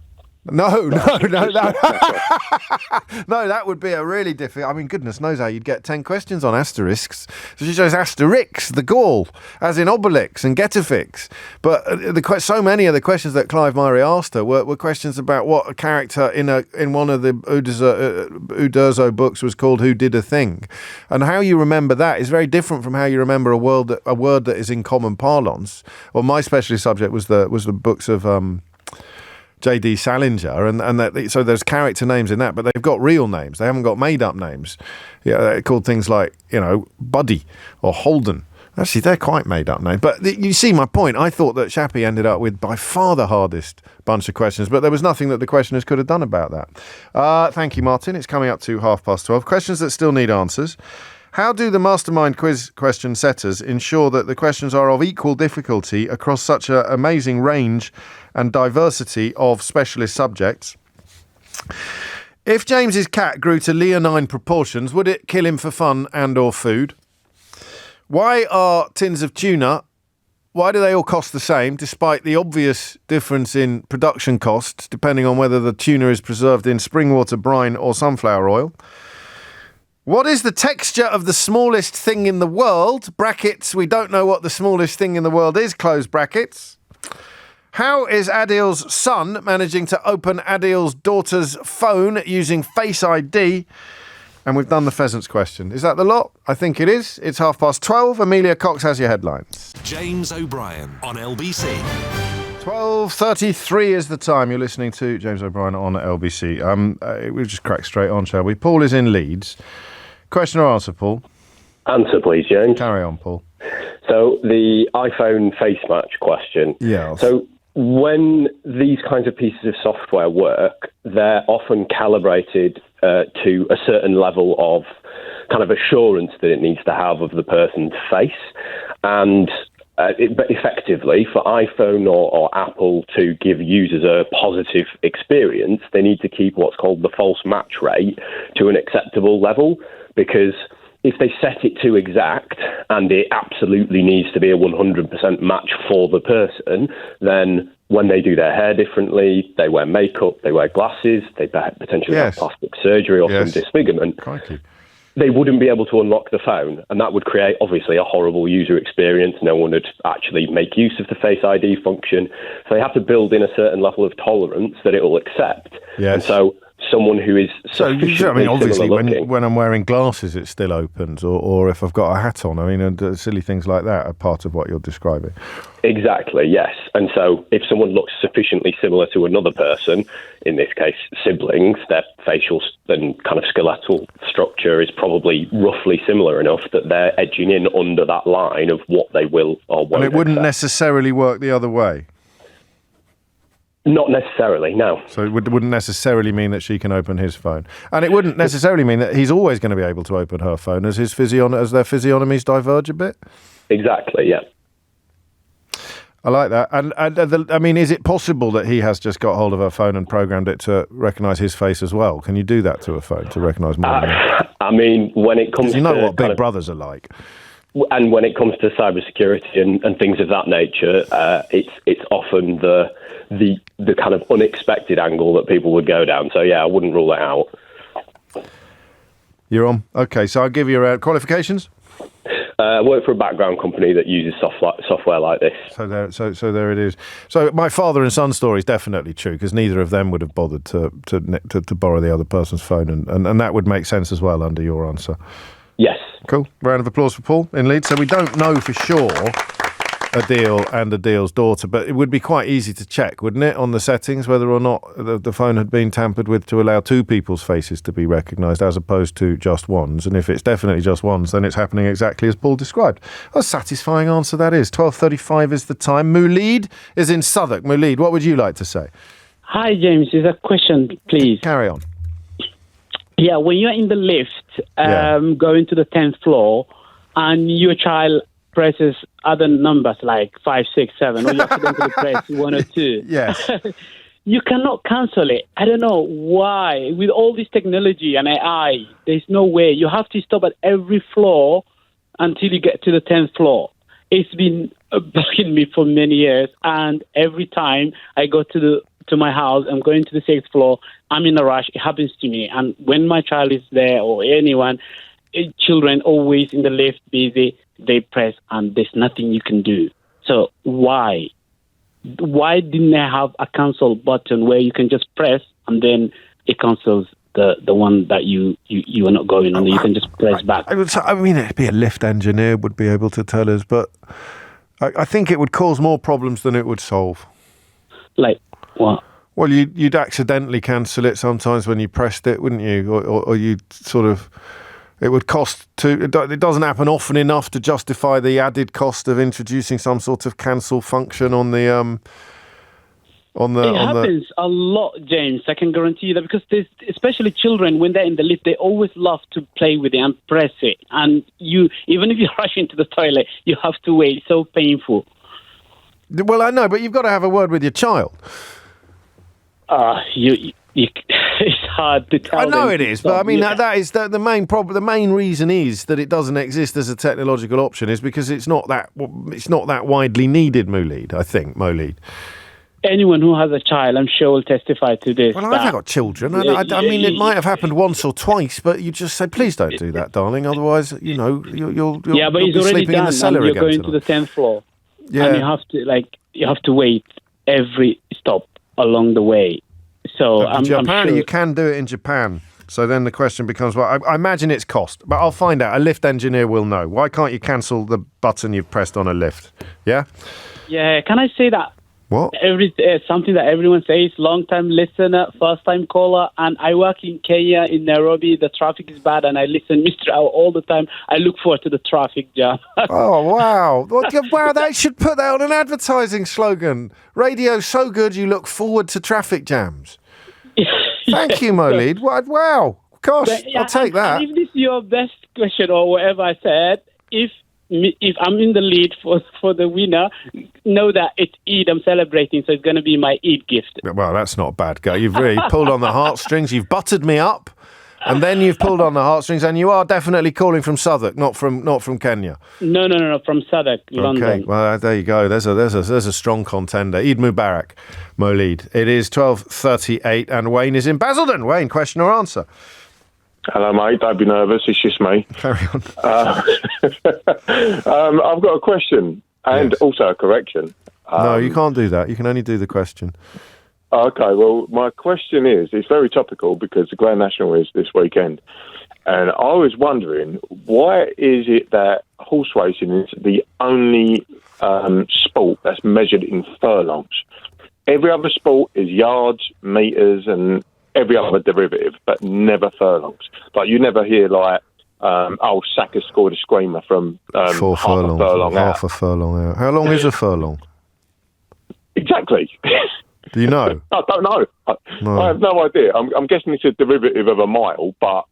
that would be a really difficult... I mean, goodness knows how you'd get 10 questions on asterisks. So she chose Asterix, the Gaul, as in Obelix and Getafix. But so many of the questions that Clive Myrie asked her were questions about what a character in one of the Uderzo books was called Who Did a Thing. And how you remember that is very different from how you remember a word that is in common parlance. Well, my specialist subject was the books of... J.D. Salinger, so there's character names in that, but they've got real names. They haven't got made-up names. Yeah, they're called things like, Buddy or Holden. Actually, they're quite made-up names. But you see my point. I thought that Shappy ended up with by far the hardest bunch of questions, but there was nothing that the questioners could have done about that. Thank you, Martin. It's coming up to 12:30. Questions that still need answers. How do the Mastermind quiz question setters ensure that the questions are of equal difficulty across such an amazing range and diversity of specialist subjects? If James's cat grew to leonine proportions, would it kill him for fun and or food? Why are tins of tuna, why do they all cost the same, despite the obvious difference in production costs, depending on whether the tuna is preserved in spring water brine or sunflower oil? What is the texture of the smallest thing in the world? Brackets, we don't know what the smallest thing in the world is, close brackets. How is Adil's son managing to open Adil's daughter's phone using Face ID? And we've done the pheasants question. Is that the lot? I think it is. It's 12:30. Amelia Cox has your headlines. James O'Brien on LBC. 12:33 is the time. You're listening to James O'Brien on LBC. We'll just crack straight on, shall we? Paul is in Leeds. Question or answer, Paul? Answer, please, James. Carry on, Paul. So the iPhone face match question. Yeah. So when these kinds of pieces of software work, they're often calibrated to a certain level of kind of assurance that it needs to have of the person's face. And but effectively, for iPhone or Apple to give users a positive experience, they need to keep what's called the false match rate to an acceptable level, because if they set it too exact and it absolutely needs to be a 100% match for the person, then when they do their hair differently, they wear makeup, they wear glasses, they potentially have plastic surgery or some disfigurement, they wouldn't be able to unlock the phone. And that would create, obviously, a horrible user experience. No one would actually make use of the Face ID function. So they have to build in a certain level of tolerance that it will accept. Yes. And so someone who is sufficiently obviously, looking, when I'm wearing glasses, it still opens, or if I've got a hat on. I mean, silly things like that are part of what you're describing. Exactly, yes. And so if someone looks sufficiently similar to another person, in this case siblings, their facial and kind of skeletal structure is probably roughly similar enough that they're edging in under that line of what they will or won't And it wouldn't accept. necessarily work the other way? Not necessarily, no. So it wouldn't necessarily mean that she can open his phone. And it wouldn't necessarily mean that he's always going to be able to open her phone as their physiognomies diverge a bit? Exactly, yeah. I like that. And I mean, is it possible that he has just got hold of her phone and programmed it to recognise his face as well? Can you do that to a phone, to recognise more than one? I mean, when it comes to... You know what Big Brothers are like. And when it comes to cybersecurity and things of that nature, it's often the kind of unexpected angle that people would go down. So, yeah, I wouldn't rule it out. You're on. Okay, so I'll give you qualifications. I work for a background company that uses software like this. So there it is. So my father and son story is definitely true, because neither of them would have bothered to borrow the other person's phone, and that would make sense as well under your answer. Yes. Cool. Round of applause for Paul in Leeds. So we don't know for sure Adil and Adil's daughter, but it would be quite easy to check, wouldn't it, on the settings, whether or not the phone had been tampered with to allow two people's faces to be recognised as opposed to just one's. And if it's definitely just one's, then it's happening exactly as Paul described. A satisfying answer that is. 12:35 is the time. Moolid is in Southwark. Moolid, what would you like to say? Hi, James. Is a question, please? Carry on. Yeah, when you're in the lift, going to the 10th floor, and your child presses other numbers like 5, 6, 7, or you accidentally press 1 or 2. Yes. You cannot cancel it. I don't know why. With all this technology and AI, there's no way. You have to stop at every floor until you get to the 10th floor. It's been bugging me for many years, and every time I go to my house, I'm going to the 6th floor, I'm in a rush. It happens to me. And when my child is there or anyone, children always in the lift busy, they press and there's nothing you can do. So why? Why didn't I have a cancel button where you can just press and then it cancels the one that you are not going on? You can just press back. I mean, it'd be a lift engineer would be able to tell us, but I think it would cause more problems than it would solve. Like what? Well, you'd accidentally cancel it sometimes when you pressed it, wouldn't you? Or you'd sort of... It would cost it doesn't happen often enough to justify the added cost of introducing some sort of cancel function on the It happens a lot, James. I can guarantee you that, because there's, especially children, when they're in the lift, they always love to play with it and press it. And you, even if you rush into the toilet, you have to wait. It's so painful. Well, I know, but you've got to have a word with your child. It's hard to tell. I know it is, but I mean that is the main problem. The main reason is that it doesn't exist as a technological option is because it's not that widely needed. Moolid. Anyone who has a child, I'm sure, will testify to this. Well, I've got children. I mean, it might have happened once or twice, but you just say, please don't do that, darling. Otherwise, you'll but you'll it's be already sleeping done, in the cellar and you're again going tonight. to the 10th floor. Yeah. And you have to wait every stop along the way. So apparently I'm you sure. can do it in Japan. So then the question becomes, well, I imagine it's cost, but I'll find out. A lift engineer will know. Why can't you cancel the button you've pressed on a lift? Yeah? Yeah, can I say that? What? Something that everyone says, long-time listener, first-time caller, and I work in Kenya, in Nairobi. The traffic is bad, and I listen Mr. Hour all the time. I look forward to the traffic jam. Oh, wow. Wow, they should put that on an advertising slogan. Radio's so good, you look forward to traffic jams. Thank you, Molid. Wow. Gosh, I'll take that. And if this is your best question or whatever I said, if I'm in the lead for the winner, know that it's Eid I'm celebrating, so it's going to be my Eid gift. Well, that's not bad, guy. You've really pulled on the heartstrings. You've buttered me up, and then you've pulled on the heartstrings, and you are definitely calling from Southwark, not from Kenya. No, from Southwark, London. Okay, well, there you go. There's a strong contender. Eid Mubarak, Molid. It is 12:38, and Wayne is in Basildon. Wayne, question or answer? Hello, mate. Don't be nervous. It's just me. Carry on. I've got a question and also a correction. No, you can't do that. You can only do the question. Okay, well, my question is, it's very topical because the Grand National is this weekend. And I was wondering, why is it that horse racing is the only sport that's measured in furlongs? Every other sport is yards, metres and every other derivative, but never furlongs. Like, you never hear, Saka scored a screamer from 4 furlongs, half a furlong out. How long is a furlong? Exactly. Do you know? I don't know. I have no idea. I'm guessing it's a derivative of a mile, but...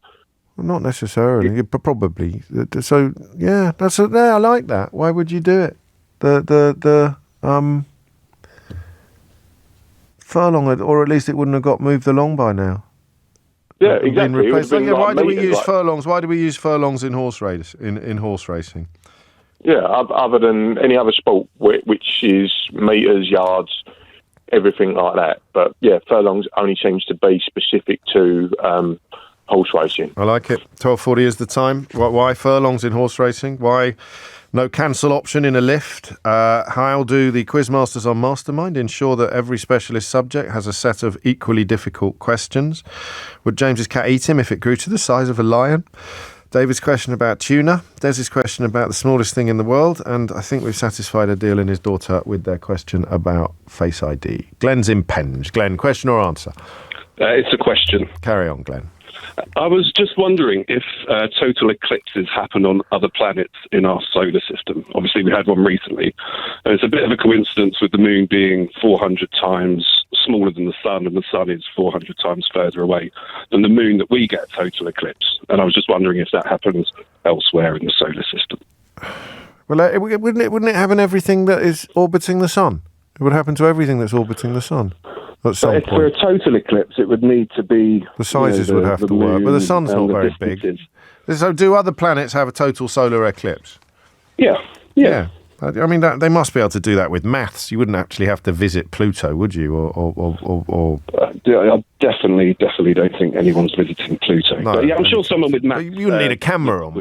Not necessarily, but probably. So, yeah, I like that. Why would you do it? The furlong, or at least it wouldn't have got moved along by now. Yeah, exactly. Why do we use furlongs? Why do we use furlongs in horse racing? Yeah, other than any other sport, which is metres, yards, everything like that. But yeah, furlongs only seems to be specific to horse racing. I like it. 12:40 is the time. Why furlongs in horse racing? Why no cancel option in a lift? How do the quizmasters on Mastermind ensure that every specialist subject has a set of equally difficult questions? Would James's cat eat him if it grew to the size of a lion? David's question about tuna. Des's question about the smallest thing in the world. And I think we've satisfied Adil and his daughter with their question about Face ID. Glenn's in Penge. Glenn, question or answer? It's a question. Carry on, Glenn. I was just wondering if total eclipses happen on other planets in our solar system. Obviously, we had one recently. And it's a bit of a coincidence with the moon being 400 times smaller than the sun, and the sun is 400 times further away than the moon that we get total eclipse. And I was just wondering if that happens elsewhere in the solar system. Well, wouldn't it happen everything that is orbiting the sun? It would happen to everything that's orbiting the sun. At some point. For a total eclipse, it would need to be... The sizes would have to work, but the sun's not very big. So do other planets have a total solar eclipse? Yeah. I mean, they must be able to do that with maths. You wouldn't actually have to visit Pluto, would you? I definitely don't think anyone's visiting Pluto. No, but yeah, I'm sure someone with maths... You wouldn't need a camera on.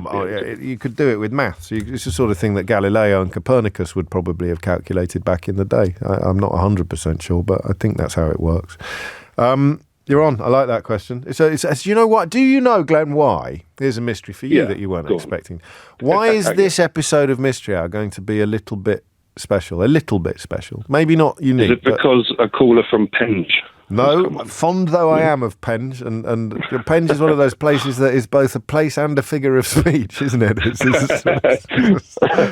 You could do it with maths. It's the sort of thing that Galileo and Copernicus would probably have calculated back in the day. I'm not 100% sure, but I think that's how it works. You're on. I like that question. It's you know what? Do you know, Glenn, why? Here's a mystery for you that you weren't expecting. Why is this episode of Mystery Hour going to be a little bit special? A little bit special. Maybe not unique. Is it because a caller from Penge? No, fond though I am of Penge, and Penge is one of those places that is both a place and a figure of speech, isn't it?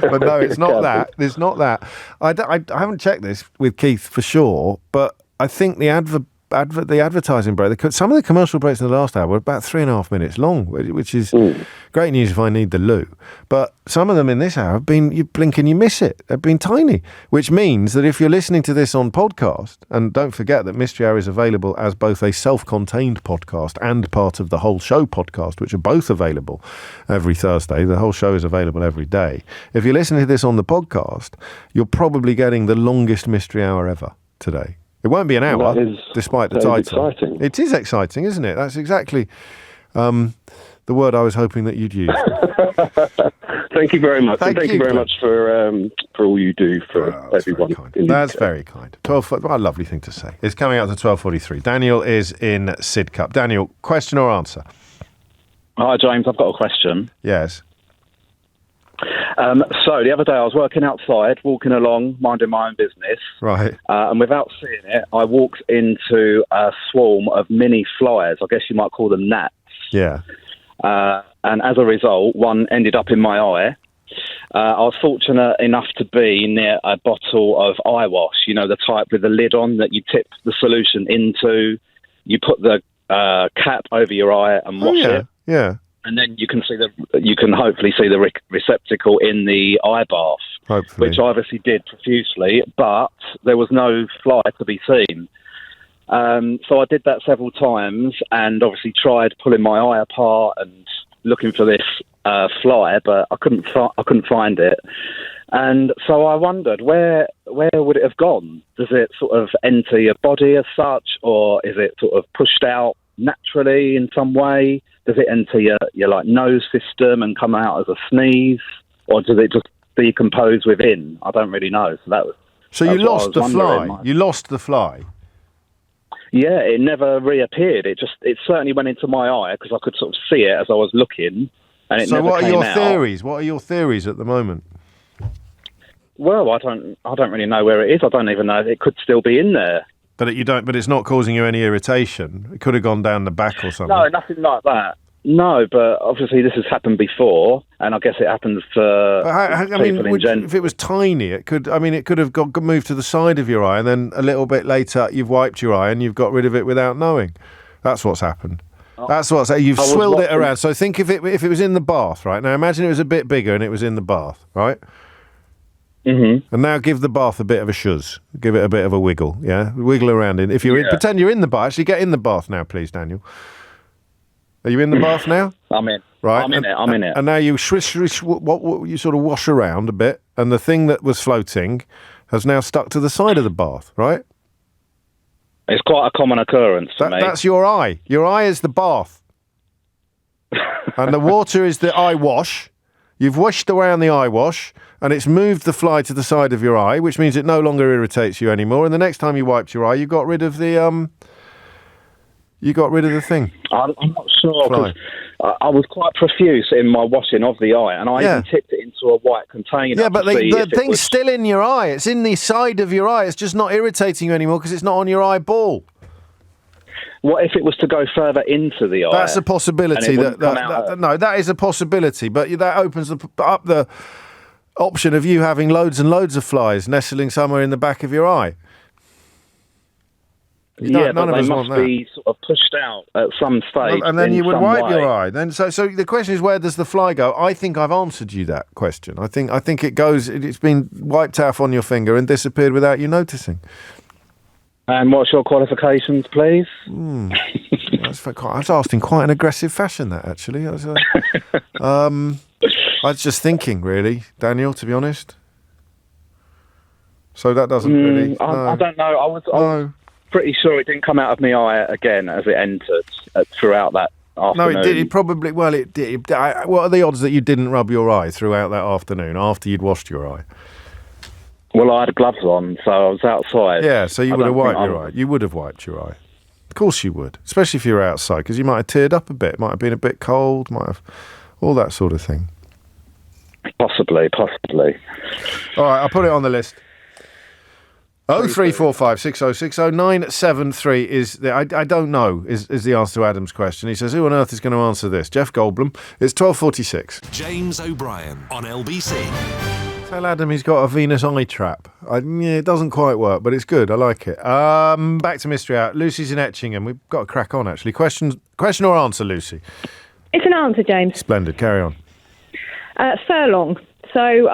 But no, it's not that. It's not that. I haven't checked this with Keith for sure, but I think the advertising break, some of the commercial breaks in the last hour were about 3.5 minutes long, which is great news if I need the loo. But some of them in this hour have been, you blink and you miss it. They've been tiny, which means that if you're listening to this on podcast, and don't forget that Mystery Hour is available as both a self-contained podcast and part of the Whole Show podcast, which are both available every Thursday. The Whole Show is available every day. If you're listening to this on the podcast, you're probably getting the longest Mystery Hour ever today. It won't be an hour, despite the title. Exciting. It is exciting, isn't it? That's exactly the word I was hoping that you'd use. Thank you very much. Thank you very much for all you do for everyone. That's very kind. 12. What a lovely thing to say. It's coming out to 12:43. Daniel is in Sidcup. Daniel, question or answer? Hi, James. I've got a question. Yes. So the other day I was working outside, walking along, minding my own business. Right. And without seeing it, I walked into a swarm of mini flies. I guess you might call them gnats. Yeah. And as a result, one ended up in my eye. I was fortunate enough to be near a bottle of eye wash, you know, the type with the lid on that you tip the solution into. You put the cap over your eye and wash it. Yeah. And then you can hopefully see the receptacle in the eye bath, hopefully. Which I obviously did profusely, but there was no fly to be seen. So I did that several times, and obviously tried pulling my eye apart and looking for this fly, but I couldn't find it. And so I wondered, where would it have gone? Does it sort of enter your body as such, or is it sort of pushed out naturally in some way? Does it enter your like nose system and come out as a sneeze, or does it just decompose within? I don't really know. So you lost the fly. You lost the fly. Yeah, it never reappeared. It certainly went into my eye because I could sort of see it as I was looking, and it never came out. So what are your theories? What are your theories at the moment? Well, I don't really know where it is. I don't even know if it could still be in there. But it's not causing you any irritation. It could have gone down the back or something. No, nothing like that. No, but obviously this has happened before, and I guess it happens to people in general. If it was tiny, it could have moved to the side of your eye, and then a little bit later you've wiped your eye and you've got rid of it without knowing. That's what's happened. You've swilled it around. So think if it was in the bath, right? Now imagine it was a bit bigger and it was in the bath, right? Mm-hmm. And now give the bath a bit of a shuzz. Give it a bit of a wiggle, yeah? Wiggle around in. Pretend you're in the bath. Actually, get in the bath now, please, Daniel. Are you in the bath now? I'm in. Right. I'm in it. And now you you sort of wash around a bit, and the thing that was floating has now stuck to the side of the bath, right? It's quite a common occurrence for me. That's your eye. Your eye is the bath. And the water is the eye wash. You've washed around the eye wash, and it's moved the fly to the side of your eye, which means it no longer irritates you anymore. And the next time you wiped your eye, you got rid of the thing. I'm not sure, because I was quite profuse in my washing of the eye, and I even tipped it into a white container. Yeah, but the thing's still in your eye. It's in the side of your eye. It's just not irritating you anymore because it's not on your eyeball. What if it was to go further into the eye? That's a possibility. That is a possibility, but that opens up the option of you having loads and loads of flies nestling somewhere in the back of your eye. But they must be sort of pushed out at some stage. And then you would wipe your eye. Then, so the question is, where does the fly go? I think I've answered you that question. I think it goes. It's been wiped off on your finger and disappeared without you noticing. And what's your qualifications, please? I was asked in quite an aggressive fashion, that, actually. I was just thinking, really, Daniel, to be honest. So that doesn't really... I don't know. I was pretty sure it didn't come out of my eye again as it entered throughout that afternoon. No, it did. It probably... Well, it did. What are the odds that you didn't rub your eye throughout that afternoon, after you'd washed your eye? Well, I had gloves on, so I was outside. Yeah, so you would have wiped your eye. You would have wiped your eye. Of course you would, especially if you were outside, because you might have teared up a bit, might have been a bit cold, might have all that sort of thing. Possibly. All right, I'll put it on the list. 0345 6060 973 is the I don't know is the answer to Adam's question. He says, who on earth is going to answer this? Jeff Goldblum. It's 12:46. James O'Brien on LBC. Tell Adam he's got a Venus eye trap. It doesn't quite work, but it's good. I like it. Back to Mystery Hour. Lucy's in Etchingham. We've got to crack on, actually. Question or answer, Lucy? It's an answer, James. Splendid. Carry on. Furlong. So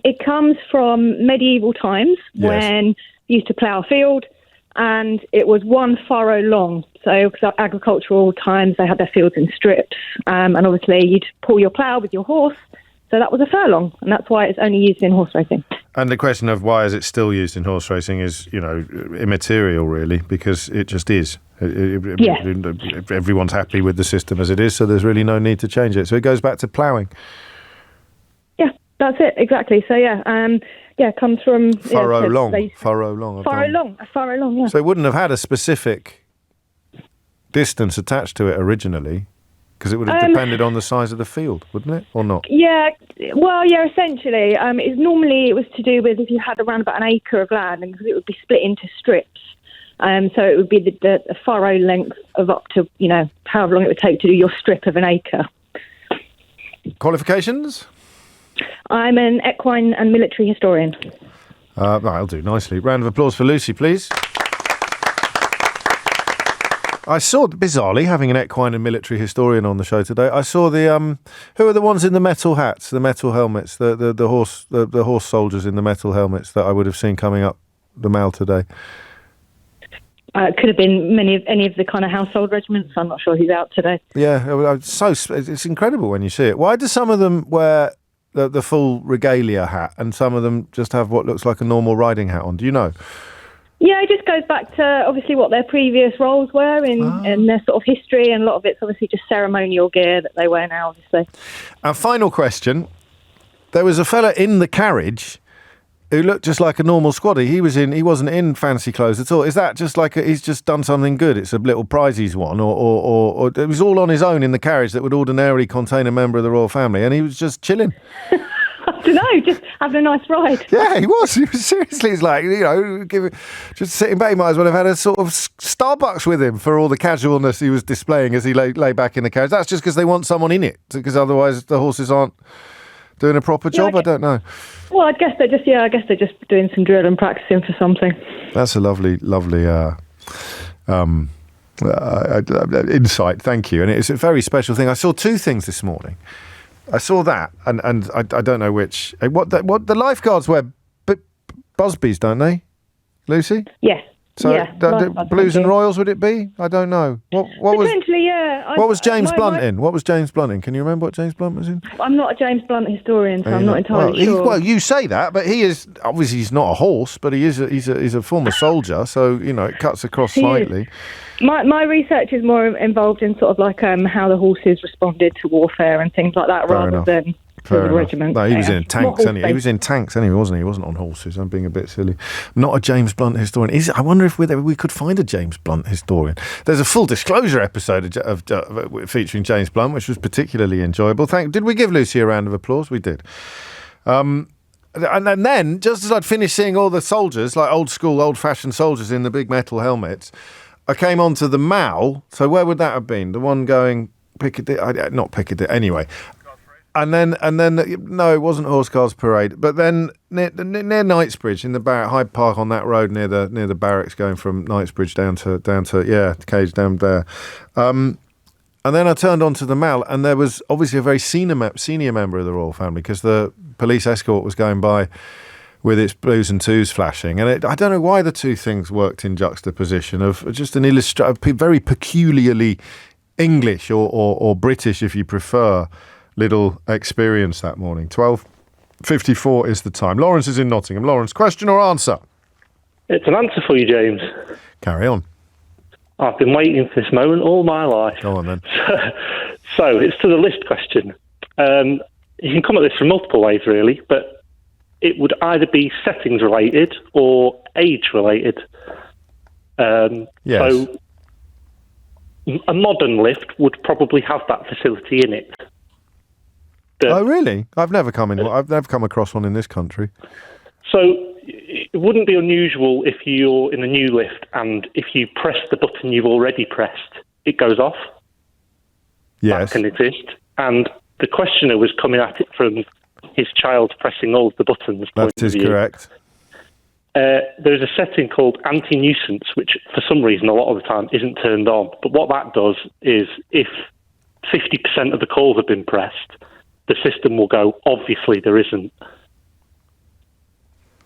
it comes from medieval times when you used to plough a field and it was one furrow long. So because agricultural times, they had their fields in strips. And obviously you'd pull your plough with your horse. So that was a furlong, and that's why it's only used in horse racing. And the question of why is it still used in horse racing is, immaterial, really, because it just is. Everyone's happy with the system as it is, so there's really no need to change it. So it goes back to ploughing. That's it, exactly. So it comes from furrow long. A furrow long. Yeah. So it wouldn't have had a specific distance attached to it originally, because it would have depended on the size of the field, wouldn't it, or not? Yeah, well, yeah, essentially. It was to do with if you had around about an acre of land, and it would be split into strips. So it would be the furrow length of up to, however long it would take to do your strip of an acre. Qualifications? I'm an equine and military historian. That'll do nicely. Round of applause for Lucy, please. I saw, bizarrely, having an equine and military historian on the show today, I saw the who are the ones in the metal hats, the metal helmets, the horse soldiers in the metal helmets that I would have seen coming up the Mall today. It could have been any of the kind of household regiments. I'm not sure who's out today. Yeah, it's incredible when you see it. Why do some of them wear the full regalia hat and some of them just have what looks like a normal riding hat on? Do you know? Yeah, it just goes back to obviously what their previous roles were in their sort of history, and a lot of it's obviously just ceremonial gear that they wear now, obviously. Our final question. There was a fella in the carriage who looked just like a normal squaddy. He wasn't in fancy clothes at all. Is that just like he's just done something good? It's a little prize he's won, or it was all on his own in the carriage that would ordinarily contain a member of the royal family, and he was just chilling. I don't know, just having a nice ride. Yeah, he was seriously. He's like, just sitting back. He might as well have had a sort of Starbucks with him for all the casualness he was displaying as he lay back in the carriage. That's just because they want someone in it, because otherwise the horses aren't doing a proper job. I don't know. Well, I guess they're just doing some drill and practicing for something. That's a lovely insight. Thank you. And it's a very special thing. I saw two things this morning. I saw that, and I don't know which. What the lifeguards wear busbies, don't they, Lucy? Yes. So yeah, Blues and Royals, would it be? I don't know. What potentially, yeah. What was James Blunt in? What was James Blunt in? Can you remember what James Blunt was in? I'm not a James Blunt historian, so I'm not entirely sure. Well, you say that, but he is obviously he's not a horse, but he's a former soldier, so it cuts across slightly. My research is more involved in sort of like how the horses responded to warfare and things like that, rather than the regiment. No, he was in tanks, anyway. He was in tanks anyway, wasn't he? He wasn't on horses. I'm being a bit silly. Not a James Blunt historian. I wonder if we could find a James Blunt historian. There's a full disclosure episode of featuring James Blunt, which was particularly enjoyable. Did we give Lucy a round of applause? We did. And then, just as I'd finished seeing all the soldiers, like old school, old-fashioned soldiers in the big metal helmets, I came onto the Mall. So where would that have been? The one going Piccadilly? Not Piccadilly. Anyway. And then, no, it wasn't Horse Guards Parade. But then near Knightsbridge, in the Hyde Park on that road near the barracks, going from Knightsbridge down to Cage down there. And then I turned onto the Mall, and there was obviously a very senior member of the royal family, because the police escort was going by with its blues and twos flashing. And I don't know why the two things worked in juxtaposition of just an very peculiarly English or British, if you prefer, little experience that morning. 12:54 is the time. Lawrence is in Nottingham. Lawrence, question or answer? It's an answer for you, James. Carry on. I've been waiting for this moment all my life. Go on then. So it's to the list question. You can come at this from multiple ways, really, but it would either be settings related or age related. Yes. So a modern lift would probably have that facility in it. Oh, really? I've never come across one in this country. So it wouldn't be unusual if you're in a new lift and if you press the button you've already pressed, it goes off. Yes. That can exist. And the questioner was coming at it from his child pressing all of the buttons. That is correct. There's a setting called anti-nuisance, which for some reason a lot of the time isn't turned on. But what that does is if 50% of the calls have been pressed, the system will go, obviously there isn't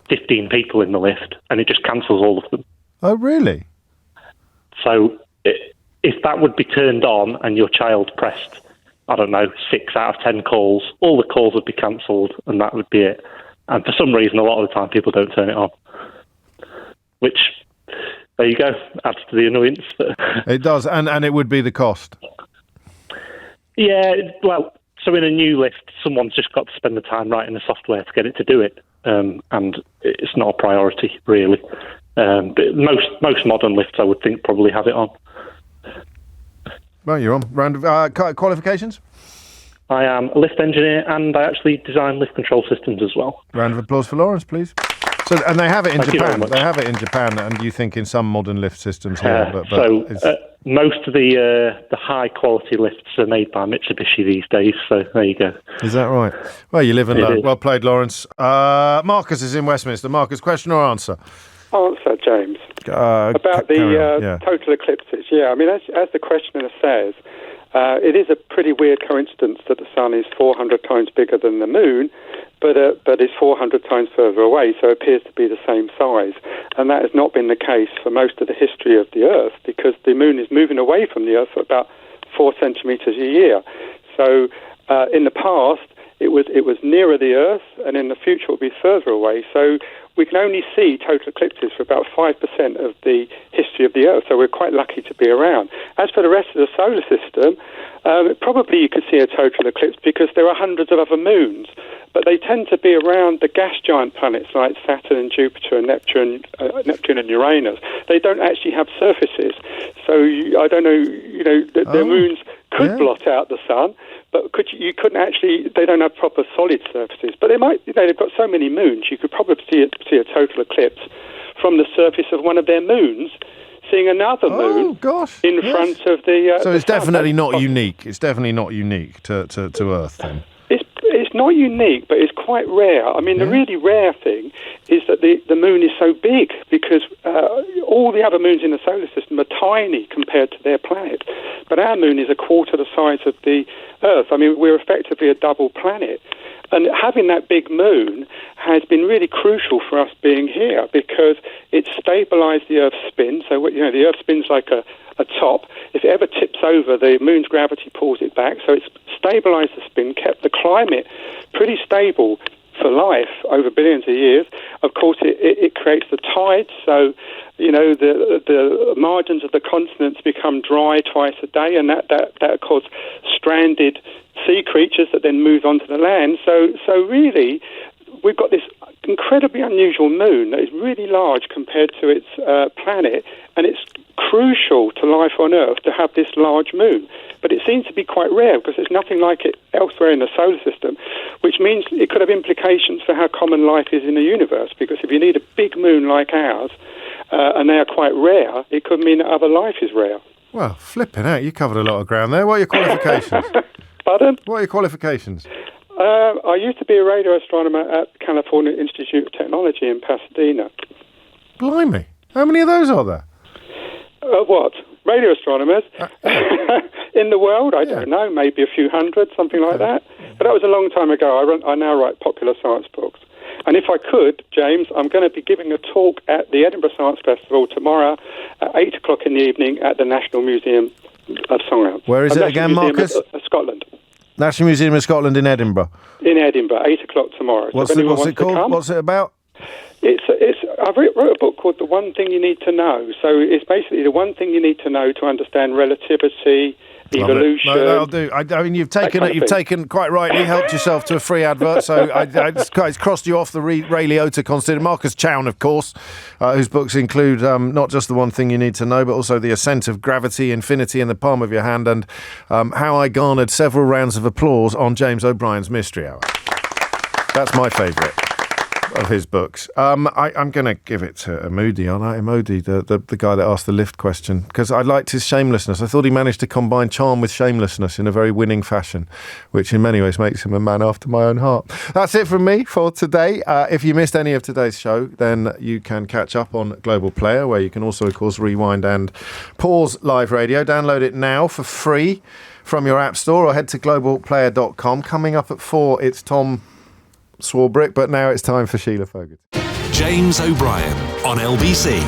15 people in the lift, and it just cancels all of them. Oh, really? So if that would be turned on and your child pressed, 6 out of 10 calls, all the calls would be cancelled, and that would be it. And for some reason, a lot of the time, people don't turn it on. Which, there you go, adds to the annoyance. But it does, and it would be the cost. Yeah, well, So in a new lift, someone's just got to spend the time writing the software to get it to do it, and it's not a priority really. But most modern lifts, I would think, probably have it on. Well, you're on. Round of qualifications? I am a lift engineer, and I actually design lift control systems as well. Round of applause for Lawrence, please. So, and they have it in Thank you very Japan. much. They have it in Japan, and you think in some modern lift systems here. Most of the high quality lifts are made by Mitsubishi these days. So there you go. Is that right? Well, you live and It learn. is. Well played, Lawrence. Marcus is in Westminster. Marcus, question or answer? Answer, James. About the total eclipses. Yeah, I mean, as the questioner says, it is a pretty weird coincidence that the sun is 400 times bigger than the moon, but is 400 times further away, so it appears to be the same size. And that has not been the case for most of the history of the Earth, because the moon is moving away from the Earth for about 4 centimetres a year. So in the past, it was nearer the Earth, and in the future it will be further away. So we can only see total eclipses for about 5% of the history of the Earth, so we're quite lucky to be around. As for the rest of the solar system, probably you could see a total eclipse because there are hundreds of other moons, but they tend to be around the gas giant planets like Saturn and Jupiter and Neptune and Uranus. They don't actually have surfaces, so I don't know, their moons could blot out the sun, but you couldn't actually, they don't have proper solid surfaces. But they might, they've got so many moons, you could probably see a total eclipse from the surface of one of their moons, seeing another moon in front of the... So the it's sun. definitely not unique. It's definitely not unique to Earth, then. It's not unique, but it's quite rare. I mean, the really rare thing is that the moon is so big, because all the other moons in the solar system are tiny compared to their planet. But our moon is a quarter the size of the Earth. I mean, we're effectively a double planet. And having that big moon has been really crucial for us being here, because it's stabilised the Earth's spin. So, the Earth spins like a top. If it ever tips over, the moon's gravity pulls it back. So it's stabilised the spin, kept the climate pretty stable for life over billions of years. Of course, it creates the tides. So, the margins of the continents become dry twice a day, and that causes stranded sea creatures that then move onto the land. So really, we've got this incredibly unusual moon that is really large compared to its planet, and it's crucial to life on Earth to have this large moon. But it seems to be quite rare because there's nothing like it elsewhere in the solar system, which means it could have implications for how common life is in the universe, because if you need a big moon like ours, and they are quite rare, it could mean that other life is rare. Well, flipping out, you covered a lot of ground there. What are your qualifications? Pardon? What are your qualifications? I used to be a radio astronomer at the California Institute of Technology in Pasadena. Blimey. How many of those are there? What? Radio astronomers? In the world? I don't know, maybe a few hundred, something like that. But that was a long time ago. I now write popular science books. And if I could, James, I'm going to be giving a talk at the Edinburgh Science Festival tomorrow at 8 o'clock in the evening at the National Museum of Science. Where is it again, Marcus? Scotland. National Museum of Scotland in Edinburgh. In Edinburgh, 8 o'clock tomorrow. What's it called? What's it about? I wrote a book called The One Thing You Need to Know. So it's basically the one thing you need to know to understand relativity, evolution. No, that'll do. I mean, you've taken quite rightly, helped yourself to a free advert, so it's crossed you off the Ray Liotta considered. Marcus Chown, of course, whose books include not just The One Thing You Need to Know, but also The Ascent of Gravity, Infinity in the Palm of Your Hand, and How I Garnered Several Rounds of Applause on James O'Brien's Mystery Hour. That's my favourite of his books. I'm going to give it to Moody, aren't I? Moody, the guy that asked the lift question, because I liked his shamelessness. I thought he managed to combine charm with shamelessness in a very winning fashion, which in many ways makes him a man after my own heart. That's it from me for today. If you missed any of today's show, then you can catch up on Global Player, where you can also, of course, rewind and pause live radio. Download it now for free from your app store, or head to globalplayer.com. Coming up at 4, it's Tom Swarbrick, but now it's time for Sheila Fogarty. James O'Brien on LBC.